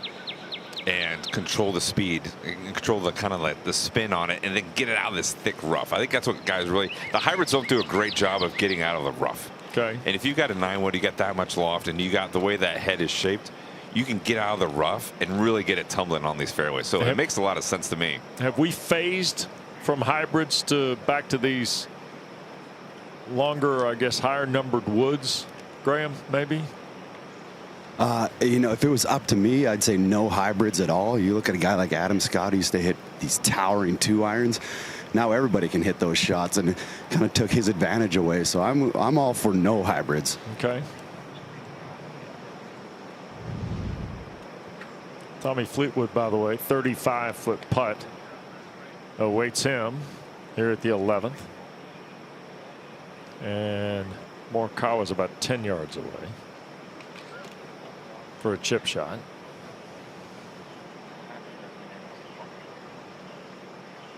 and control the speed, and control the kind of like the spin on it, and then get it out of this thick rough. I think that's what guys really. The hybrids don't do a great job of getting out of the rough. Okay. And if you got a 9-wood, you got that much loft, and you got the way that head is shaped, you can get out of the rough and really get it tumbling on these fairways. So it makes a lot of sense to me. Have we phased from hybrids to back to these longer, I guess, higher numbered woods, Graham, maybe? You know, if it was up to me, I'd say no hybrids at all. You look at a guy like Adam Scott, who used to hit these towering 2-irons. Now everybody can hit those shots, and it kind of took his advantage away. So I'm all for no hybrids. Okay. Tommy Fleetwood, by the way, 35-foot putt awaits him here at the 11th. And Morikawa is about 10 yards away for a chip shot.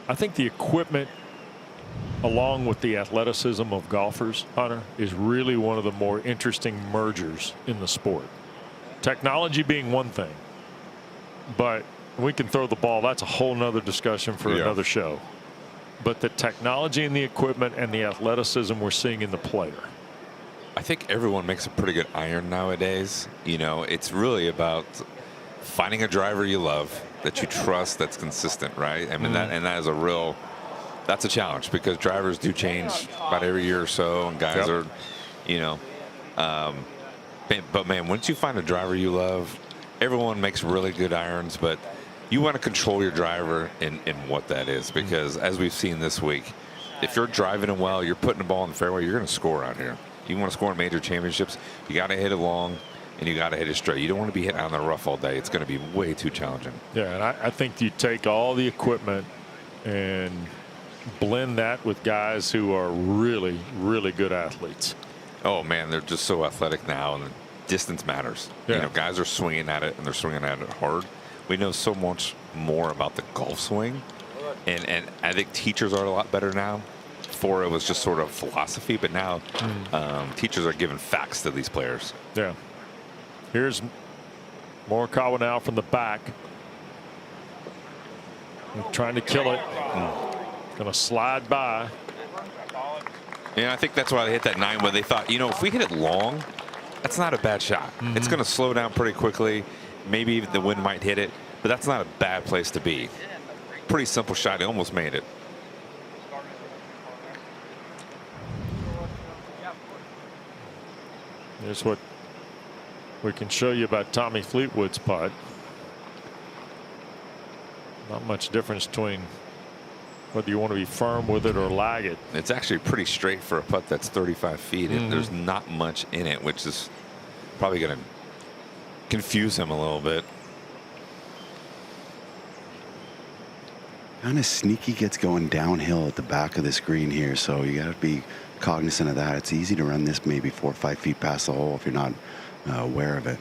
I think the equipment, along with the athleticism of golfers, Hunter, is really one of the more interesting mergers in the sport. Technology being one thing, but we can throw the ball. That's a whole nother discussion for another show. But the technology and the equipment and the athleticism we're seeing in the player I think everyone makes a pretty good iron nowadays. You know, it's really about finding a driver you love, that you trust, that's consistent, right? I mean, that is that's a challenge, because drivers do change about every year or so, and guys are, you know, but man, once you find a driver you love, everyone makes really good irons, but you want to control your driver in what that is, because as we've seen this week, if you're driving it well, you're putting the ball in the fairway, you're going to score out here. You want to score in major championships, you got to hit it long, and you got to hit it straight. You don't want to be hitting on the rough all day. It's going to be way too challenging. Yeah, and I think you take all the equipment and blend that with guys who are really, really good athletes. Oh man, they're just so athletic now, and the distance matters. Yeah. You know, guys are swinging at it, and they're swinging at it hard. We know so much more about the golf swing, and I think teachers are a lot better now. Before it was just sort of philosophy, but now teachers are giving facts to these players. Yeah. Here's Morikawa now from the back. Trying to kill it. Going to slide by. Yeah, I think that's why they hit that 9, where they thought, you know, if we hit it long, that's not a bad shot. It's going to slow down pretty quickly. Maybe even the wind might hit it, but that's not a bad place to be. Pretty simple shot. He almost made it. Here's what we can show you about Tommy Fleetwood's putt. Not much difference between whether you want to be firm with it or lag it. It's actually pretty straight for a putt that's 35 feet. And there's not much in it, which is probably going to confuse him a little bit. Kind of sneaky gets going downhill at the back of the screen here, so you got to be cognizant of that. It's easy to run this maybe 4 or 5 feet past the hole if you're not aware of it.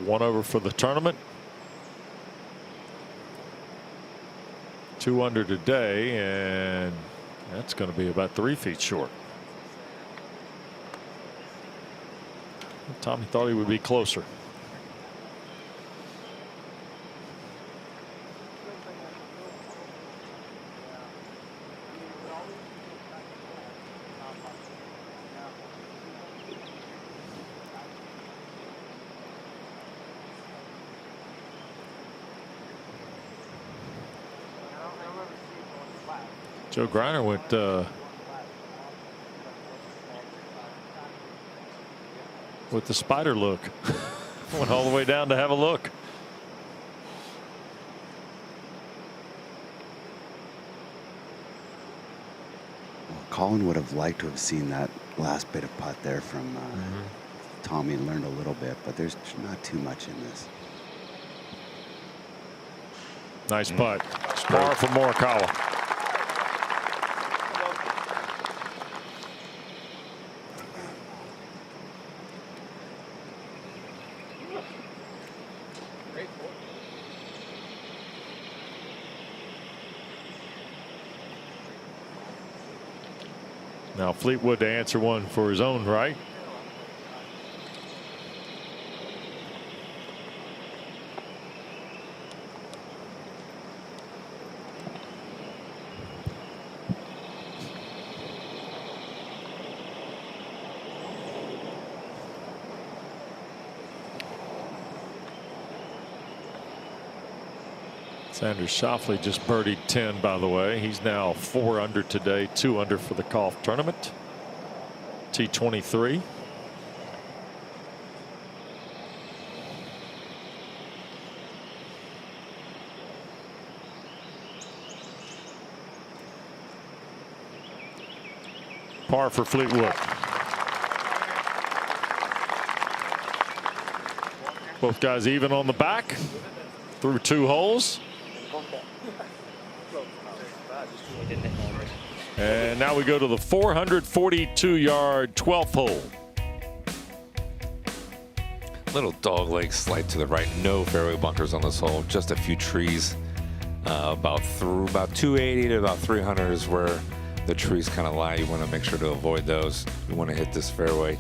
1 over for the tournament. 2 under today, and that's going to be about 3 feet short. Tommy thought he would be closer. Joe Greiner went with the spider look. Went all the way down to have a look. Well, Collin would have liked to have seen that last bit of putt there from Tommy and learned a little bit, but there's not too much in this. Nice putt. Par for Morikawa. Now Fleetwood to answer one for his own right. Xander Schauffele just birdied 10, by the way. He's now 4 under today, 2 under for the golf tournament. T23. Par for Fleetwood. Both guys even on the back through 2 holes. And now we go to the 442-yard 12th hole. Little dog leg slide to the right. No fairway bunkers on this hole. Just a few trees. About 280 to about 300 is where the trees kind of lie. You want to make sure to avoid those. You want to hit this fairway.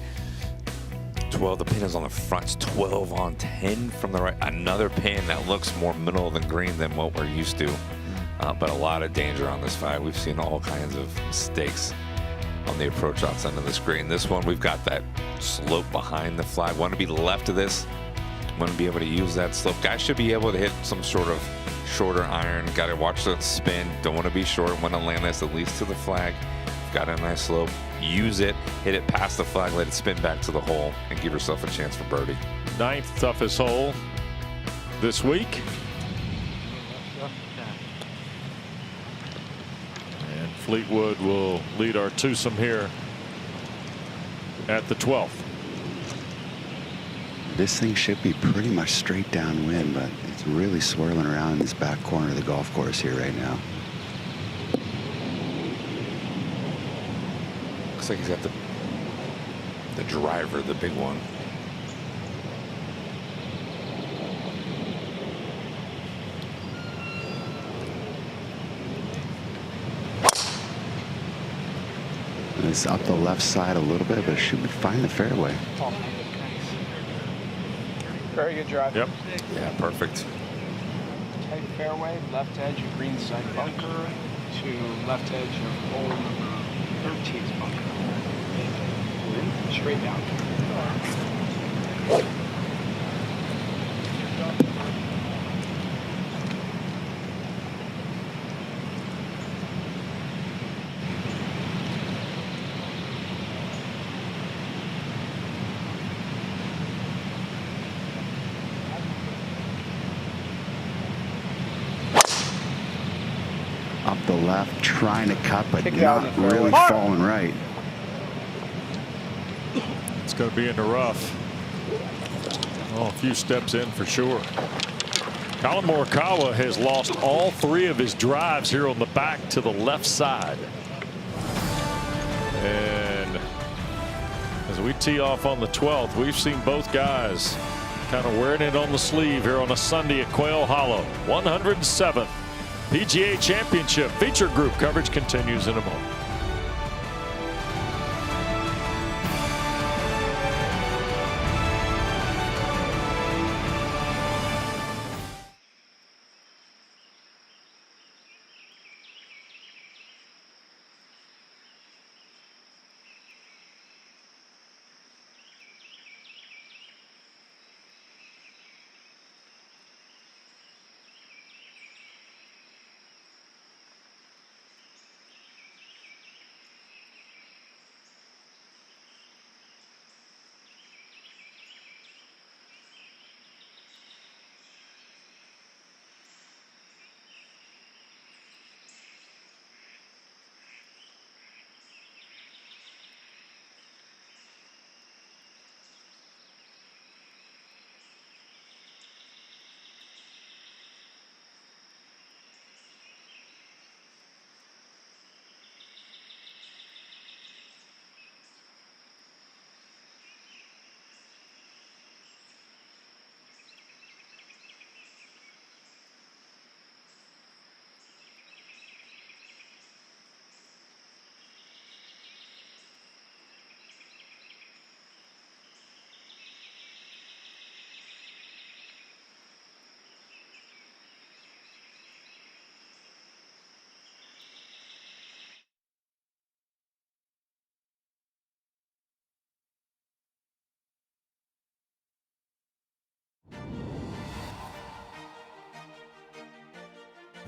12. The pin is on the front. It's 12 on 10 from the right. Another pin that looks more middle than green than what we're used to. but a lot of danger on this 5. We've seen all kinds of mistakes on the approach outside of this green. This one, we've got that slope behind the flag. Want to be left of this. Want to be able to use that slope. Guys should be able to hit some sort of shorter iron. Got to watch the spin. Don't want to be short. Want to land this at least to the flag. Got a nice slope. Use it. Hit it past the flag. Let it spin back to the hole and give yourself a chance for birdie. 9th toughest hole this week. And Fleetwood will lead our twosome here at the 12th. This thing should be pretty much straight downwind, but it's really swirling around in this back corner of the golf course here right now. Looks like he's got the driver, the big one. It's up the left side a little bit, but it should find the fairway. Very good drive. Yep. Yeah, perfect. Tight fairway, left edge of green side bunker to left edge of hole number 13's bunker. Straight down. Up the left, trying to cut, but not really falling right. It's going to be in the rough. Oh, a few steps in for sure. Collin Morikawa has lost all 3 of his drives here on the back to the left side. And as we tee off on the 12th, we've seen both guys kind of wearing it on the sleeve here on a Sunday at Quail Hollow. 107th PGA Championship feature group coverage continues in a moment.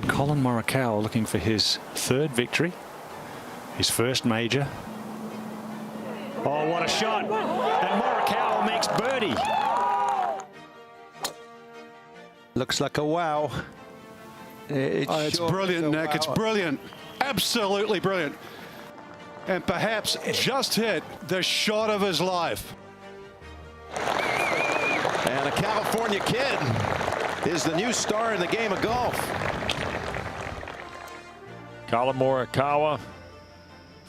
Collin Morikawa looking for his 3rd victory, his first major. Oh, what a shot! And Morikawa makes birdie. Looks like a wow. It's sure brilliant, Nick. wow. It's brilliant. Absolutely brilliant. And perhaps just hit the shot of his life. And a California kid is the new star in the game of golf. Collin Morikawa,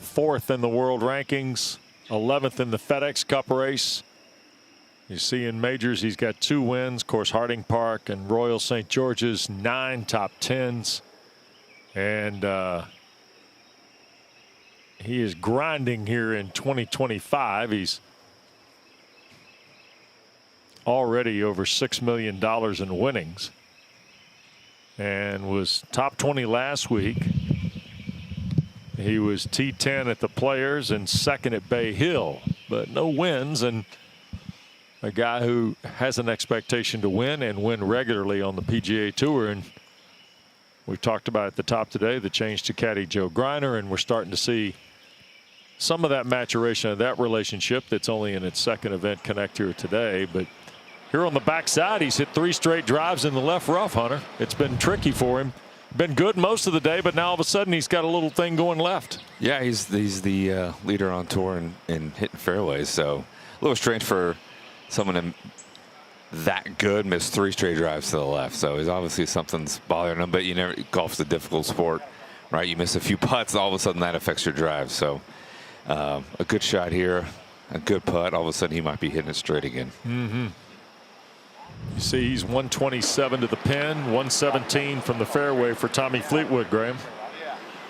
4th in the world rankings, 11th in the FedEx Cup race. You see in majors, he's got 2 wins. Of course, Harding Park and Royal St. George's, 9 top 10s. And he is grinding here in 2025. He's already over $6 million in winnings. and was top 20 last week. He was T10 at the Players and second at Bay Hill, but no wins, and a guy who has an expectation to win and win regularly on the PGA Tour. And we talked about at the top today the change to caddy Joe Greiner, and we're starting to see some of that maturation of that relationship that's only in its second event connect here today. But here on the backside, he's hit 3 straight drives in the left rough, Hunter. It's been tricky for him. Been good most of the day, but now all of a sudden he's got a little thing going left. Yeah, he's the leader on tour in hitting fairways, so a little strange for someone that good missed 3 straight drives to the left. So he's obviously something's bothering him, but you never, golf's a difficult sport, right? You miss a few putts, all of a sudden that affects your drive. So a good shot here, a good putt, all of a sudden he might be hitting it straight again. Mm-hmm. You see he's 127 to the pin, 117 from the fairway for Tommy Fleetwood, Graham.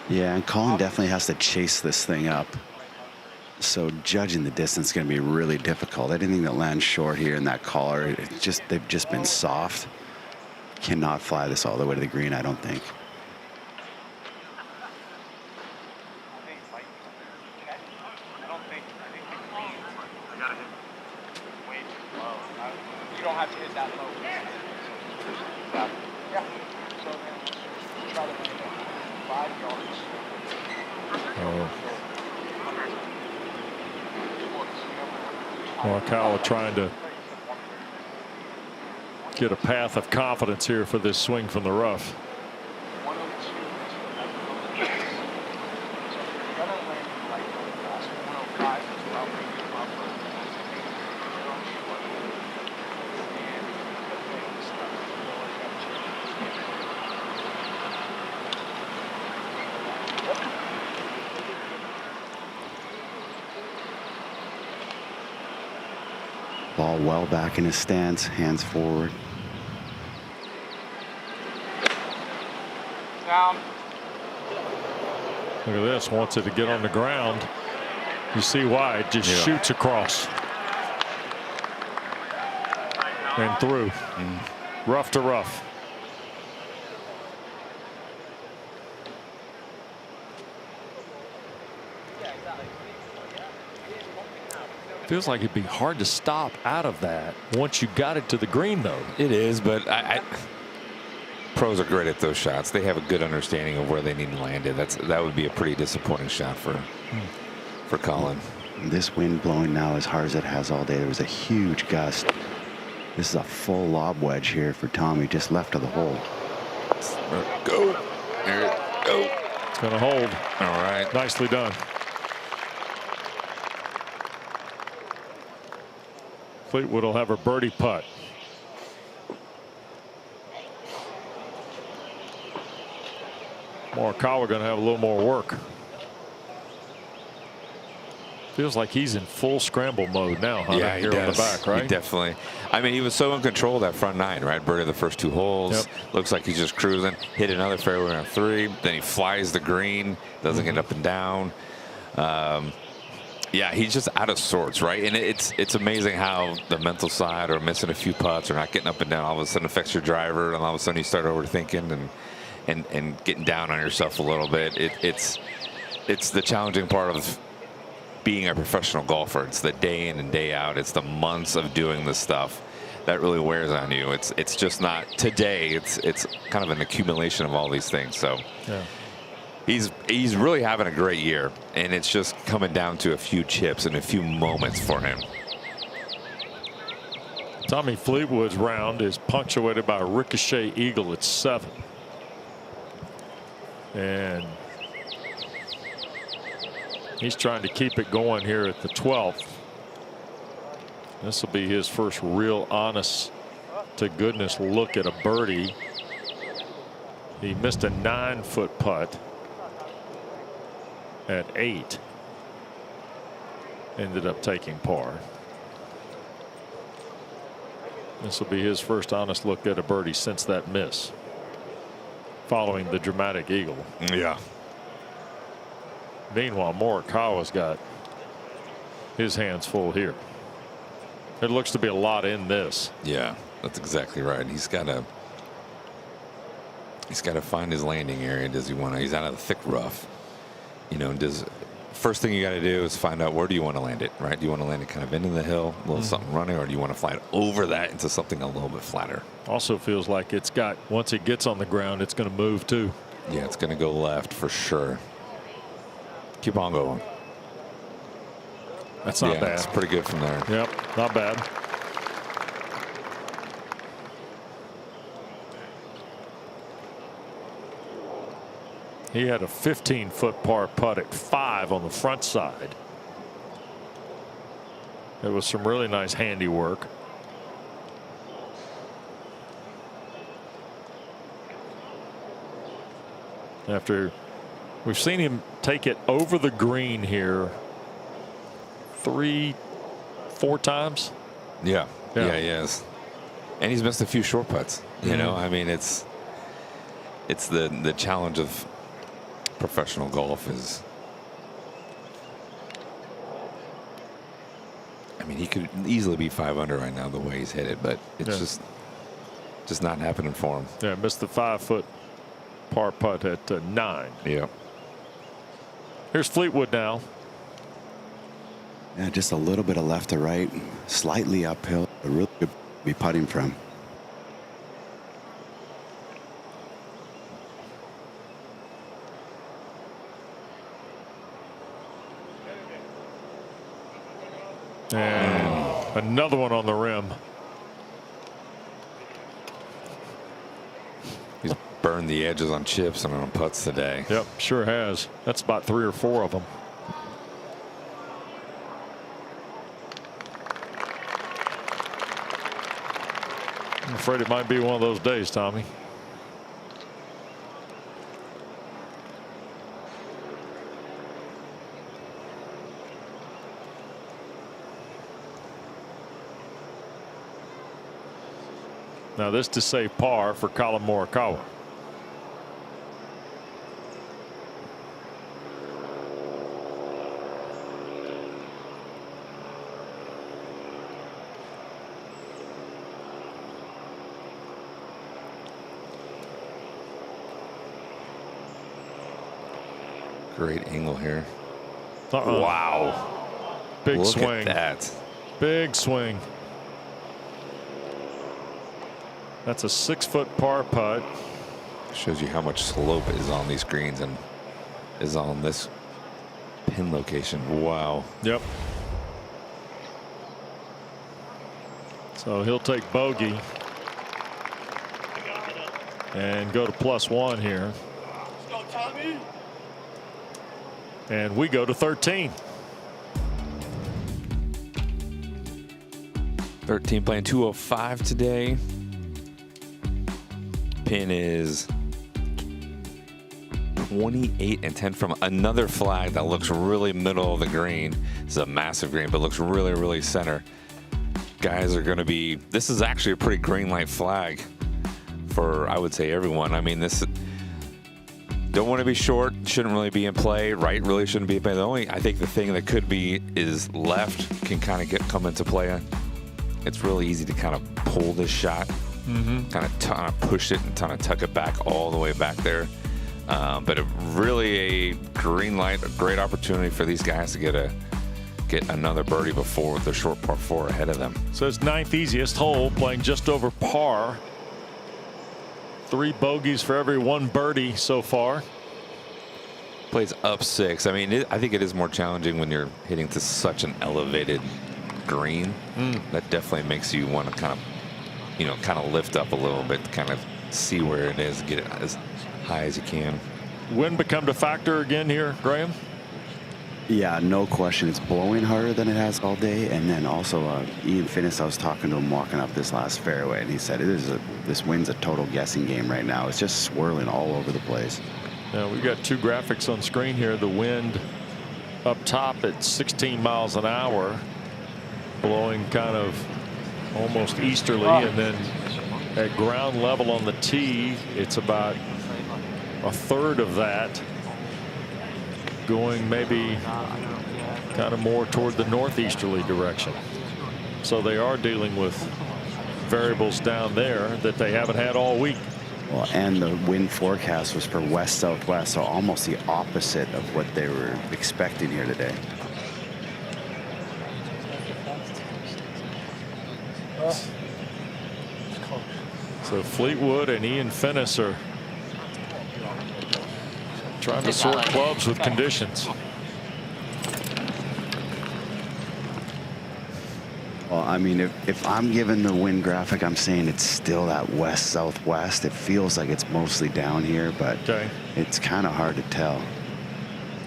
Yeah, and Collin definitely has to chase this thing up. So judging the distance is going to be really difficult. Anything that lands short here in that collar, they've just been soft. Cannot fly this all the way to the green, I don't think. You don't have to hit that low. Yeah. So then try to make it 5 yards. Morikawa trying to get a path of confidence here for this swing from the rough. Ball well back in his stance, hands forward. Down. Look at this, wants it to get on the ground. You see why, it just shoots across. And through. Rough to rough. Feels like it'd be hard to stop out of that once you got it to the green, though. It is, but pros are great at those shots. They have a good understanding of where they need to land it. That would be a pretty disappointing shot for Collin. This wind blowing now as hard as it has all day. There was a huge gust. This is a full lob wedge here for Tommy, just left of the hole. Go. There it go. It's going to hold. All right. Nicely done. Fleetwood will have a birdie putt. Morikawa going to have a little more work. Feels like he's in full scramble mode now, Hunter, yeah, here on the back, right? He definitely. I mean, he was so in control of that front 9, right? Birdie the first 2 holes. Yep. Looks like he's just cruising. Hit another fairway on 3. Then he flies the green. Doesn't get up and down. Yeah, he's just out of sorts, right? And it's amazing how the mental side, or missing a few putts, or not getting up and down, all of a sudden affects your driver, and all of a sudden you start overthinking and getting down on yourself a little bit. It's the challenging part of being a professional golfer. It's the day in and day out. It's the months of doing this stuff that really wears on you. It's just not today. It's kind of an accumulation of all these things. So. Yeah. He's really having a great year, and it's just coming down to a few chips and a few moments for him. Tommy Fleetwood's round is punctuated by a ricochet eagle at 7. And he's trying to keep it going here at the 12th. This will be his first real honest to goodness look at a birdie. He missed a 9-foot putt at 8. Ended up taking par. This will be his first honest look at a birdie since that miss, following the dramatic eagle. Yeah. Meanwhile, Morikawa's got his hands full here. It looks to be a lot in this. Yeah, that's exactly right. He's got a He's got to find his landing area. Does he want to? He's out of the thick rough. You know, first thing you got to do is find out where do you want to land it, right? Do you want to land it kind of into the hill, a little something running, or do you want to fly it over that into something a little bit flatter? Also feels like it's got, once it gets on the ground, it's going to move too. Yeah, it's going to go left for sure. Keep on going. That's not bad. It's pretty good from there. Yep, not bad. He had a 15-foot par putt at 5 on the front side. It was some really nice handiwork. After we've seen him take it over the green here 3-4 times. Yeah, he is. And he's missed a few short putts. You know, I mean, it's the challenge of professional golf is, I mean, he could easily be 5 under right now the way he's hit it, but it's just not happening for him. Yeah, missed the 5-foot par putt at 9. Yeah. Here's Fleetwood now. Yeah, just a little bit of left to right, slightly uphill. A really good to be putting from. And another one on the rim. He's burned the edges on chips and on putts today. Yep, sure has. That's about 3 or 4 of them. I'm afraid it might be one of those days, Tommy. Now this to save par for Collin Morikawa. Great angle here. Wow. Big Look swing. at that. Big swing. That's a 6-foot par putt. Shows you how much slope is on these greens and is on this pin location. Wow. Yep. So he'll take bogey and go to +1 here. And we go to 13. 13 playing 205 today. Pin is 28 and 10 from another flag that looks really middle of the green. This is a massive green, but looks really, really center. Guys are going to be, this is actually a pretty green light flag for, I would say, everyone. I mean, this don't want to be short, shouldn't really be in play. Right really shouldn't be in play. The only, I think the thing that could be is left can kind of come into play. It's really easy to kind of pull this shot, kind of push it and kind of tuck it back all the way back there. But really a green light, a great opportunity for these guys to get another birdie before the short par 4 ahead of them. So it's 9th easiest hole, playing just over par. 3 bogeys for every 1 birdie so far. Plays up 6. I mean, I think it is more challenging when you're hitting to such an elevated green. That definitely makes you want to kind of lift up a little bit, kind of see where it is, get it as high as you can. Wind become a factor again here, Graham? Yeah, no question. It's blowing harder than it has all day. And then also Ian Finnis, I was talking to him walking up this last fairway, and he said this wind's a total guessing game right now. It's just swirling all over the place. Now we've got 2 graphics on screen here. The wind up top at 16 miles an hour, blowing kind of almost easterly, and then at ground level on the tee, it's about a third of that, going maybe kind of more toward the northeasterly direction. So they are dealing with variables down there that they haven't had all week. Well, and the wind forecast was for west-southwest, so almost the opposite of what they were expecting here today. So Fleetwood and Ian Finnis are trying to sort clubs with conditions. Well, I mean, if I'm given the wind graphic, I'm saying it's still that west-southwest. It feels like it's mostly down here, but it's kind of hard to tell.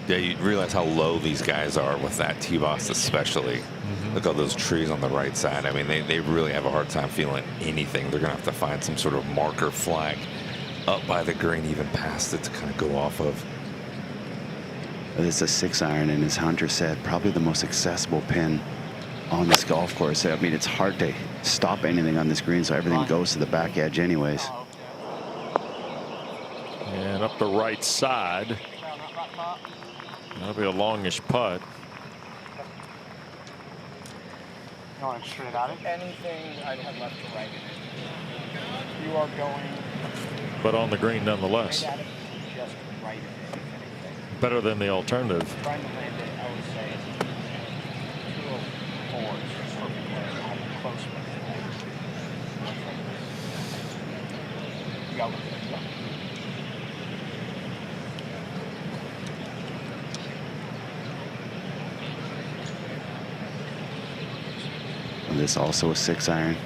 Yeah, you realize how low these guys are with that tee box, especially. Look at all those trees on the right side. I mean, they really have a hard time feeling anything. They're going to have to find some sort of marker flag up by the green, even past it, to kind of go off of. It's a 6-iron, and as Hunter said, probably the most accessible pin on this golf course. I mean, it's hard to stop anything on this green, so everything goes to the back edge anyways. And up the right side. That'll be a longish putt. Going straight at it. Anything I'd have left to right in it. You are going. But on the green nonetheless. Right at it, just right in it, if anything. Better than the alternative. Trying to land it, I would say 204 is perfect where I have close with it. You got one. And this also a 6-iron.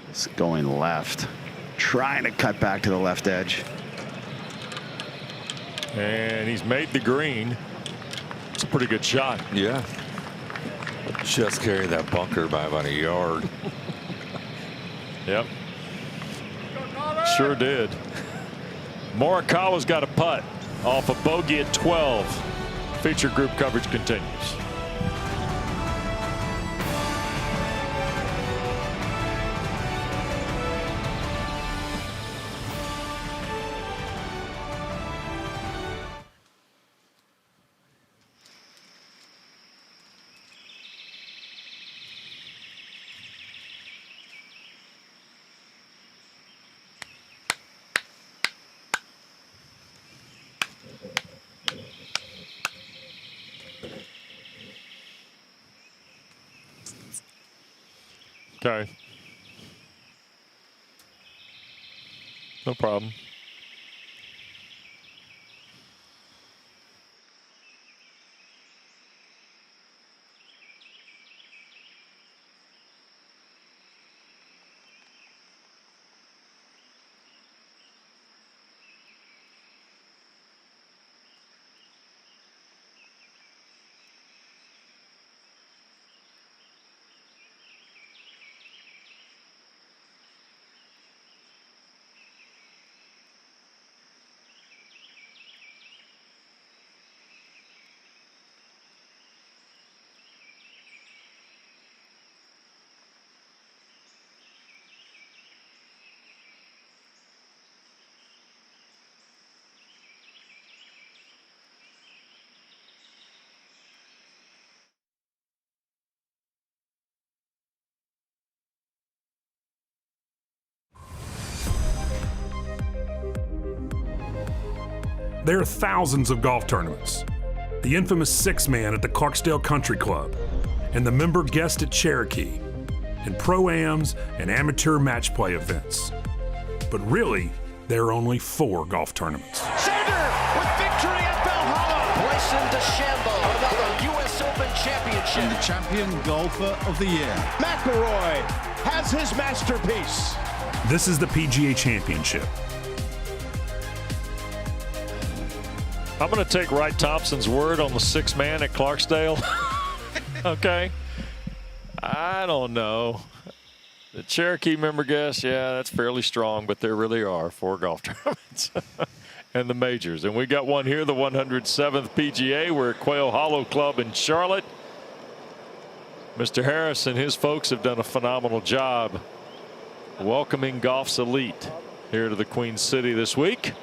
It's going left, trying to cut back to the left edge. And he's made the green. It's a pretty good shot. Yeah. Just carried that bunker by about a yard. Yep. Sure did. Morikawa's got a putt off a bogey at 12. Feature group coverage continues. Okay. No problem. There are thousands of golf tournaments. The infamous 6-man at the Clarksdale Country Club, and the member guest at Cherokee, and pro-ams and amateur match play events. But really, there are only 4 golf tournaments. Xander with victory at Valhalla. Bryson DeChambeau, another U.S. Open championship. And the champion golfer of the year. McIlroy has his masterpiece. This is the PGA Championship. I'm going to take Wright Thompson's word on the 6-man at Clarksdale. Okay. I don't know. The Cherokee member guest, yeah, that's fairly strong, but there really are 4 golf tournaments and the majors. And we got one here, the 107th PGA. We're at Quail Hollow Club in Charlotte. Mr. Harris and his folks have done a phenomenal job welcoming golf's elite here to the Queen City this week.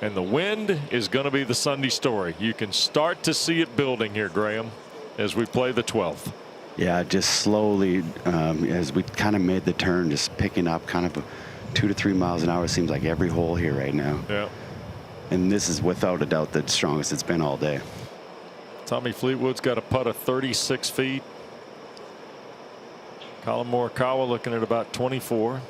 And the wind is going to be the Sunday story. You can start to see it building here, Graham, as we play the 12th. Yeah, just slowly, as we kind of made the turn, just picking up kind of 2 to 3 miles an hour. Seems like every hole here right now. Yeah. And this is without a doubt the strongest it's been all day. Tommy Fleetwood's got a putt of 36 feet. Collin Morikawa looking at about 24.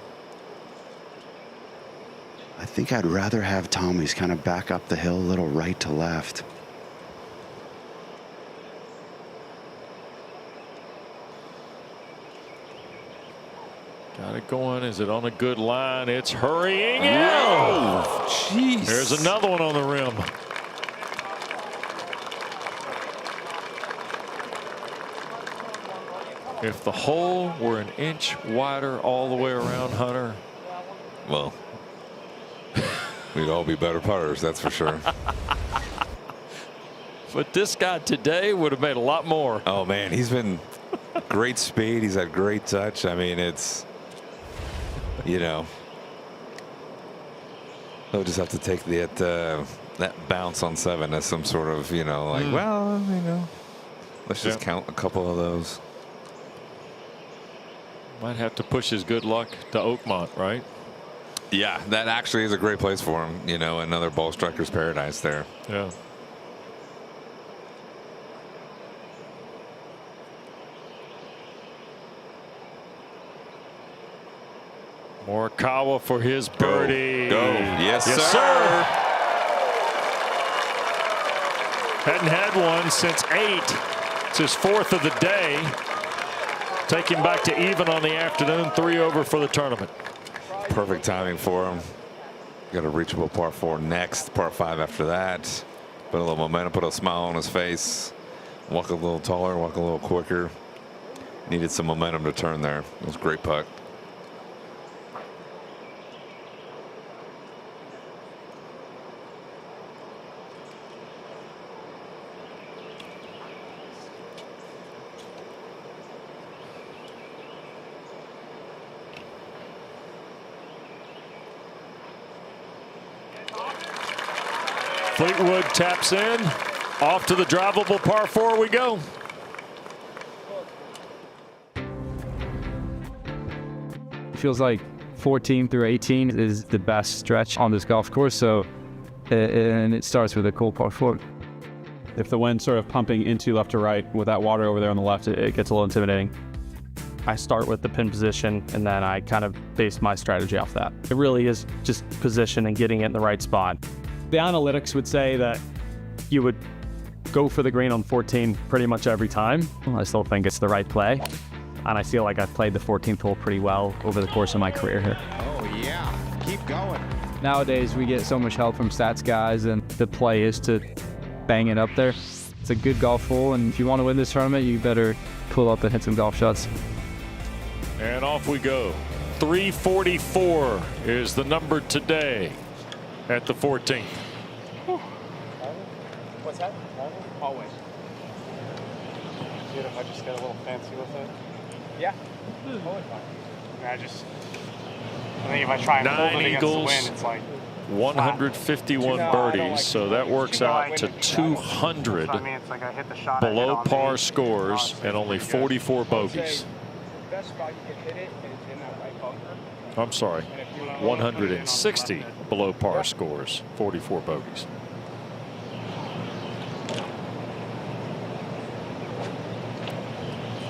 I think I'd rather have Tommy's kind of back up the hill a little right to left. Got it going. Is it on a good line? It's hurrying in. Oh, jeez. There's another one on the rim. If the hole were an inch wider all the way around, Hunter, well, we'd all be better putters, that's for sure. But this guy today would have made a lot more. Oh man, he's been great speed. He's had great touch. I mean, it's, you know, he'll just have to take that bounce on 7 as some sort of, you know, like, well, you know, let's just count a couple of those. Might have to push his good luck to Oakmont, right? Yeah, that actually is a great place for him. You know, another ball striker's paradise there. Yeah. Morikawa for his birdie. Go. Yes, yes sir. Hadn't had one since 8. It's his 4th of the day. Take him back to even on the afternoon. 3 over for the tournament. Perfect timing for him. Got a reachable par 4 next, par 5 after that. Put a little momentum, put a smile on his face. Walk a little taller, walk a little quicker. Needed some momentum to turn there. It was a great putt. Fleetwood taps in. Off to the drivable par 4 we go. It feels like 14 through 18 is the best stretch on this golf course. So, and it starts with a cool par 4. If the wind's sort of pumping into left to right with that water over there on the left, it gets a little intimidating. I start with the pin position and then I kind of base my strategy off that. It really is just position and getting it in the right spot. The analytics would say that you would go for the green on 14 pretty much every time. I still think it's the right play. And I feel like I've played the 14th hole pretty well over the course of my career here. Oh yeah, keep going. Nowadays, we get so much help from stats guys, and the play is to bang it up there. It's a good golf hole, and if you want to win this tournament, you better pull up and hit some golf shots. And off we go. 344 is the number today at the 14th. What's that? Always. Dude, if I just get a little fancy with it. Yeah, totally fine. I think if I try and hold it against the wind, it's like 151 birdies, so that works out to 200 below par scores and only 44 bogeys. I'm sorry, 160 below par scores, 44 bogeys.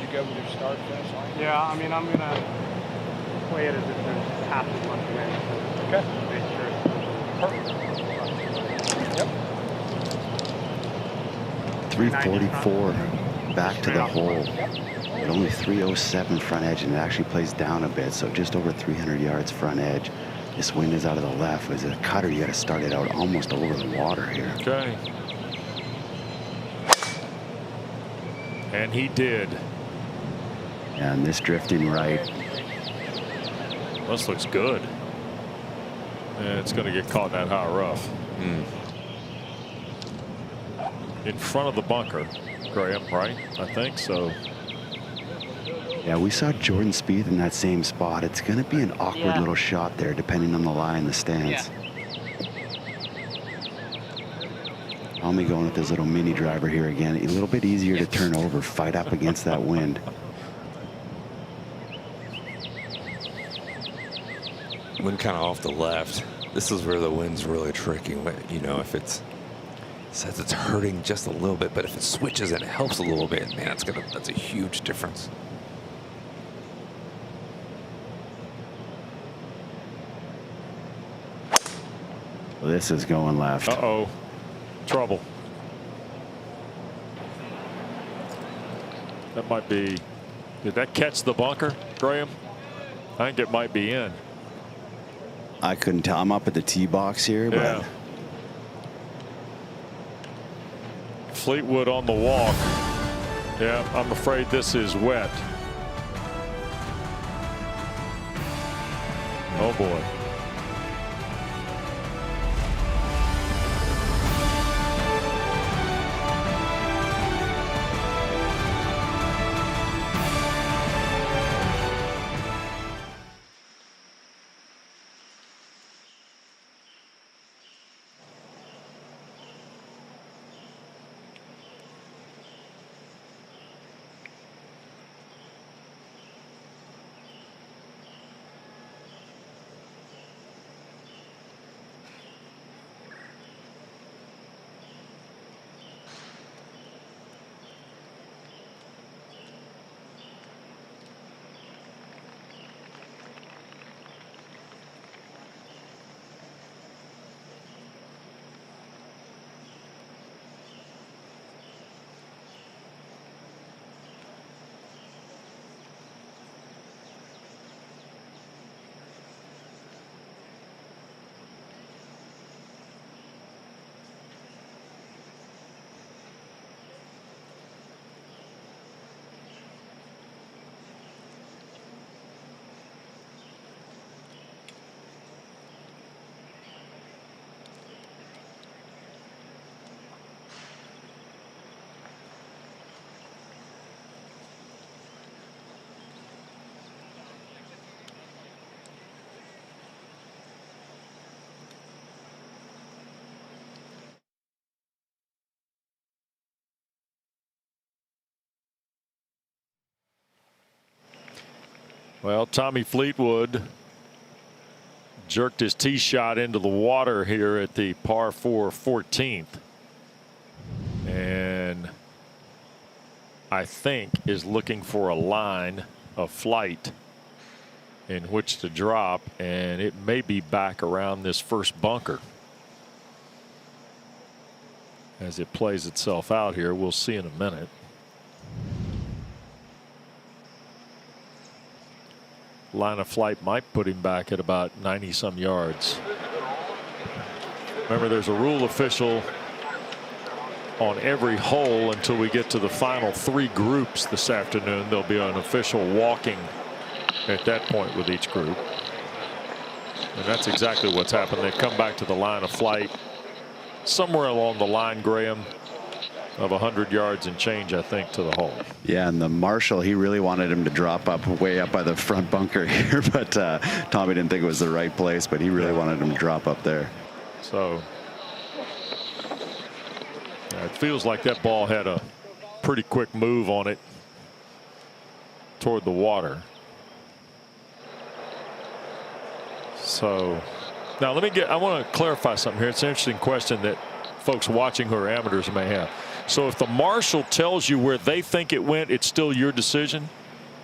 You go with your start finish line? Yeah, I mean, I'm gonna play it as if there's half as much wind. Okay. Make sure it's perfect. Yep. 344 back to the hole, but only 307 front edge, and it actually plays down a bit, so just over 300 yards front edge. This wind is out of the left. As a cutter, you got to start it out almost over the water here. Okay. And he did. And this drifting right. This looks good. And it's going to get caught in that high rough. In front of the bunker, Graham, right? I think so. Yeah, we saw Jordan Spieth in that same spot. It's going to be an awkward little shot there, depending on the lie in the stance. Tommy going with his little mini driver here again. A little bit easier to turn over, fight up against that wind. wind kind of off the left. This is where the wind's really tricky. You know, if it says it's hurting just a little bit, but if it switches and it helps a little bit, man, that's a huge difference. Well, this is going left. Uh-oh. Trouble. That might be. Did that catch the bunker, Graham? I think it might be in. I couldn't tell. I'm up at the tee box here, but Fleetwood on the walk. Yeah, I'm afraid this is wet. Oh boy. Well, Tommy Fleetwood jerked his tee shot into the water here at the par 4 14th. And I think is looking for a line of flight in which to drop, and it may be back around this first bunker. As it plays itself out here, we'll see in a minute. Line of flight might put him back at about 90-some yards. Remember, there's a rule official on every hole until we get to the final 3 groups this afternoon. There'll be an official walking at that point with each group. And that's exactly what's happened. They've come back to the line of flight somewhere along the line, Graham, of 100 yards and change, I think, to the hole. Yeah, and the marshal, he really wanted him to drop up way up by the front bunker here, but Tommy didn't think it was the right place, but he really wanted him to drop up there. So it feels like that ball had a pretty quick move on it toward the water. So now I want to clarify something here. It's an interesting question that folks watching who are amateurs may have. So if the marshal tells you where they think it went, it's still your decision?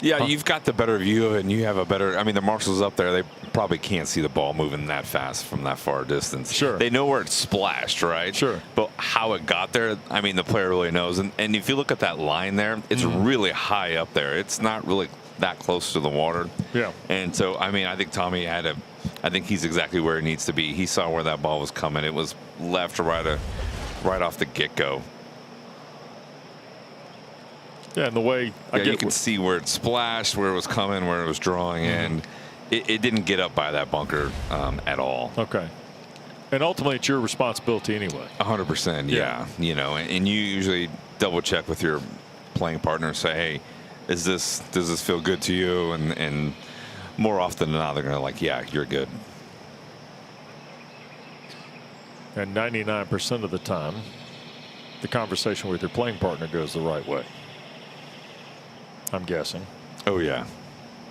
Yeah, you've got the better view of it, and you have a better. I mean, the marshals up there, they probably can't see the ball moving that fast from that far distance. Sure. They know where it splashed, right? Sure. But how it got there, I mean, the player really knows. And if you look at that line there, it's really high up there. It's not really that close to the water. Yeah. And so, I mean, I think Tommy I think he's exactly where he needs to be. He saw where that ball was coming. It was left or right off the get-go. Yeah, and the way you can see where it splashed, where it was coming, where it was drawing, and it didn't get up by that bunker at all. Okay. And ultimately, it's your responsibility anyway. 100%. Yeah. You know, and you usually double check with your playing partner and say, hey, does this feel good to you? And more often than not, they're going to like, yeah, you're good. And 99% of the time, the conversation with your playing partner goes the right way. I'm guessing. Oh, yeah.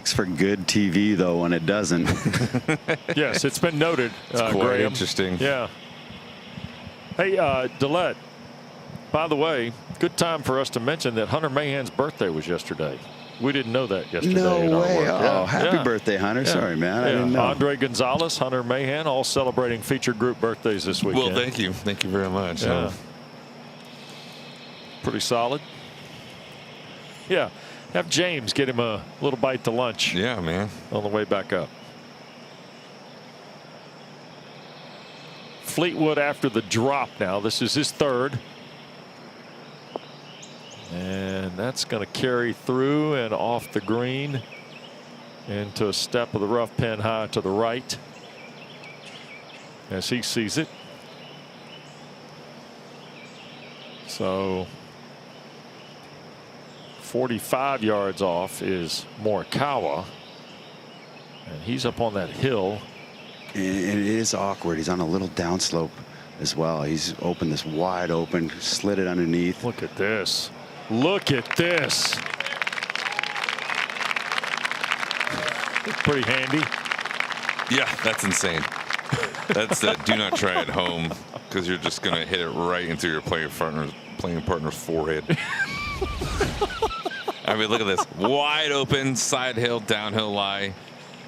makes for good TV, though, when it doesn't. Yes, it's been noted. It's quite Graham. interesting. Yeah. Hey, Dillette, by the way, good time for us to mention that Hunter Mahan's birthday was yesterday. We didn't know that yesterday. No in our way. work. Oh, happy birthday, Hunter. Sorry, man. I didn't know. Andre Gonzalez, Hunter Mahan, all celebrating featured group birthdays this weekend. Well, thank you. Thank you very much. Yeah. Pretty solid. Yeah. Have James get him a little bite to lunch. Yeah, man. On the way back up. Fleetwood after the drop now. This is his third. And that's going to carry through and off the green into a step of the rough pin high to the right as he sees it. So 45 yards off is Morikawa, and he's up on that hill. And it is awkward. He's on a little downslope as well. He's opened this wide open, slid it underneath. Look at this. Look at this. Pretty handy. Yeah, that's insane. That's do not try at home, because you're just going to hit it right into your playing partner's forehead. I mean, look at this. Wide open, side hill, downhill lie.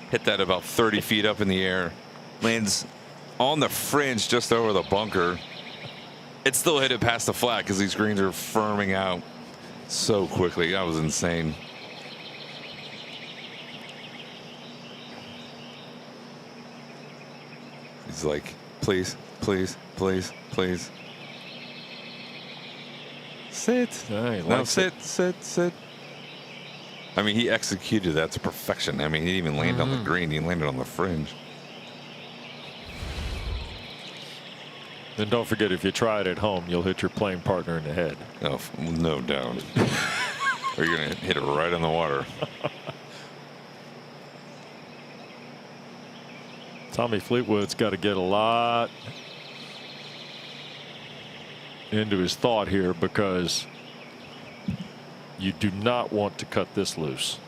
Hit that about 30 feet up in the air. Lands on the fringe just over the bunker. It still hit it past the flat because these greens are firming out so quickly. That was insane. He's like, please, please, please, please. Sit. No, sit. I mean, he executed that to perfection. I mean, he didn't even land on the green. He landed on the fringe. And don't forget, if you try it at home, you'll hit your playing partner in the head. Oh, no doubt. Or you're going to hit it right in the water. Tommy Fleetwood's got to get a lot into his thought here, because you do not want to cut this loose.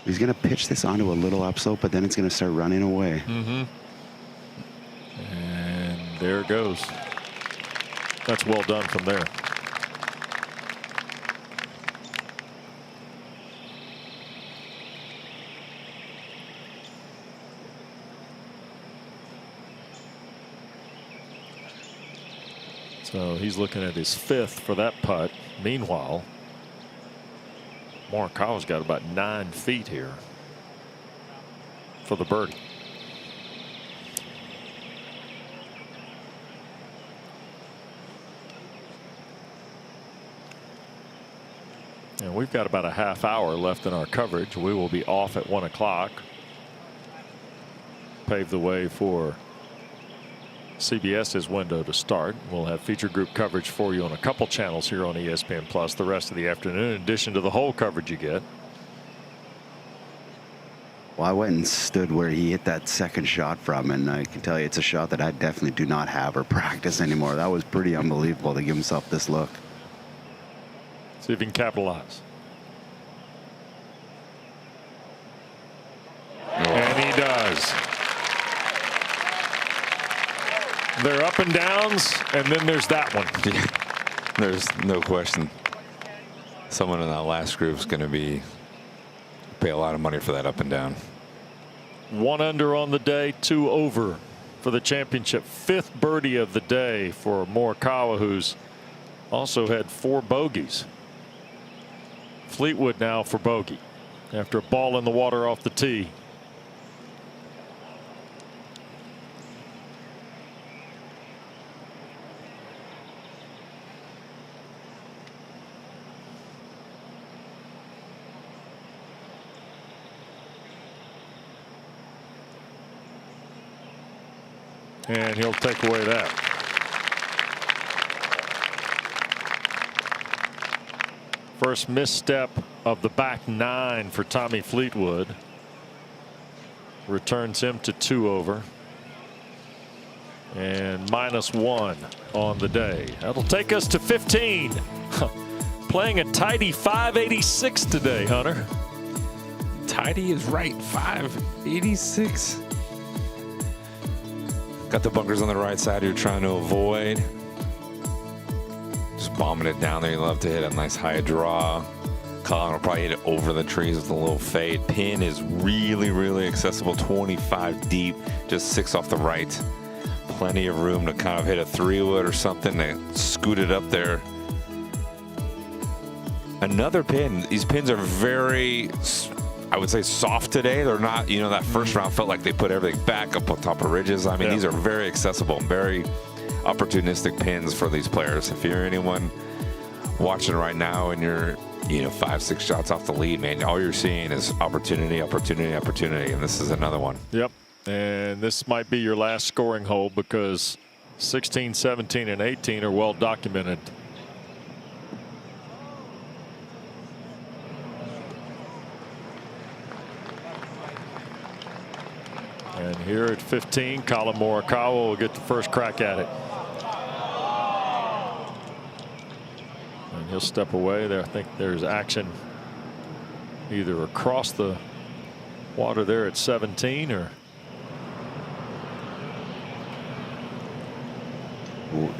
He's going to pitch this onto a little upslope, but then it's going to start running away. And there it goes. That's well done from there. So he's looking at his fifth for that putt. Meanwhile, Morikawa's got about 9 feet here for the birdie. And we've got about a half hour left in our coverage. We will be off at 1 o'clock. Pave the way for CBS's window to start. We'll have feature group coverage for you on a couple channels here on ESPN Plus the rest of the afternoon, in addition to the whole coverage you get. Well, I went and stood where he hit that second shot from, and I can tell you it's a shot that I definitely do not have or practice anymore. That was pretty unbelievable to give himself this look. See if he can capitalize. And he does. They're up and downs, and then there's that one. There's no question. Someone in that last group is going to pay a lot of money for that up and down. 1 under on the day, 2 over for the championship. 5th birdie of the day for Morikawa, who's also had 4 bogeys. Fleetwood now for bogey after a ball in the water off the tee. And he'll take away that. First misstep of the back 9 for Tommy Fleetwood. Returns him to 2 over. and -1 on the day. That'll take us to 15. Playing a tidy 586 today, Hunter. Tidy is right, 586. Got the bunkers on the right side you're trying to avoid. Just bombing it down there. You love to hit a nice high draw. Collin will probably hit it over the trees with a little fade. Pin is really, really accessible, 25 deep, just 6 off the right. Plenty of room to kind of hit a 3-wood or something to scoot it up there. Another pin. These pins are very, I would say, soft today. They're not, you know, that first round felt like they put everything back up on top of ridges. I mean, these are very accessible, very opportunistic pins for these players. If you're anyone watching right now and you're, you know, 5-6 shots off the lead, man, all you're seeing is opportunity, opportunity, opportunity, and this is another one. Yep, and this might be your last scoring hole because 16, 17, and 18 are well documented. And here at 15, Collin Morikawa will get the first crack at it. And he'll step away there. I think there's action either across the water there at 17 or.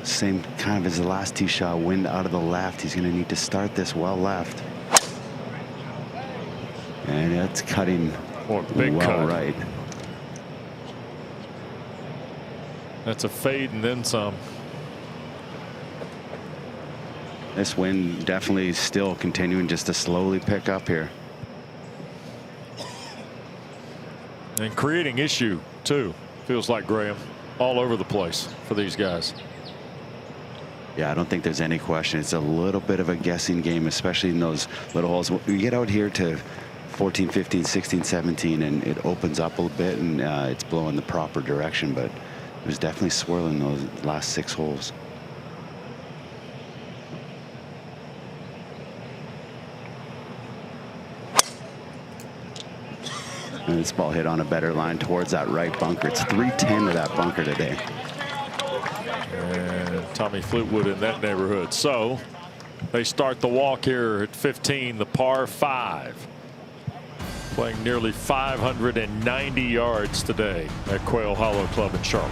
Same kind of as the last tee shot, wind out of the left. He's going to need to start this well left. And that's cutting big well cut. right. That's a fade and then some. This wind definitely still continuing just to slowly pick up here. And creating issue too, feels like, Graham, all over the place for these guys. Yeah, I don't think there's any question. It's a little bit of a guessing game, especially in those little holes. We get out here to 14, 15, 16, 17, and it opens up a little bit, and it's blowing the proper direction, but it was definitely swirling those last 6 holes. And this ball hit on a better line towards that right bunker. It's 310 to that bunker today. And Tommy Fleetwood in that neighborhood. So they start the walk here at 15, the par 5. Playing nearly 590 yards today at Quail Hollow Club in Charlotte.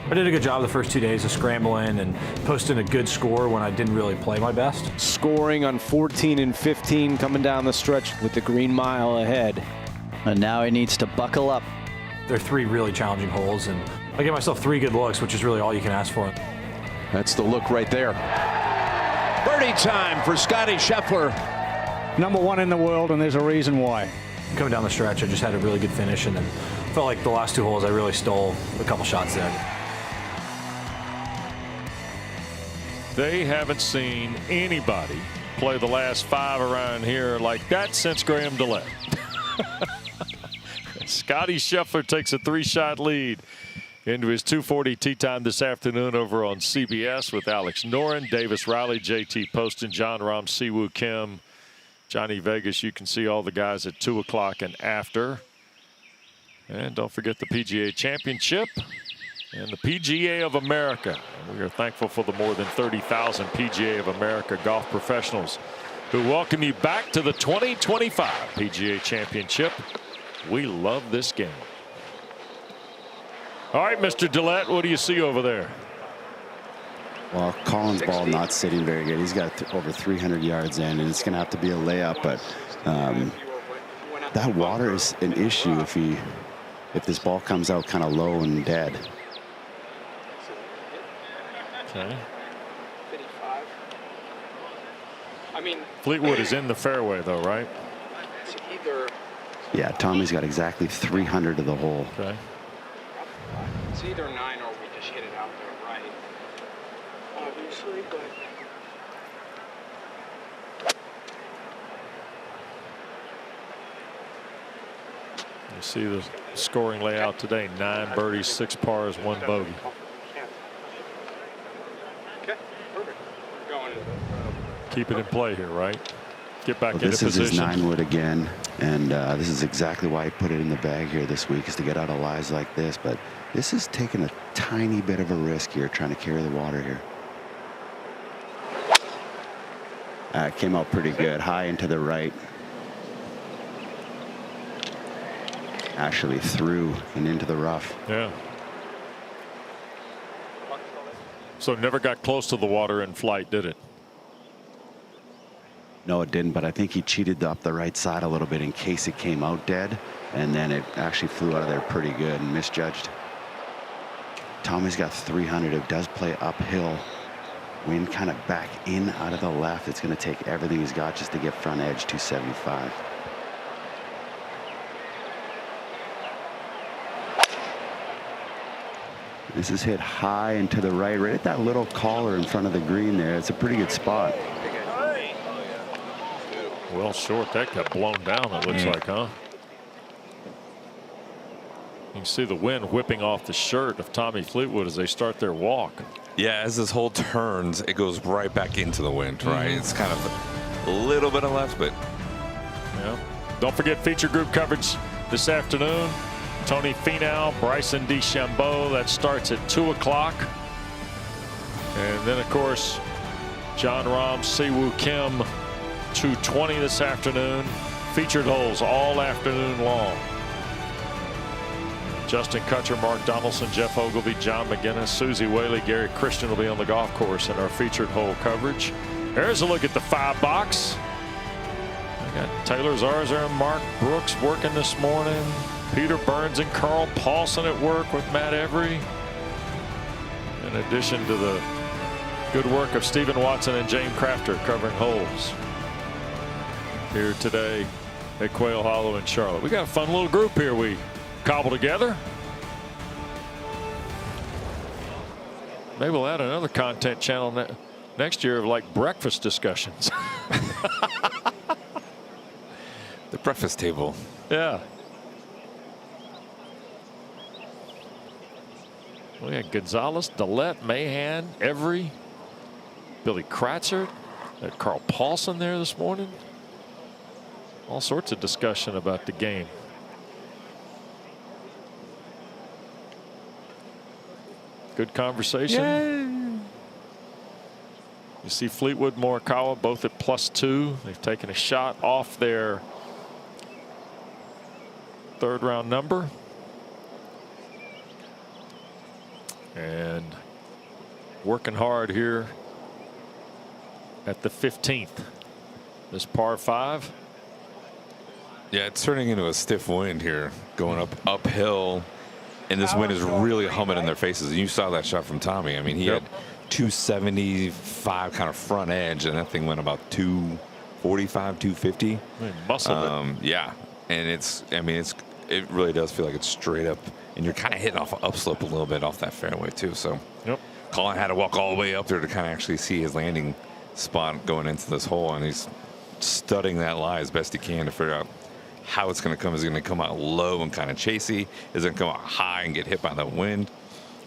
I did a good job the first 2 days of scrambling and posting a good score when I didn't really play my best. Scoring on 14 and 15 coming down the stretch with the green mile ahead. And now he needs to buckle up. There are 3 really challenging holes, and I gave myself 3 good looks, which is really all you can ask for. That's the look right there. Birdie time for Scotty Schauffele. #1 in the world, and there's a reason why. Coming down the stretch, I just had a really good finish, and then felt like the last 2 holes I really stole a couple shots there. They haven't seen anybody play the last 5 around here like that since Graham DeLette. Scotty Scheffler takes a 3-shot lead into his 2:40 tee time this afternoon over on CBS with Alex Noren, Davis Riley, JT Poston, John Rahm, Siwoo Kim, Johnny Vegas. You can see all the guys at 2 o'clock and after. And don't forget the PGA Championship and the PGA of America. And we are thankful for the more than 30,000 PGA of America golf professionals who welcome you back to the 2025 PGA Championship. We love this game. All right, Mr. DeLette, what do you see over there? Well, Collin's ball not sitting very good. He's got over 300 yards in, and it's going to have to be a layup. But that water is an issue if this ball comes out kind of low and dead. Okay. 55. I mean, Fleetwood is in the fairway, though, right? It's either. Yeah, Tommy's got exactly 300 to the hole. Okay. It's either 9 or we just hit it out there, right? Obviously, but. You see the scoring layout today: 9 birdies, 6 pars, 1 bogey. Okay, perfect. Going. Keep it in play here, right? Get back into This is his position. 9-wood again, and this is exactly why he put it in the bag here this week, is to get out of lies like this. But this is taking a tiny bit of a risk here, trying to carry the water here. It came out pretty good, high into the right. Actually through and into the rough. Yeah. So never got close to the water in flight, did it? No, it didn't, but I think he cheated up the right side a little bit in case it came out dead, and then it actually flew out of there pretty good and misjudged. Tommy's got 300. It does play uphill. Wind kind of back in out of the left. It's going to take everything he's got just to get front edge 275. This is hit high and to the right at that little collar in front of the green there. It's a pretty good spot. Well short. That got blown down, it looks like, huh? You can see the wind whipping off the shirt of Tommy Fleetwood as they start their walk. Yeah, as this hole turns, it goes right back into the wind, right? It's kind of a little bit of left, but. Yeah. Don't forget feature group coverage this afternoon. Tony Finau, Bryson DeChambeau. That starts at 2 o'clock. And then, of course, John Rahm, Siwoo Kim, 2:20 this afternoon. Featured holes all afternoon long. Justin Kutcher, Mark Donaldson, Jeff Ogilvy, John McGinnis, Susie Whaley, Gary Christian will be on the golf course in our featured hole coverage. There's a look at the 5 box. We got Taylor Zarzer and Mark Brooks working this morning. Peter Burns and Carl Paulson at work with Matt Every. In addition to the good work of Stephen Watson and James Crafter covering holes here today at Quail Hollow in Charlotte. We got a fun little group here we cobble together. Maybe we'll add another content channel next year of like breakfast discussions. The breakfast table. Yeah. We had Gonzalez, DeLette, Mahan, Every, Billy Kratzer, had Carl Paulson there this morning. All sorts of discussion about the game. Good conversation. Yay. You see Fleetwood, Morikawa both at +2. They've taken a shot off their 3rd round number. And working hard here at the 15th. This par 5. Yeah, it's turning into a stiff wind here, going uphill, and this wind is really humming in their faces. And you saw that shot from Tommy. I mean, he had 275 kind of front edge, and that thing went about 245, 250. Muscle it. Yeah, and it really does feel like it's straight up, and you're kind of hitting off an upslope a little bit off that fairway too. So, Collin had to walk all the way up there to kind of actually see his landing spot going into this hole, and he's studying that lie as best he can to figure out how it's going to come. Is it going to come out low and kind of chasey? Is it going to come out high and get hit by the wind?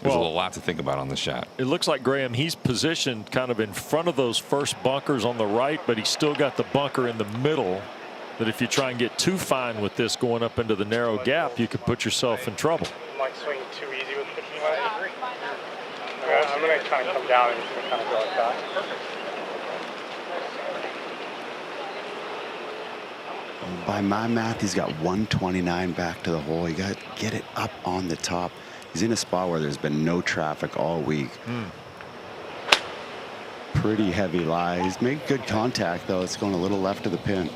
There's a lot to think about on the shot. It looks like, Graham, he's positioned kind of in front of those first bunkers on the right, but he's still got the bunker in the middle that if you try and get too fine with this going up into the narrow gap, you could put yourself in trouble. Might swing too easy with 15. I agree. I'm going to kind of come down and kind of go like that. By my math, he's got 129 back to the hole. You got to get it up on the top. He's in a spot where there's been no traffic all week. Pretty heavy lie. He's made good contact, though. It's going a little left of the pin.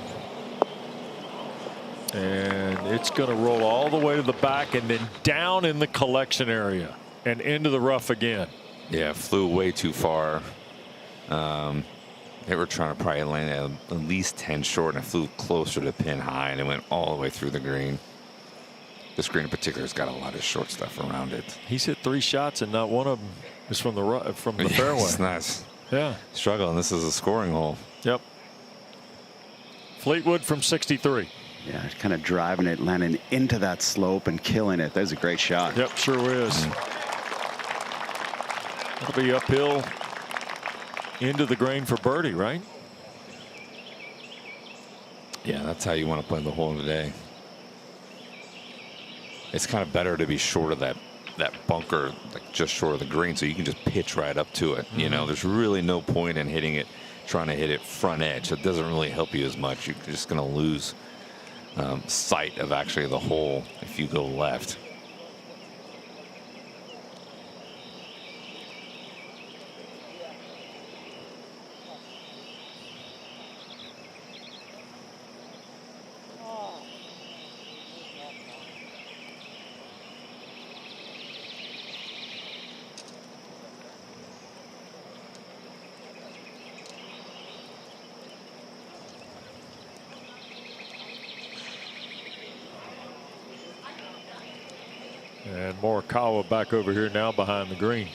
And it's going to roll all the way to the back and then down in the collection area and into the rough again. Yeah, flew way too far. They were trying to probably land at least 10 short, and it flew closer to pin high, and it went all the way through the green. This green in particular has got a lot of short stuff around it. He's hit 3 shots, and not one of them is from the fairway. It's nice. Yeah, struggling. This is a scoring hole. Yep. Fleetwood from 63. Yeah, kind of driving it, landing into that slope and killing it. That was a great shot. Yep, sure is. That'll be uphill into the green for birdie, right? Yeah, that's how you want to play the hole today. It's kind of better to be short of that bunker, like just short of the green, so you can just pitch right up to it. You know, there's really no point in hitting it, trying to hit it front edge. It doesn't really help you as much. You're just going to lose sight of actually the hole if you go left. And Morikawa back over here now behind the green.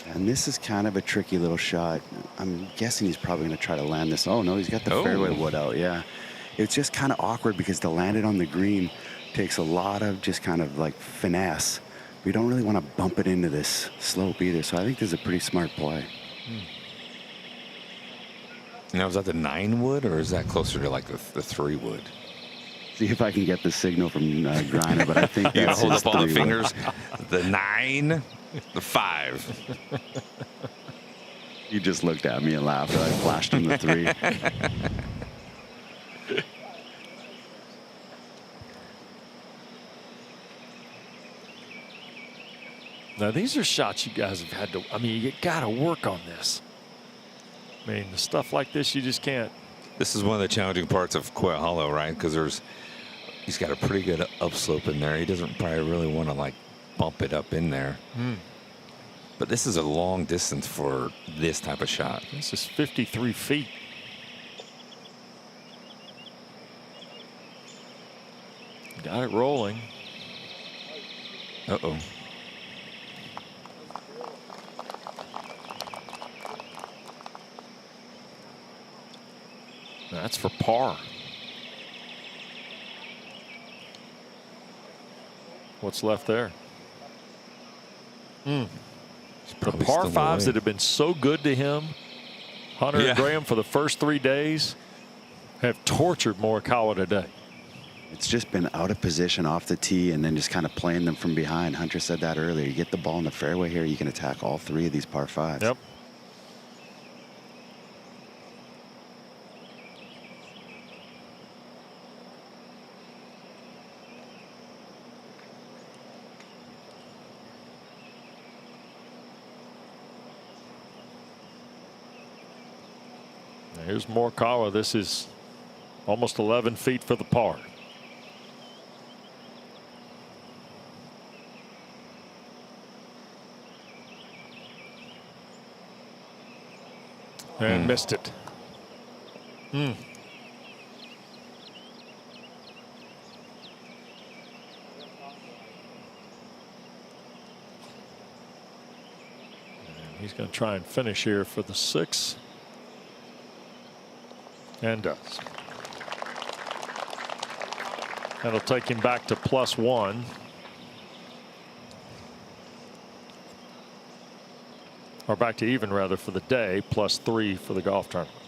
And this is kind of a tricky little shot. I'm guessing he's probably going to try to land this. Oh, no, he's got the fairway wood out. Yeah. It's just kind of awkward because to land it on the green takes a lot of just kind of like finesse. We don't really want to bump it into this slope either. So I think this is a pretty smart play. Now, is that the 9 wood or is that closer to like the 3 wood? See if I can get the signal from Griner, but I think you that's hold his up all the 3 fingers. The 9, the 5. You just looked at me and laughed. I flashed him the 3. Now, these are shots you guys have had to, I mean, you got to work on this. I mean, the stuff like this, you just can't. This is one of the challenging parts of Quail Hollow, right? Because he's got a pretty good upslope in there. He doesn't probably really want to like bump it up in there. But this is a long distance for this type of shot. This is 53 feet. Got it rolling. Uh-oh. That's for par. What's left there? The par 5s that have been so good to him, Hunter and Graham, for the first 3 days, have tortured Morikawa today. It's just been out of position off the tee and then just kind of playing them from behind. Hunter said that earlier. You get the ball in the fairway here, you can attack all 3 of these par 5s. Yep. Here's Morikawa. This is almost 11 feet for the par. And missed it. He's going to try and finish here for the 6. And does. That'll take him back to +1. Or back to even, rather, for the day, +3 for the golf tournament.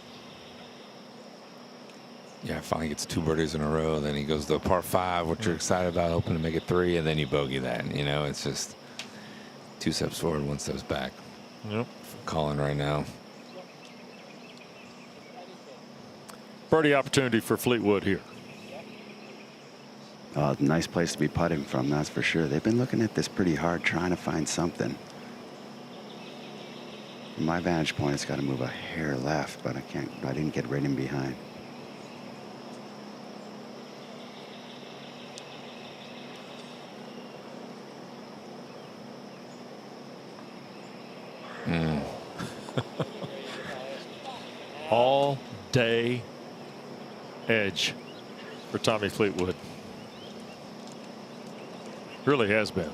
Yeah, finally gets 2 birdies in a row. Then he goes to a par 5, which you're excited about, hoping to make it 3, and then you bogey that. You know, it's just 2 steps forward, 1 steps back. Yep. For Collin right now. Birdie opportunity for Fleetwood here. Nice place to be putting from, that's for sure. They've been looking at this pretty hard, trying to find something. From my vantage point, it's got to move a hair left, but I didn't get right in behind. All day edge for Tommy Fleetwood. Really has been.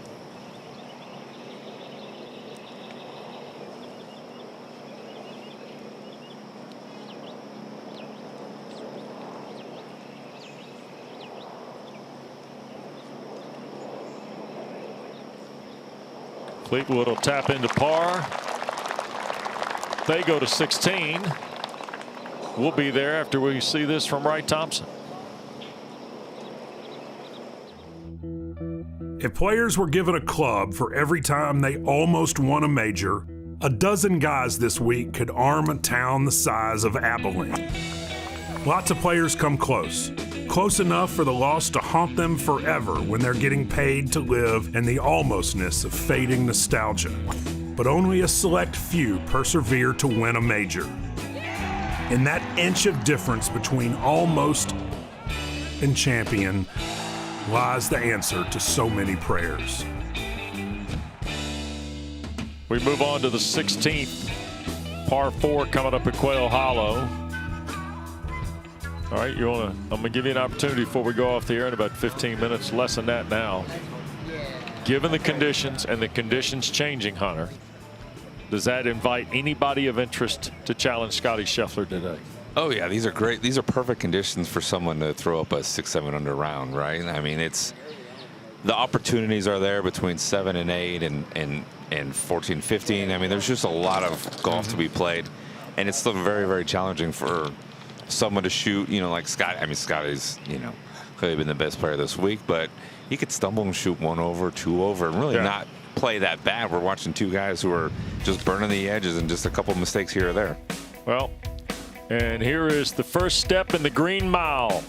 Fleetwood will tap into par. They go to 16. We'll be there after we see this from Wright Thompson. If players were given a club for every time they almost won a major, a dozen guys this week could arm a town the size of Abilene. Lots of players come close. Close enough for the loss to haunt them forever when they're getting paid to live in the almostness of fading nostalgia. But only a select few persevere to win a major. In that inch of difference between almost and champion lies the answer to so many prayers. We move on to the 16th par 4 coming up at Quail Hollow. All right, I'm going to give you an opportunity before we go off the air in about 15 minutes, less than that now. Given the conditions and the conditions changing, Hunter, does that invite anybody of interest to challenge Scotty Scheffler today? Oh yeah, these are great. These are perfect conditions for someone to throw up a 6-7 under round, right? I mean, it's the opportunities are there between 7 and 8 and 14, 15. I mean, there's just a lot of golf to be played, and it's still very, very challenging for someone to shoot. You know, like Scott. I mean, Scotty's clearly been the best player this week, but he could stumble and shoot 1 over, 2 over, and really not play that bad. We're watching 2 guys who are just burning the edges and just a couple mistakes here or there. Well, and here is the first step in the Green Mile.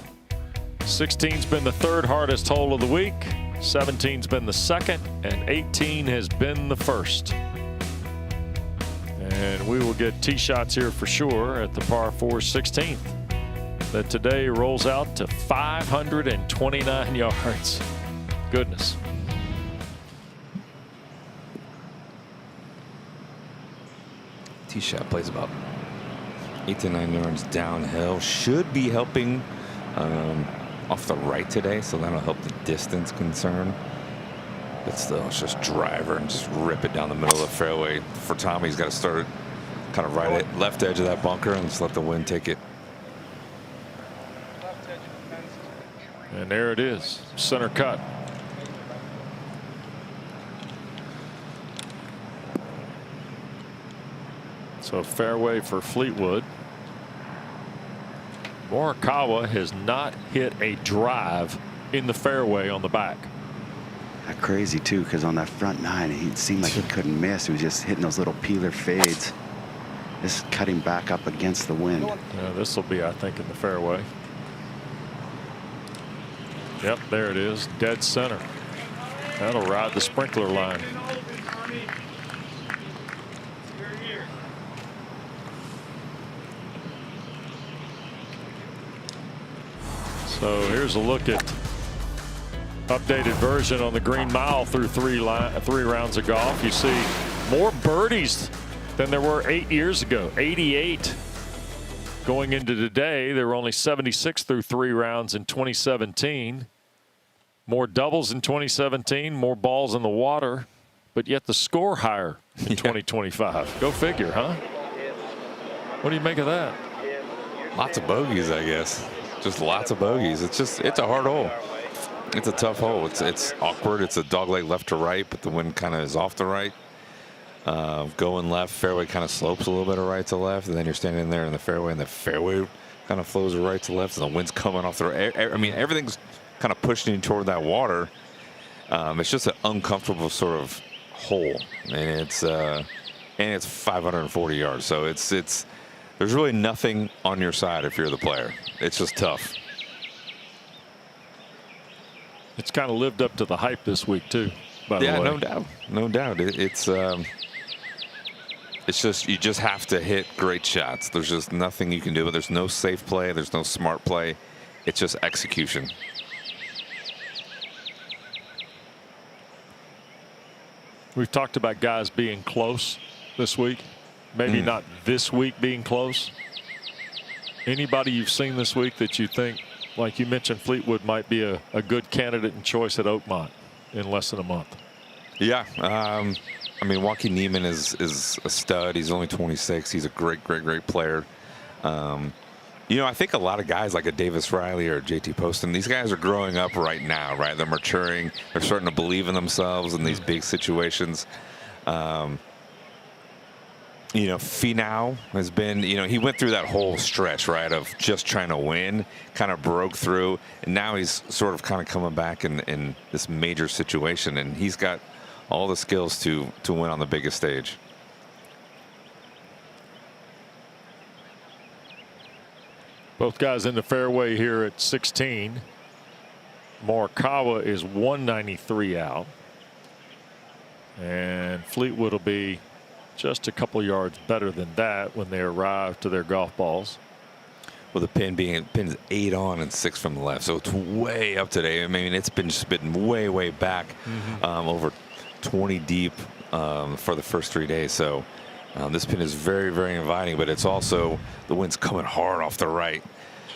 16's been the 3rd hardest hole of the week. 17's been the 2nd, and 18 has been the 1st. And we will get tee shots here for sure at the par 4 16th. That today rolls out to 529 yards. Goodness. Tee shot plays about 8 to 9 yards downhill. Should be helping off the right today, so that'll help the distance concern. But still, it's just driver and just rip it down the middle of the fairway. For Tommy, he's got to start kind of right at left edge of that bunker and just let the wind take it. And there it is, center cut. So fairway for Fleetwood. Morikawa has not hit a drive in the fairway on the back. That's crazy too, because on that front 9, he seemed like he couldn't miss. He was just hitting those little peeler fades, just cutting back up against the wind. Yeah, this will be, I think, in the fairway. Yep, there it is, dead center. That'll ride the sprinkler line. So here's a look at updated version on the Green Mile through 3 rounds of golf. You see more birdies than there were 8 years ago. 88 going into today. There were only 76 through 3 rounds in 2017. More doubles in 2017. More balls in the water. but yet the score higher in 2025. Go figure, huh? What do you make of that? Lots of bogeys, I guess. Just lots of bogeys. It's a hard hole. It's a tough hole. It's awkward. It's a dogleg left to right, but the wind kind of is off the right. Going left, fairway kind of slopes a little bit of right to left, and then you're standing there in the fairway, and the fairway kind of flows right to left, and the wind's coming off the right. I mean, everything's kind of pushing you toward that water. It's just an uncomfortable sort of hole, and it's 540 yards, so it's there's really nothing on your side if you're the player. It's just tough. It's kind of lived up to the hype this week too, by the way. Yeah, no doubt, no doubt. It's just, you just have to hit great shots. There's just nothing you can do. There's no safe play. There's no smart play. It's just execution. We've talked about guys being close this week. Maybe not this week being close. Anybody you've seen this week that you think, like you mentioned, Fleetwood might be a good candidate and choice at Oakmont in less than a month? Yeah. I mean, Joaquin Niemann is a stud. He's only 26. He's a great player. You know, I think a lot of guys like a Davis Riley or JT Poston, these guys are growing up right now, right? They're maturing. They're starting to believe in themselves in these big situations. You know, Finau has been, you know, he went through that whole stretch, right, of just trying to win, kind of broke through, and now he's sort of kind of coming back in this major situation, and he's got all the skills to win on the biggest stage. Both guys in the fairway here at 16. Morikawa is 193 out, and Fleetwood will be just a couple yards better than that when they arrive to their golf balls. Well, the pin's 8 on and 6 from the left, so it's way up today. I mean, it's been spitting way back, over 20 deep for the first 3 days. So this pin is very inviting, but it's also, the wind's coming hard off the right.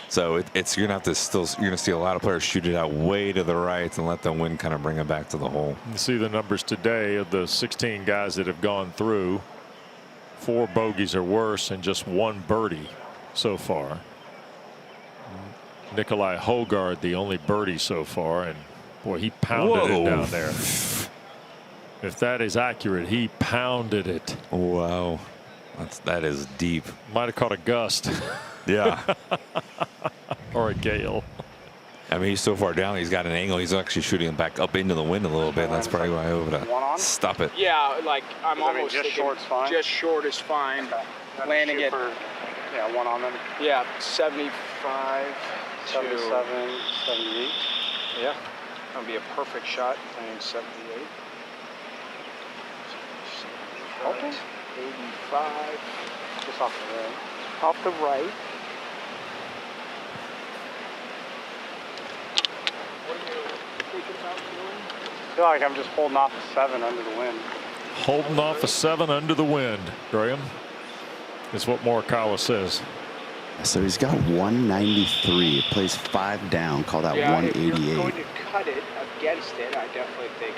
So you're gonna see a lot of players shoot it out way to the right and let the wind kind of bring it back to the hole. You see the numbers today of the 16 guys that have gone through. 4 bogeys or worse and just 1 birdie so far. Nikolai Hogard, the only birdie so far, and boy, he pounded it down there. If that is accurate, he pounded it. Wow, that is deep. Might have caught a gust. Yeah. Or a gale. I mean, he's so far down, he's got an angle. He's actually shooting it back up into the wind a little bit. That's probably why I over to stop it. Yeah, like I'm almost just thinking short's fine. just short is fine. Okay. Landing it. Yeah, 1 on them. Yeah, 75 77, to 78. Yeah, that'll be a perfect shot. Landing 78. Okay. 85. Just off the right. Off the right. What are you thinking about doing? I feel like I'm just holding off a 7 under the wind. Holding off a 7 under the wind, Graham, is what Morikawa says. So he's got 193. It plays 5 down. Call that 188. If you're going to cut it against it, I definitely think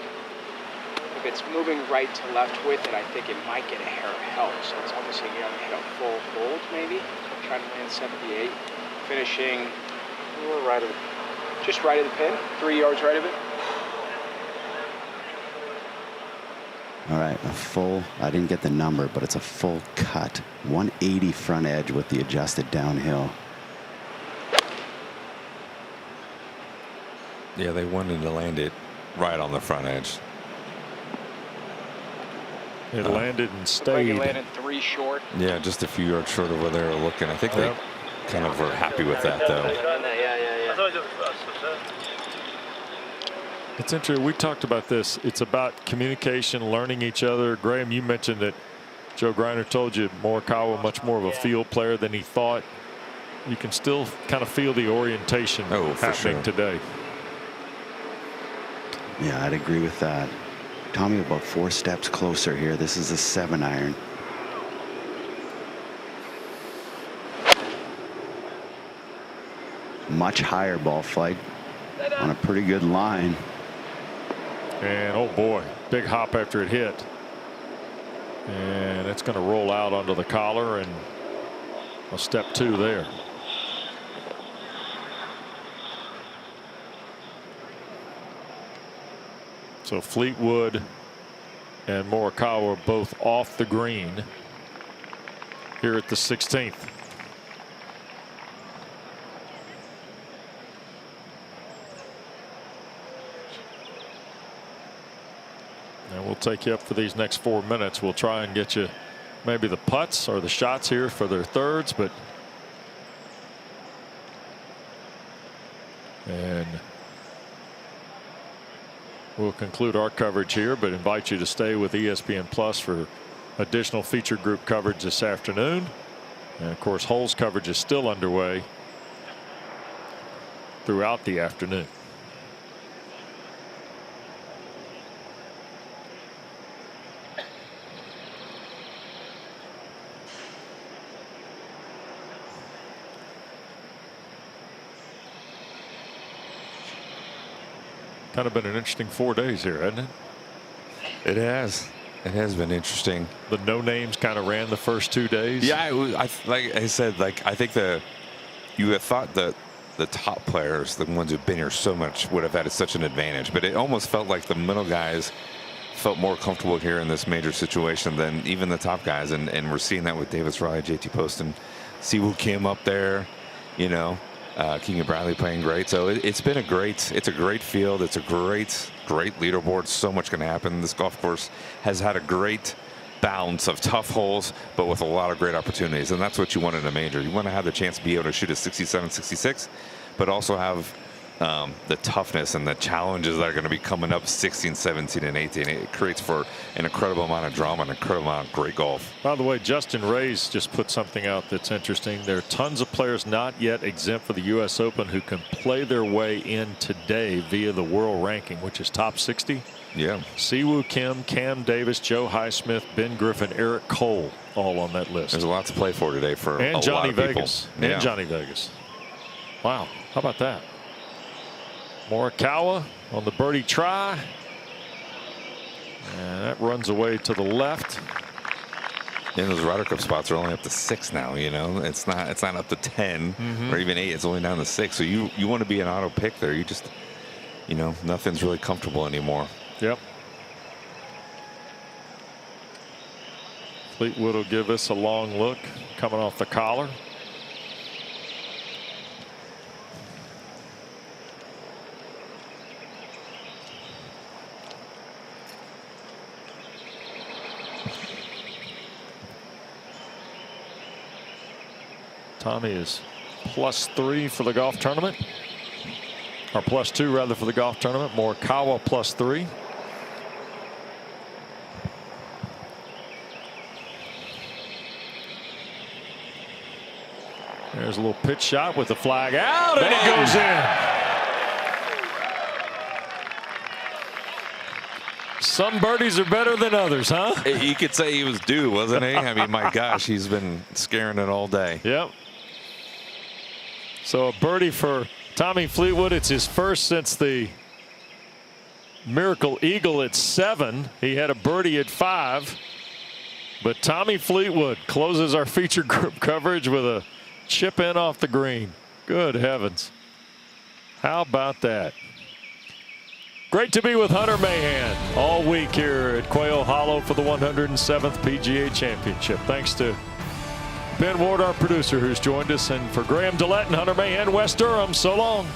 if it's moving right to left with it, I think it might get a hair of help. So it's almost like you have to hit a full hold, maybe. Trying to land 78, finishing right of it. Just right of the pin, 3 yards right of it. All right, a full, I didn't get the number, but it's a full cut. 180 front edge with the adjusted downhill. Yeah, they wanted to land it right on the front edge. It landed and stayed. Like it landed 3 short. Yeah, just a few yards short of where they were looking. I think they kind of were happy with that, though. It's interesting. We talked about this. It's about communication, learning each other. Graham, you mentioned that Joe Greiner told you Morikawa much more of a field player than he thought. You can still kind of feel the orientation happening today. Yeah, I'd agree with that. Tommy about 4 steps closer here. This is a 7-iron. Much higher ball flight on a pretty good line. And oh boy, Big hop after it hit. And it's going to roll out onto the collar, and a step 2 there. So Fleetwood and Morikawa are both off the green here at the 16th. And we'll take you up for these next 4 minutes. We'll try and get you maybe the putts or the shots here for their thirds, and we'll conclude our coverage here, but invite you to stay with ESPN Plus for additional feature group coverage this afternoon. And of course, holes coverage is still underway throughout the afternoon. Kind of been an interesting 4 days here, hasn't it? It has. It has been interesting. The no names kind of ran the first 2 days. Yeah, like I said, like I think you had thought that the top players, the ones who've been here so much, would have had such an advantage, but it almost felt like the middle guys felt more comfortable here in this major situation than even the top guys, and we're seeing that with Davis Riley, JT Poston, Siwoo Kim up there, you know. Keegan Bradley playing great. So it's a great field. It's a great leaderboard. So much can happen. This golf course has had a great balance of tough holes, but with a lot of great opportunities. And that's what you want in a major. You want to have the chance to be able to shoot a 67, 66, but also have the toughness and the challenges that are going to be coming up 16, 17, and 18. It creates for an incredible amount of drama and an incredible amount of great golf. By the way, Justin Ray's just put something out that's interesting. There are tons of players not yet exempt for the U.S. Open who can play their way in today via the world ranking, which is top 60. Yeah. Siwoo Kim, Cam Davis, Joe Highsmith, Ben Griffin, Eric Cole, all on that list. There's a lot to play for today for and a Johnny lot of Vegas. people. And Johnny Vegas. Wow, how about that? Morikawa on the birdie try, and that runs away to the left. And those Ryder Cup spots are only up to 6 now. You know, it's not up to 10 or even 8. It's only down to 6. So you want to be an auto pick there. You just, you know, nothing's really comfortable anymore. Yep. Fleetwood will give us a long look coming off the collar. Tommy is +3 for the golf tournament, or +2 rather for the golf tournament. Morikawa +3. There's a little pitch shot with the flag out, and it goes in. Some birdies are better than others, huh? You could say he was due, wasn't he? I mean, my gosh, he's been scaring it all day. Yep. So a birdie for Tommy Fleetwood. It's his first since the Miracle Eagle at 7. He had a birdie at 5. But Tommy Fleetwood closes our feature group coverage with a chip in off the green. Good heavens. How about that? Great to be with Hunter Mahan all week here at Quail Hollow for the 107th PGA Championship. Thanks to Ben Ward, our producer, who's joined us, and for Graham Gillette and Hunter Mahan, West Durham, so long.